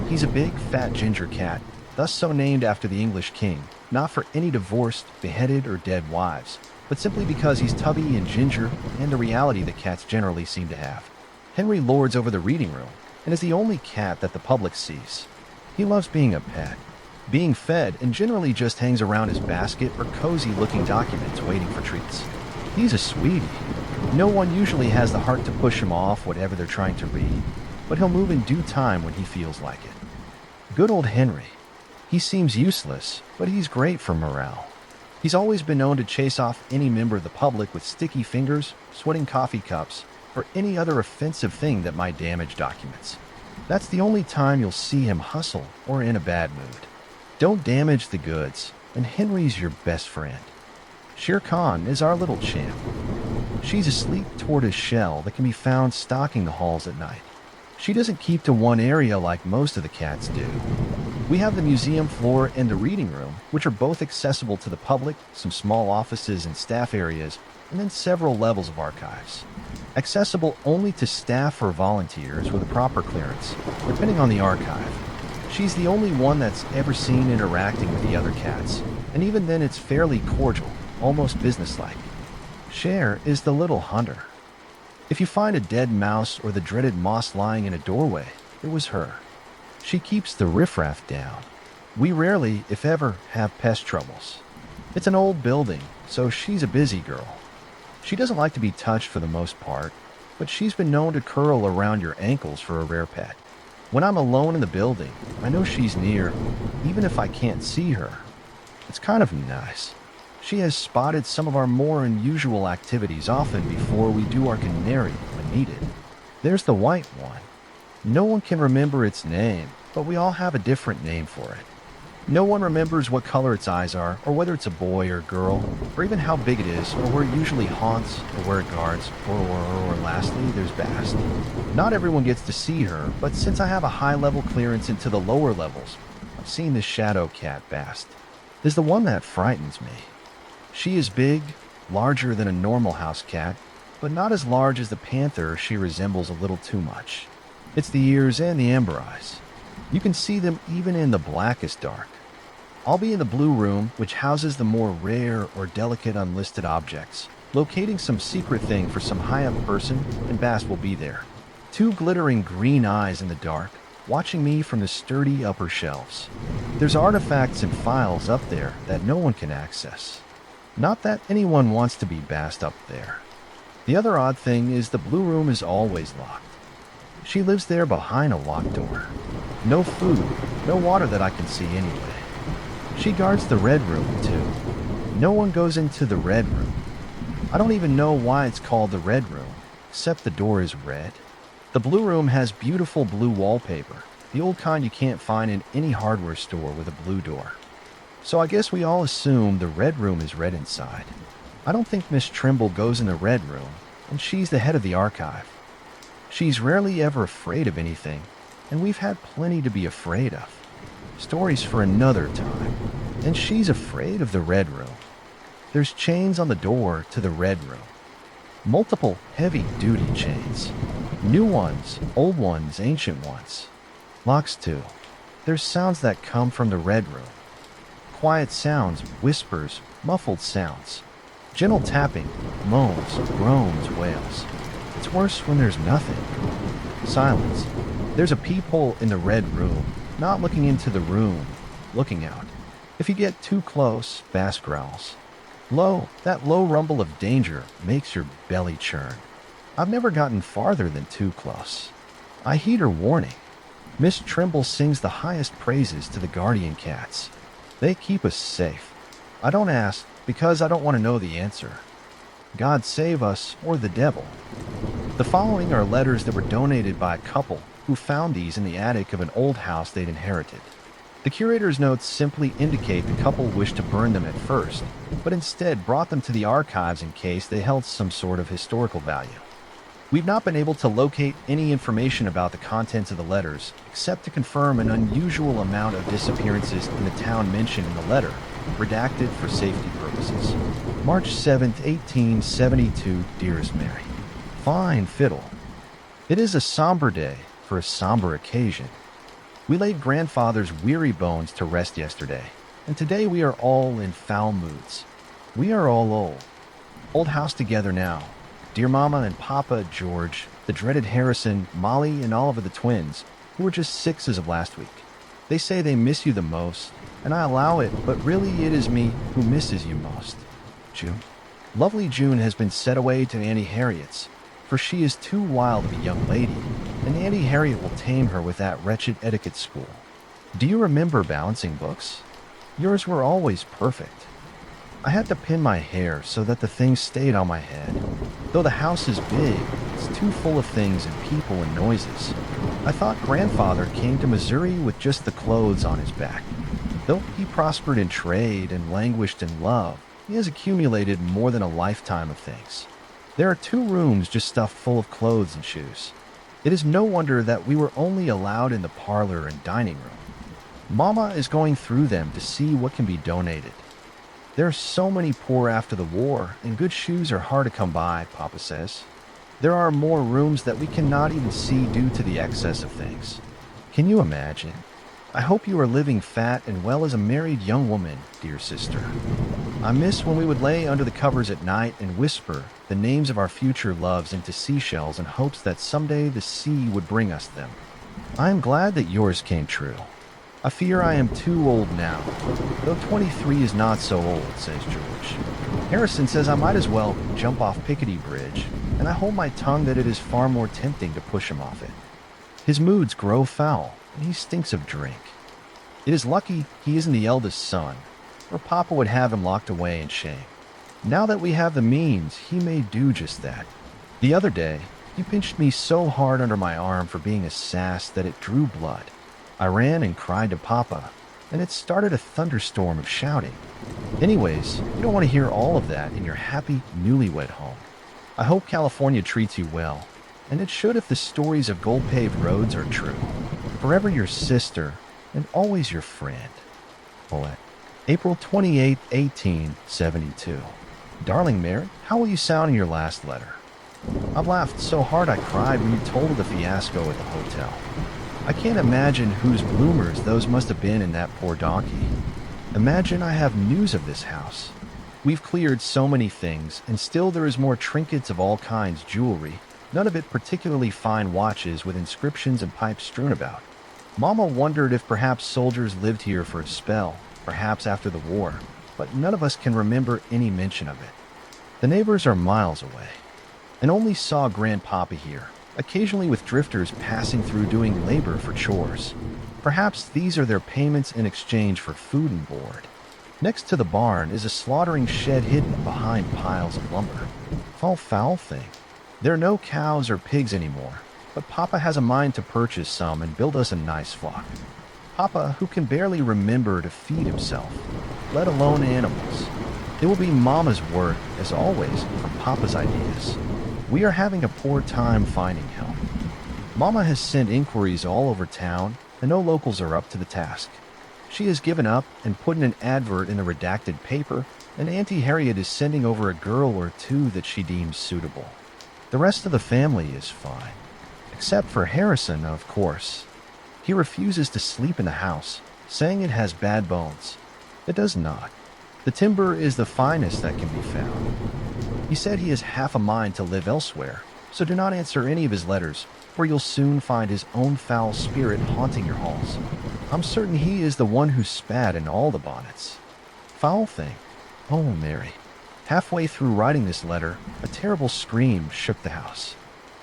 S1: He's a big, fat ginger cat, thus so named after the English king, not for any divorced, beheaded, or dead wives, but simply because he's tubby and ginger and the reality that cats generally seem to have. Henry lords over the reading room, and is the only cat that the public sees. He loves being a pet, being fed, and generally just hangs around his basket or cozy-looking documents waiting for treats. He's a sweetie. No one usually has the heart to push him off whatever they're trying to read, but he'll move in due time when he feels like it. Good old Henry. He seems useless, but he's great for morale. He's always been known to chase off any member of the public with sticky fingers, sweating coffee cups, or any other offensive thing that might damage documents. That's the only time you'll see him hustle or in a bad mood. Don't damage the goods, and Henry's your best friend. Shere Khan is our little champ. She's a sleek tortoise shell that can be found stalking the halls at night. She doesn't keep to one area like most of the cats do. We have the museum floor and the reading room, which are both accessible to the public, some small offices and staff areas, and then several levels of archives. Accessible only to staff or volunteers with a proper clearance, depending on the archive. She's the only one that's ever seen interacting with the other cats, and even then it's fairly cordial, almost businesslike. Cher is the little hunter. If you find a dead mouse or the dreaded moss lying in a doorway, it was her. She keeps the riffraff down. We rarely, if ever, have pest troubles. It's an old building, so she's a busy girl. She doesn't like to be touched for the most part, but she's been known to curl around your ankles for a rare pet. When I'm alone in the building, I know she's near, even if I can't see her. It's kind of nice. She has spotted some of our more unusual activities often before we do our canary when needed. There's the white one. No one can remember its name, but we all have a different name for it. No one remembers what color its eyes are, or whether it's a boy or girl, or even how big it is, or where it usually haunts, or where it guards, or lastly, there's Bast. Not everyone gets to see her, but since I have a high-level clearance into the lower levels, I've seen this shadow cat, Bast. Is the one that frightens me. She is big, larger than a normal house cat, but not as large as the panther she resembles a little too much. It's the ears and the amber eyes. You can see them even in the blackest dark. I'll be in the blue room, which houses the more rare or delicate unlisted objects, locating some secret thing for some high-up person, and Bast will be there. Two glittering green eyes in the dark, watching me from the sturdy upper shelves. There's artifacts and files up there that no one can access. Not that anyone wants to be Bast up there. The other odd thing is the blue room is always locked. She lives there behind a locked door. No food, no water that I can see anyway. She guards the red room, too. No one goes into the red room. I don't even know why it's called the red room, except the door is red. The blue room has beautiful blue wallpaper, the old kind you can't find in any hardware store with a blue door. So I guess we all assume the red room is red inside. I don't think Miss Trimble goes in the red room, and she's the head of the archive. She's rarely ever afraid of anything, and we've had plenty to be afraid of. Stories for another time. And she's afraid of the red room. There's chains on the door to the red room. Multiple heavy-duty chains. New ones, old ones, ancient ones. Locks too. There's sounds that come from the red room. Quiet sounds, whispers, muffled sounds. Gentle tapping, moans, groans, wails. It's worse when there's nothing. Silence. There's a peephole in the red room. Not looking into the room, looking out. If you get too close, Bast growls. That low rumble of danger makes your belly churn. I've never gotten farther than too close. I heed her warning. Miss Trimble sings the highest praises to the guardian cats. They keep us safe. I don't ask because I don't want to know the answer. God save us or the devil. The following are letters that were donated by a couple who found these in the attic of an old house they'd inherited. The curator's notes simply indicate the couple wished to burn them at first, but instead brought them to the archives in case they held some sort of historical value. We've not been able to locate any information about the contents of the letters, except to confirm an unusual amount of disappearances in the town mentioned in the letter, redacted for safety purposes. March 7th, 1872, Dearest Mary. Fine fiddle. It is a somber day for a somber occasion. We laid grandfather's weary bones to rest yesterday, and today we are all in foul moods. We are all old. Old house together now. Dear Mama and Papa, George, the dreaded Harrison, Molly, and Oliver the twins, who were just 6 as of last week. They say they miss you the most, and I allow it, but really it is me who misses you most. June. Lovely June has been sent away to Auntie Harriet's, for she is too wild of a young lady, and Auntie Harriet will tame her with that wretched etiquette school. Do you remember balancing books? Yours were always perfect. I had to pin my hair so that the things stayed on my head. Though the house is big, it's too full of things and people and noises. I thought grandfather came to Missouri with just the clothes on his back. Though he prospered in trade and languished in love, he has accumulated more than a lifetime of things. There are 2 rooms just stuffed full of clothes and shoes. It is no wonder that we were only allowed in the parlor and dining room. Mama is going through them to see what can be donated. There are so many poor after the war, and good shoes are hard to come by, Papa says. There are more rooms that we cannot even see due to the excess of things. Can you imagine? I hope you are living fat and well as a married young woman, dear sister. I miss when we would lay under the covers at night and whisper the names of our future loves into seashells in hopes that someday the sea would bring us them. I am glad that yours came true. I fear I am too old now, though 23 is not so old, says George. Harrison says I might as well jump off Piccadilly Bridge, and I hold my tongue that it is far more tempting to push him off it. His moods grow foul, and he stinks of drink. It is lucky he isn't the eldest son, or Papa would have him locked away in shame. Now that we have the means, he may do just that. The other day, he pinched me so hard under my arm for being a sass that it drew blood. I ran and cried to Papa, and it started a thunderstorm of shouting. Anyways, you don't want to hear all of that in your happy, newlywed home. I hope California treats you well, and it should if the stories of gold-paved roads are true. Forever your sister, and always your friend. Paulette. April 28, 1872. Darling Mary, how will you sound in your last letter? I've laughed so hard I cried when you told of the fiasco at the hotel. I can't imagine whose bloomers those must have been in that poor donkey. Imagine I have news of this house. We've cleared so many things, and still there is more trinkets of all kinds, jewelry, none of it particularly fine watches with inscriptions and pipes strewn about. Mama wondered if perhaps soldiers lived here for a spell, perhaps after the war, but none of us can remember any mention of it. The neighbors are miles away, and only saw Grandpapa here, occasionally with drifters passing through doing labor for chores. Perhaps these are their payments in exchange for food and board. Next to the barn is a slaughtering shed hidden behind piles of lumber. Foul thing. There are no cows or pigs anymore, but Papa has a mind to purchase some and build us a nice flock. Papa, who can barely remember to feed himself, let alone animals. It will be Mama's work, as always, from Papa's ideas. We are having a poor time finding help. Mama has sent inquiries all over town, and no locals are up to the task. She has given up and put in an advert in the redacted paper, and Auntie Harriet is sending over a girl or two that she deems suitable. The rest of the family is fine. Except for Harrison, of course. He refuses to sleep in the house, saying it has bad bones. It does not. The timber is the finest that can be found. He said he has half a mind to live elsewhere, so do not answer any of his letters, or you'll soon find his own foul spirit haunting your halls. I'm certain he is the one who spat in all the bonnets. Foul thing. Oh, Mary. Halfway through writing this letter, a terrible scream shook the house.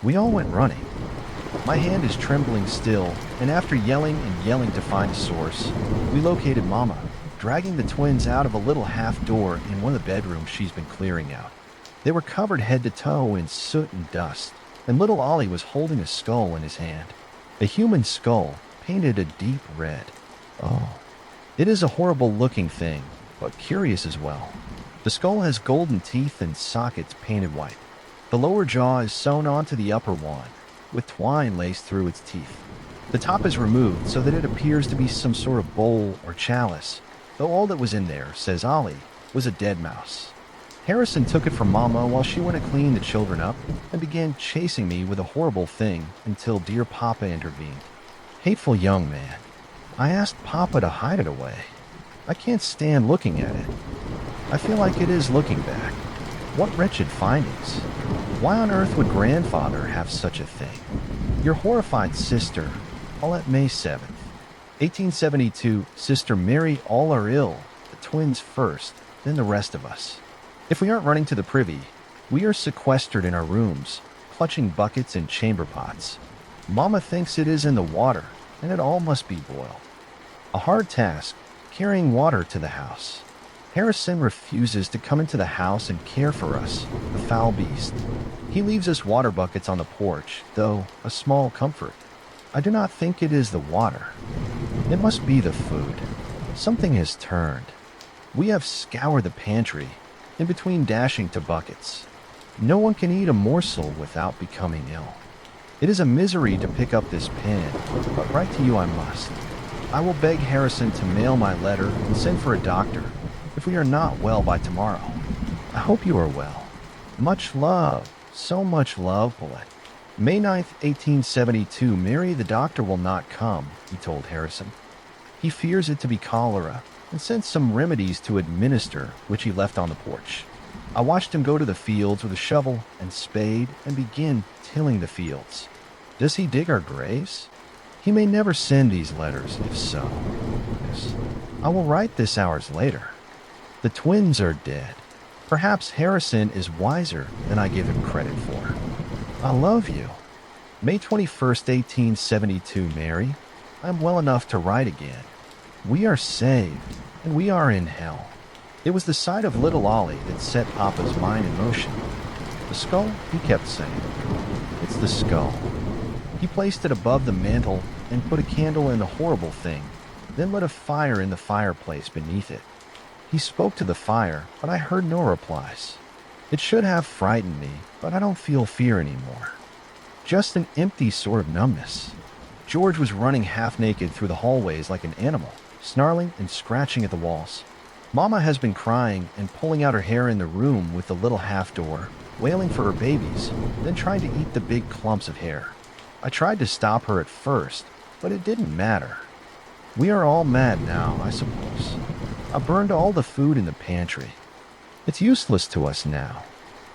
S1: We all went running. My hand is trembling still, and after yelling and yelling to find a source, we located Mama, dragging the twins out of a little half door in one of the bedrooms she's been clearing out. They were covered head to toe in soot and dust, and little Ollie was holding a skull in his hand. A human skull, painted a deep red. Oh, it is a horrible-looking thing, but curious as well. The skull has golden teeth and sockets painted white. The lower jaw is sewn onto the upper one, with twine laced through its teeth. The top is removed so that it appears to be some sort of bowl or chalice, though all that was in there, says Ollie, was a dead mouse. Harrison took it from Mama while she went to clean the children up and began chasing me with a horrible thing until dear Papa intervened. Hateful young man. I asked Papa to hide it away. I can't stand looking at it. I feel like it is looking back. What wretched findings. Why on earth would Grandfather have such a thing? Your horrified sister, Paulette, May 7th, 1872, Sister Mary, all are ill, the twins first, then the rest of us. If we aren't running to the privy, we are sequestered in our rooms, clutching buckets and chamber pots. Mama thinks it is in the water, and it all must be boiled. A hard task, carrying water to the house. Harrison refuses to come into the house and care for us, the foul beast. He leaves us water buckets on the porch, though a small comfort. I do not think it is the water. It must be the food. Something has turned. We have scoured the pantry, in between dashing to buckets. No one can eat a morsel without becoming ill. It is a misery to pick up this pen, but write to you I must. I will beg Harrison to mail my letter and send for a doctor if we are not well by tomorrow. I hope you are well. Much love, so much love, Paulette. May 9th, 1872, Mary, the doctor will not come, he told Harrison. He fears it to be cholera, and sent some remedies to administer, which he left on the porch. I watched him go to the fields with a shovel and spade and begin tilling the fields. Does he dig our graves? He may never send these letters, if so. Yes. I will write this hours later. The twins are dead. Perhaps Harrison is wiser than I give him credit for. I love you. May 21st, 1872, Mary. I am well enough to write again. We are saved, and we are in hell. It was the sight of little Ollie that set Papa's mind in motion. The skull, he kept saying. It's the skull. He placed it above the mantel and put a candle in the horrible thing, then lit a fire in the fireplace beneath it. He spoke to the fire, but I heard no replies. It should have frightened me, but I don't feel fear anymore. Just an empty sort of numbness. George was running half naked through the hallways like an animal, snarling and scratching at the walls. Mama has been crying and pulling out her hair in the room with the little half door, wailing for her babies, then trying to eat the big clumps of hair. I tried to stop her at first, but it didn't matter. We are all mad now, I suppose. I burned all the food in the pantry. It's useless to us now.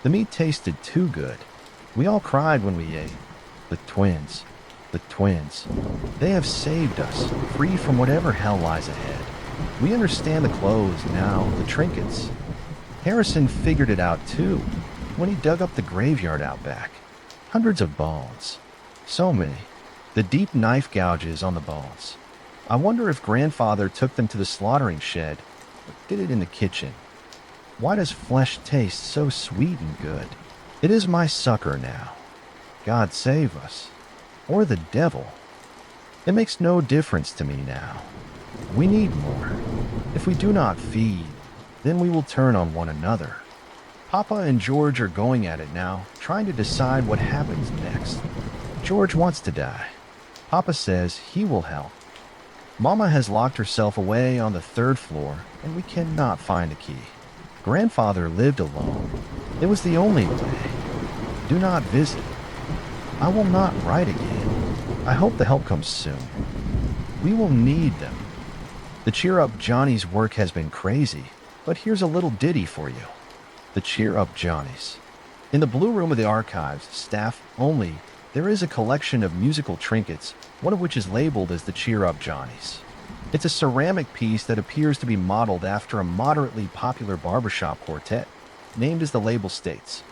S1: The meat tasted too good. We all cried when we ate. The twins. The twins. They have saved us, free from whatever hell lies ahead. We understand the clothes now, the trinkets. Harrison figured it out too, when he dug up the graveyard out back. Hundreds of bones. So many. The deep knife gouges on the bones. I wonder if Grandfather took them to the slaughtering shed, or did it in the kitchen. Why does flesh taste so sweet and good? It is my succor now. God save us. Or the devil. It makes no difference to me now. We need more. If we do not feed, then we will turn on one another. Papa and George are going at it now, trying to decide what happens next. George wants to die. Papa says he will help. Mama has locked herself away on the 3rd floor, and we cannot find a key. Grandfather lived alone. It was the only way. Do not visit. I will not write again. I hope the help comes soon. We will need them. The Cheer Up Johnny's work has been crazy, but here's a little ditty for you. The Cheer Up Johnnies. In the Blue Room of the Archives, staff only, there is a collection of musical trinkets, one of which is labeled as the Cheer Up Johnnies. It's a ceramic piece that appears to be modeled after a moderately popular barbershop quartet, named as the label states.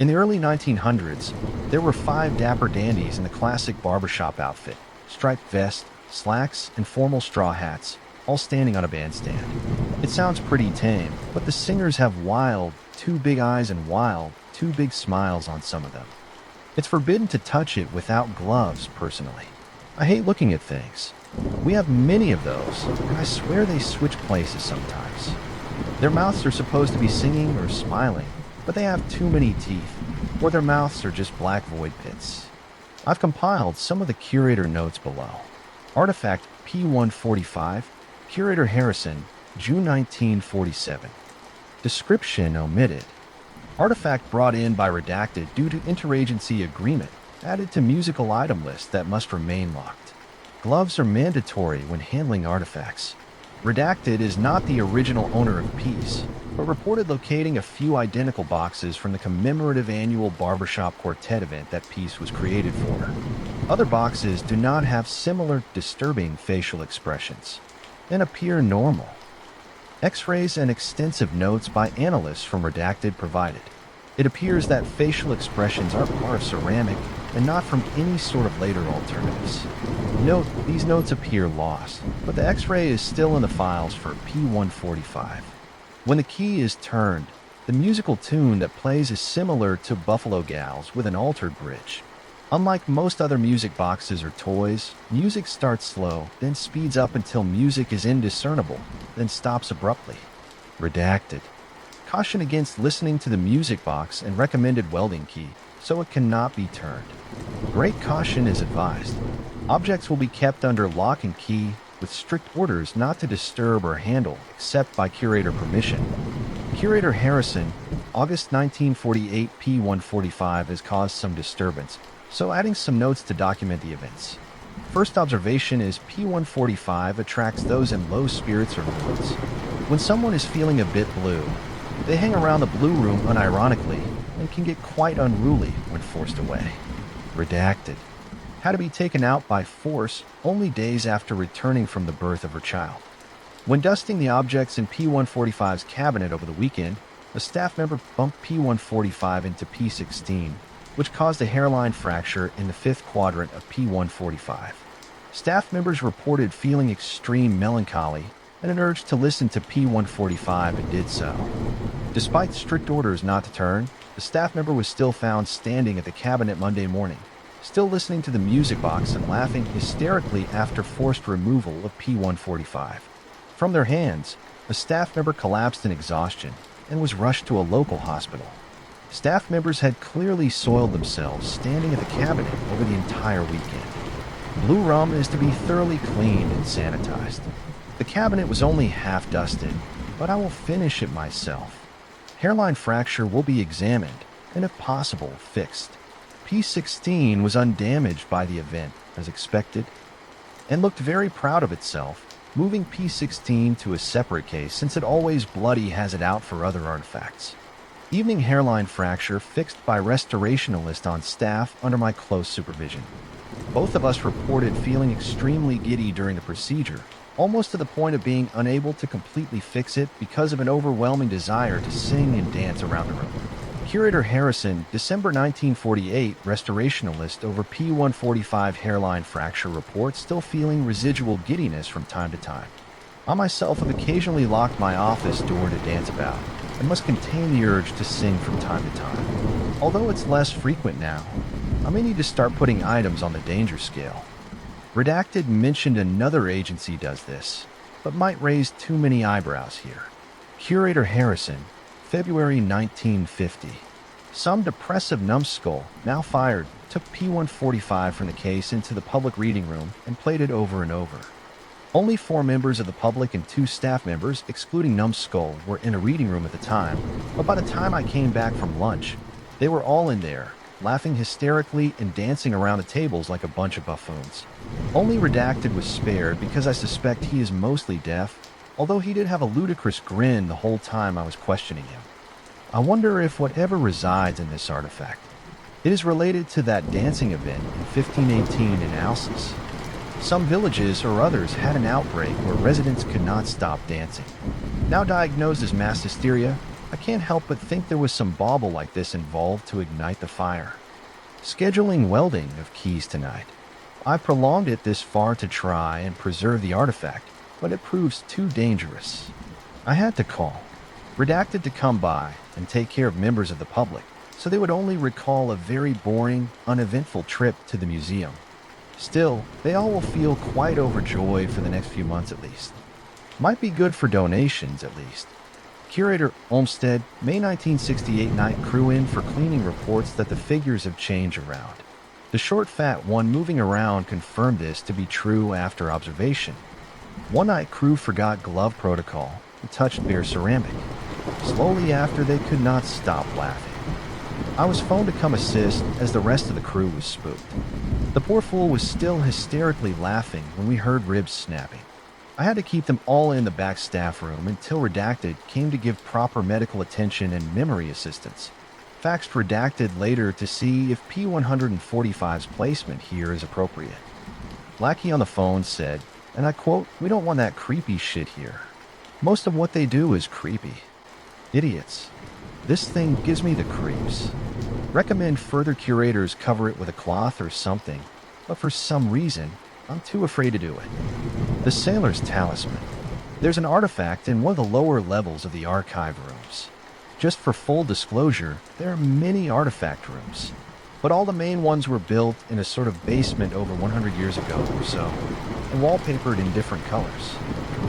S1: In the early 1900s, there were 5 dapper dandies in the classic barbershop outfit, striped vest, slacks, and formal straw hats, all standing on a bandstand. It sounds pretty tame, but the singers have wild, 2 big eyes and wild, 2 big smiles on some of them. It's forbidden to touch it without gloves, personally. I hate looking at things. We have many of those, and I swear they switch places sometimes. Their mouths are supposed to be singing or smiling, but they have too many teeth, or their mouths are just black void pits. I've compiled some of the curator notes below. Artifact P145, Curator Harrison, June 1947. Description omitted. Artifact brought in by Redacted due to interagency agreement, added to musical item list that must remain locked. Gloves are mandatory when handling artifacts. Redacted is not the original owner of Peace, but reported locating a few identical boxes from the commemorative annual Barbershop Quartet event that Peace was created for. Other boxes do not have similar disturbing facial expressions and appear normal. X-rays and extensive notes by analysts from Redacted provided. It appears that facial expressions are part of ceramic and not from any sort of later alternatives. Note, these notes appear lost, but the X-ray is still in the files for P145. When the key is turned, the musical tune that plays is similar to Buffalo Gals with an altered bridge. Unlike most other music boxes or toys, music starts slow, then speeds up until music is indiscernible, then stops abruptly. Redacted. Caution against listening to the music box and recommended welding key, so it cannot be turned. Great caution is advised. Objects will be kept under lock and key, with strict orders not to disturb or handle except by curator permission. Curator Harrison, August 1948 P145 has caused some disturbance, so adding some notes to document the events. First observation is P145 attracts those in low spirits or moods. When someone is feeling a bit blue, they hang around the Blue Room unironically and can get quite unruly when forced away. Redacted. Had to be taken out by force only days after returning from the birth of her child. When dusting the objects in P145's cabinet over the weekend, a staff member bumped P145 into P16, which caused a hairline fracture in the fifth quadrant of P145. Staff members reported feeling extreme melancholy and an urge to listen to P145 and did so. Despite strict orders not to turn, the staff member was still found standing at the cabinet Monday morning, still listening to the music box and laughing hysterically after forced removal of P145. From their hands, a staff member collapsed in exhaustion and was rushed to a local hospital. Staff members had clearly soiled themselves standing at the cabinet over the entire weekend. Blue rum is to be thoroughly cleaned and sanitized. The cabinet was only half dusted, but I will finish it myself. Hairline fracture will be examined and, if possible, fixed. P16 was undamaged by the event, as expected, and looked very proud of itself, moving P16 to a separate case since it always bloody has it out for other artifacts. Evening hairline fracture fixed by restorationalist on staff under my close supervision. Both of us reported feeling extremely giddy during the procedure, almost to the point of being unable to completely fix it because of an overwhelming desire to sing and dance around the room. Curator Harrison, December 1948, restorationalist over P145 hairline fracture report, still feeling residual giddiness from time to time. I myself have occasionally locked my office door to dance about, and must contain the urge to sing from time to time. Although it's less frequent now, I may need to start putting items on the danger scale. Redacted mentioned another agency does this, but might raise too many eyebrows here. Curator Harrison, February 1950. Some depressive numbskull, now fired, took P145 from the case into the public reading room and played it over and over. Only 4 members of the public and 2 staff members, excluding numbskull, were in a reading room at the time, but by the time I came back from lunch, they were all in there, laughing hysterically and dancing around the tables like a bunch of buffoons. Only Redacted was spared because I suspect he is mostly deaf, although he did have a ludicrous grin the whole time I was questioning him. I wonder if whatever resides in this artifact, it is related to that dancing event in 1518 in Alsace. Some villages or others had an outbreak where residents could not stop dancing. Now diagnosed as mass hysteria, I can't help but think there was some bauble like this involved to ignite the fire. Scheduling welding of keys tonight. I prolonged it this far to try and preserve the artifact, but it proves too dangerous. I had to call Redacted to come by and take care of members of the public, so they would only recall a very boring, uneventful trip to the museum. Still, they all will feel quite overjoyed for the next few months at least. Might be good for donations at least. Curator Olmsted, May 1968 night crew in for cleaning reports that the figures have changed around. The short fat one moving around confirmed this to be true after observation. One night crew forgot glove protocol and touched bare ceramic. Slowly after they could not stop laughing. I was phoned to come assist as the rest of the crew was spooked. The poor fool was still hysterically laughing when we heard ribs snapping. I had to keep them all in the back staff room until Redacted came to give proper medical attention and memory assistance. Faxed Redacted later to see if P145's placement here is appropriate. Lackey on the phone said, and I quote, "We don't want that creepy shit here. Most of what they do is creepy. Idiots. This thing gives me the creeps. Recommend further curators cover it with a cloth or something, but for some reason, I'm too afraid to do it." The Sailor's Talisman. There's an artifact in one of the lower levels of the archive rooms. Just for full disclosure, there are many artifact rooms, but all the main ones were built in a sort of basement over 100 years ago or so, and wallpapered in different colors.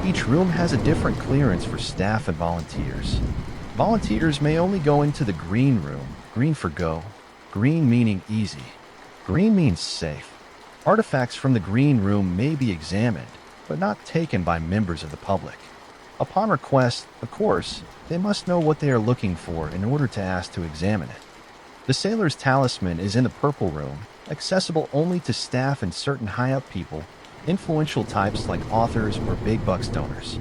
S1: Each room has a different clearance for staff and volunteers. Volunteers may only go into the green room, green for go, green meaning easy, green means safe. Artifacts from the green room may be examined, but not taken by members of the public. Upon request, of course, they must know what they are looking for in order to ask to examine it. The Sailor's Talisman is in the purple room, accessible only to staff and certain high-up people, influential types like authors or big bucks donors.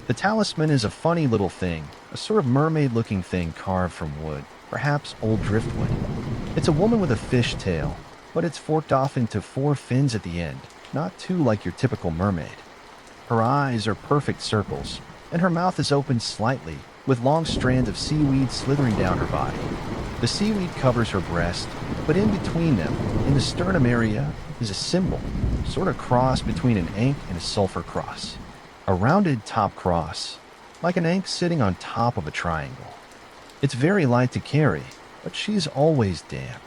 S1: The talisman is a funny little thing, a sort of mermaid-looking thing carved from wood, perhaps old driftwood. It's a woman with a fish tail, but it's forked off into 4 fins at the end, not 2 like your typical mermaid. Her eyes are perfect circles, and her mouth is open slightly, with long strands of seaweed slithering down her body. The seaweed covers her breast, but in between them, in the sternum area, is a symbol, sort of cross between an ankh and a sulfur cross. A rounded top cross, like an ankh sitting on top of a triangle. It's very light to carry, but she's always damp.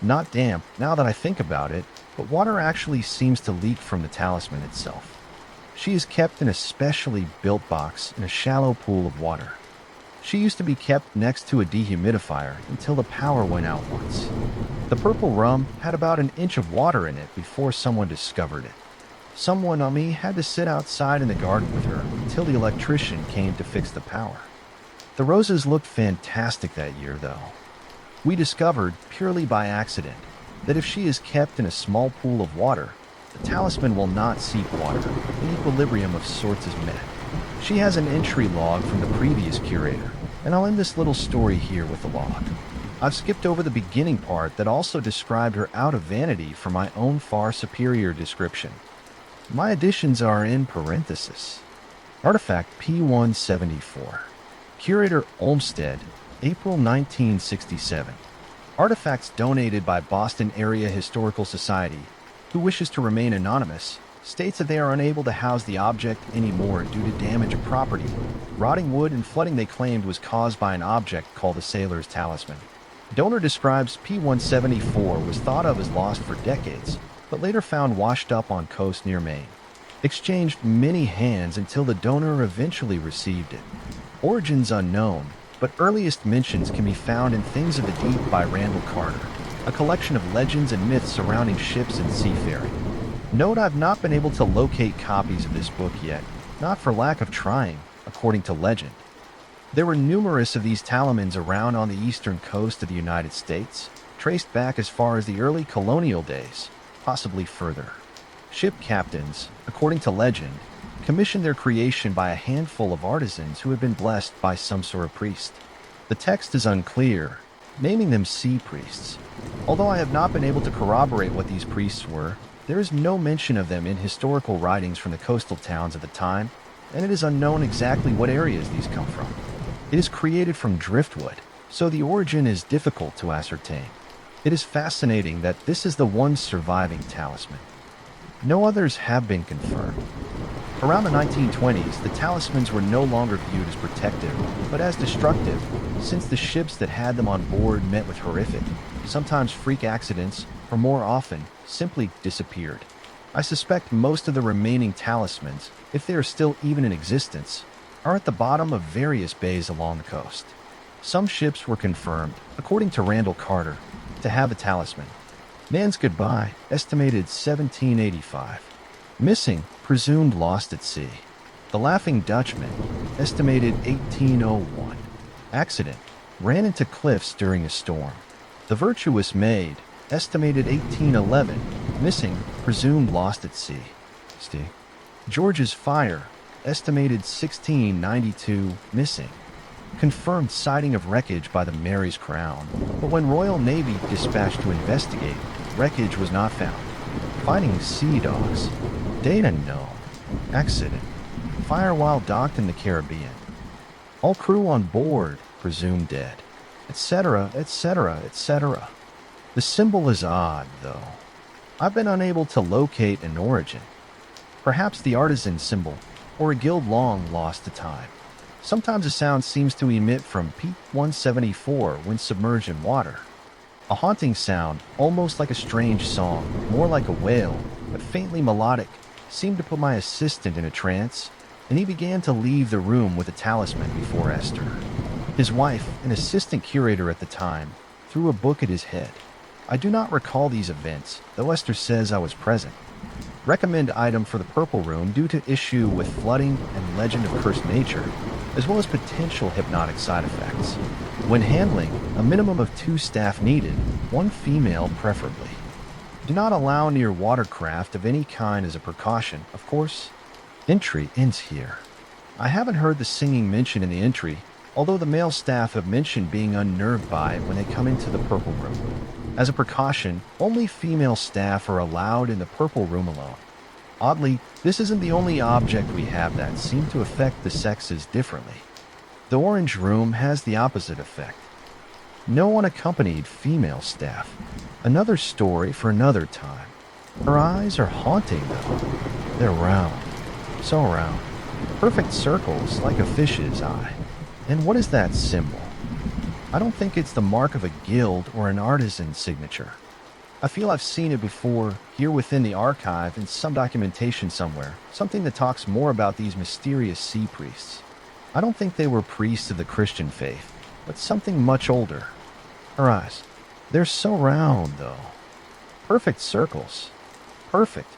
S1: Not damp, now that I think about it, but water actually seems to leak from the talisman itself. She is kept in a specially built box in a shallow pool of water. She used to be kept next to a dehumidifier until the power went out once. The purple rum had about an inch of water in it before someone discovered it. Someone on me had to sit outside in the garden with her until the electrician came to fix the power. The roses looked fantastic that year, though. We discovered, purely by accident, that if she is kept in a small pool of water, the talisman will not seep water. An equilibrium of sorts is met. She has an entry log from the previous curator, and I'll end this little story here with the log. I've skipped over the beginning part that also described her out of vanity for my own far superior description. My additions are in parenthesis. Artifact P174. Curator Olmsted, April 1967. Artifacts donated by Boston Area Historical Society, who wishes to remain anonymous, states that they are unable to house the object anymore due to damage of property. Rotting wood and flooding they claimed was caused by an object called the Sailor's Talisman. Donor describes P174 was thought of as lost for decades, but later found washed up on coast near Maine. Exchanged many hands until the donor eventually received it. Origins unknown, but earliest mentions can be found in Things of the Deep by Randall Carter, a collection of legends and myths surrounding ships and seafaring. Note I've not been able to locate copies of this book yet, not for lack of trying, according to legend. There were numerous of these talismans around on the eastern coast of the United States, traced back as far as the early colonial days, possibly further. Ship captains, according to legend, commissioned their creation by a handful of artisans who had been blessed by some sort of priest. The text is unclear, naming them sea priests. Although I have not been able to corroborate what these priests were, there is no mention of them in historical writings from the coastal towns at the time, and it is unknown exactly what areas these come from. It is created from driftwood, so the origin is difficult to ascertain. It is fascinating that this is the one surviving talisman. No others have been confirmed. Around the 1920s, the talismans were no longer viewed as protective, but as destructive, since the ships that had them on board met with horrific, sometimes freak accidents, or more often, simply disappeared. I suspect most of the remaining talismans, if they are still even in existence, are at the bottom of various bays along the coast. Some ships were confirmed, according to Randall Carter, to have a talisman. Man's Goodbye, estimated 1785. Missing, presumed lost at sea. The Laughing Dutchman, estimated 1801. Accident, ran into cliffs during a storm. The Virtuous Maid, estimated 1811. Missing, presumed lost at sea. George's Fire, estimated 1692. Missing. Confirmed sighting of wreckage by the Mary's Crown, but when Royal Navy dispatched to investigate, wreckage was not found. Fighting sea dogs. Date unknown. Accident. Fire while docked in the Caribbean. All crew on board presumed dead. Etc., etc., etc. The symbol is odd, though. I've been unable to locate an origin. Perhaps the artisan symbol, or a guild long lost to time. Sometimes a sound seems to emit from P174 when submerged in water. A haunting sound, almost like a strange song, more like a wail, but faintly melodic, seemed to put my assistant in a trance, and he began to leave the room with a talisman before Esther. His wife, an assistant curator at the time, threw a book at his head. I do not recall these events, though Esther says I was present. Recommend item for the Purple Room due to issue with flooding and legend of cursed nature, as well as potential hypnotic side effects. When handling, a minimum of 2 staff needed, 1 female preferably. Do not allow near watercraft of any kind as a precaution, of course. Entry ends here. I haven't heard the singing mentioned in the entry, although the male staff have mentioned being unnerved by it when they come into the Purple Room. As a precaution, only female staff are allowed in the Purple Room alone. Oddly, this isn't the only object we have that seem to affect the sexes differently. The Orange Room has the opposite effect. No unaccompanied female staff. Another story for another time. Her eyes are haunting, though. They're round, so round. Perfect circles like a fish's eye. And what is that symbol? I don't think it's the mark of a guild or an artisan signature. I feel I've seen it before, here within the archive in some documentation somewhere, something that talks more about these mysterious sea priests. I don't think they were priests of the Christian faith, but something much older. Her eyes. They're so round, though. Perfect circles. Perfect.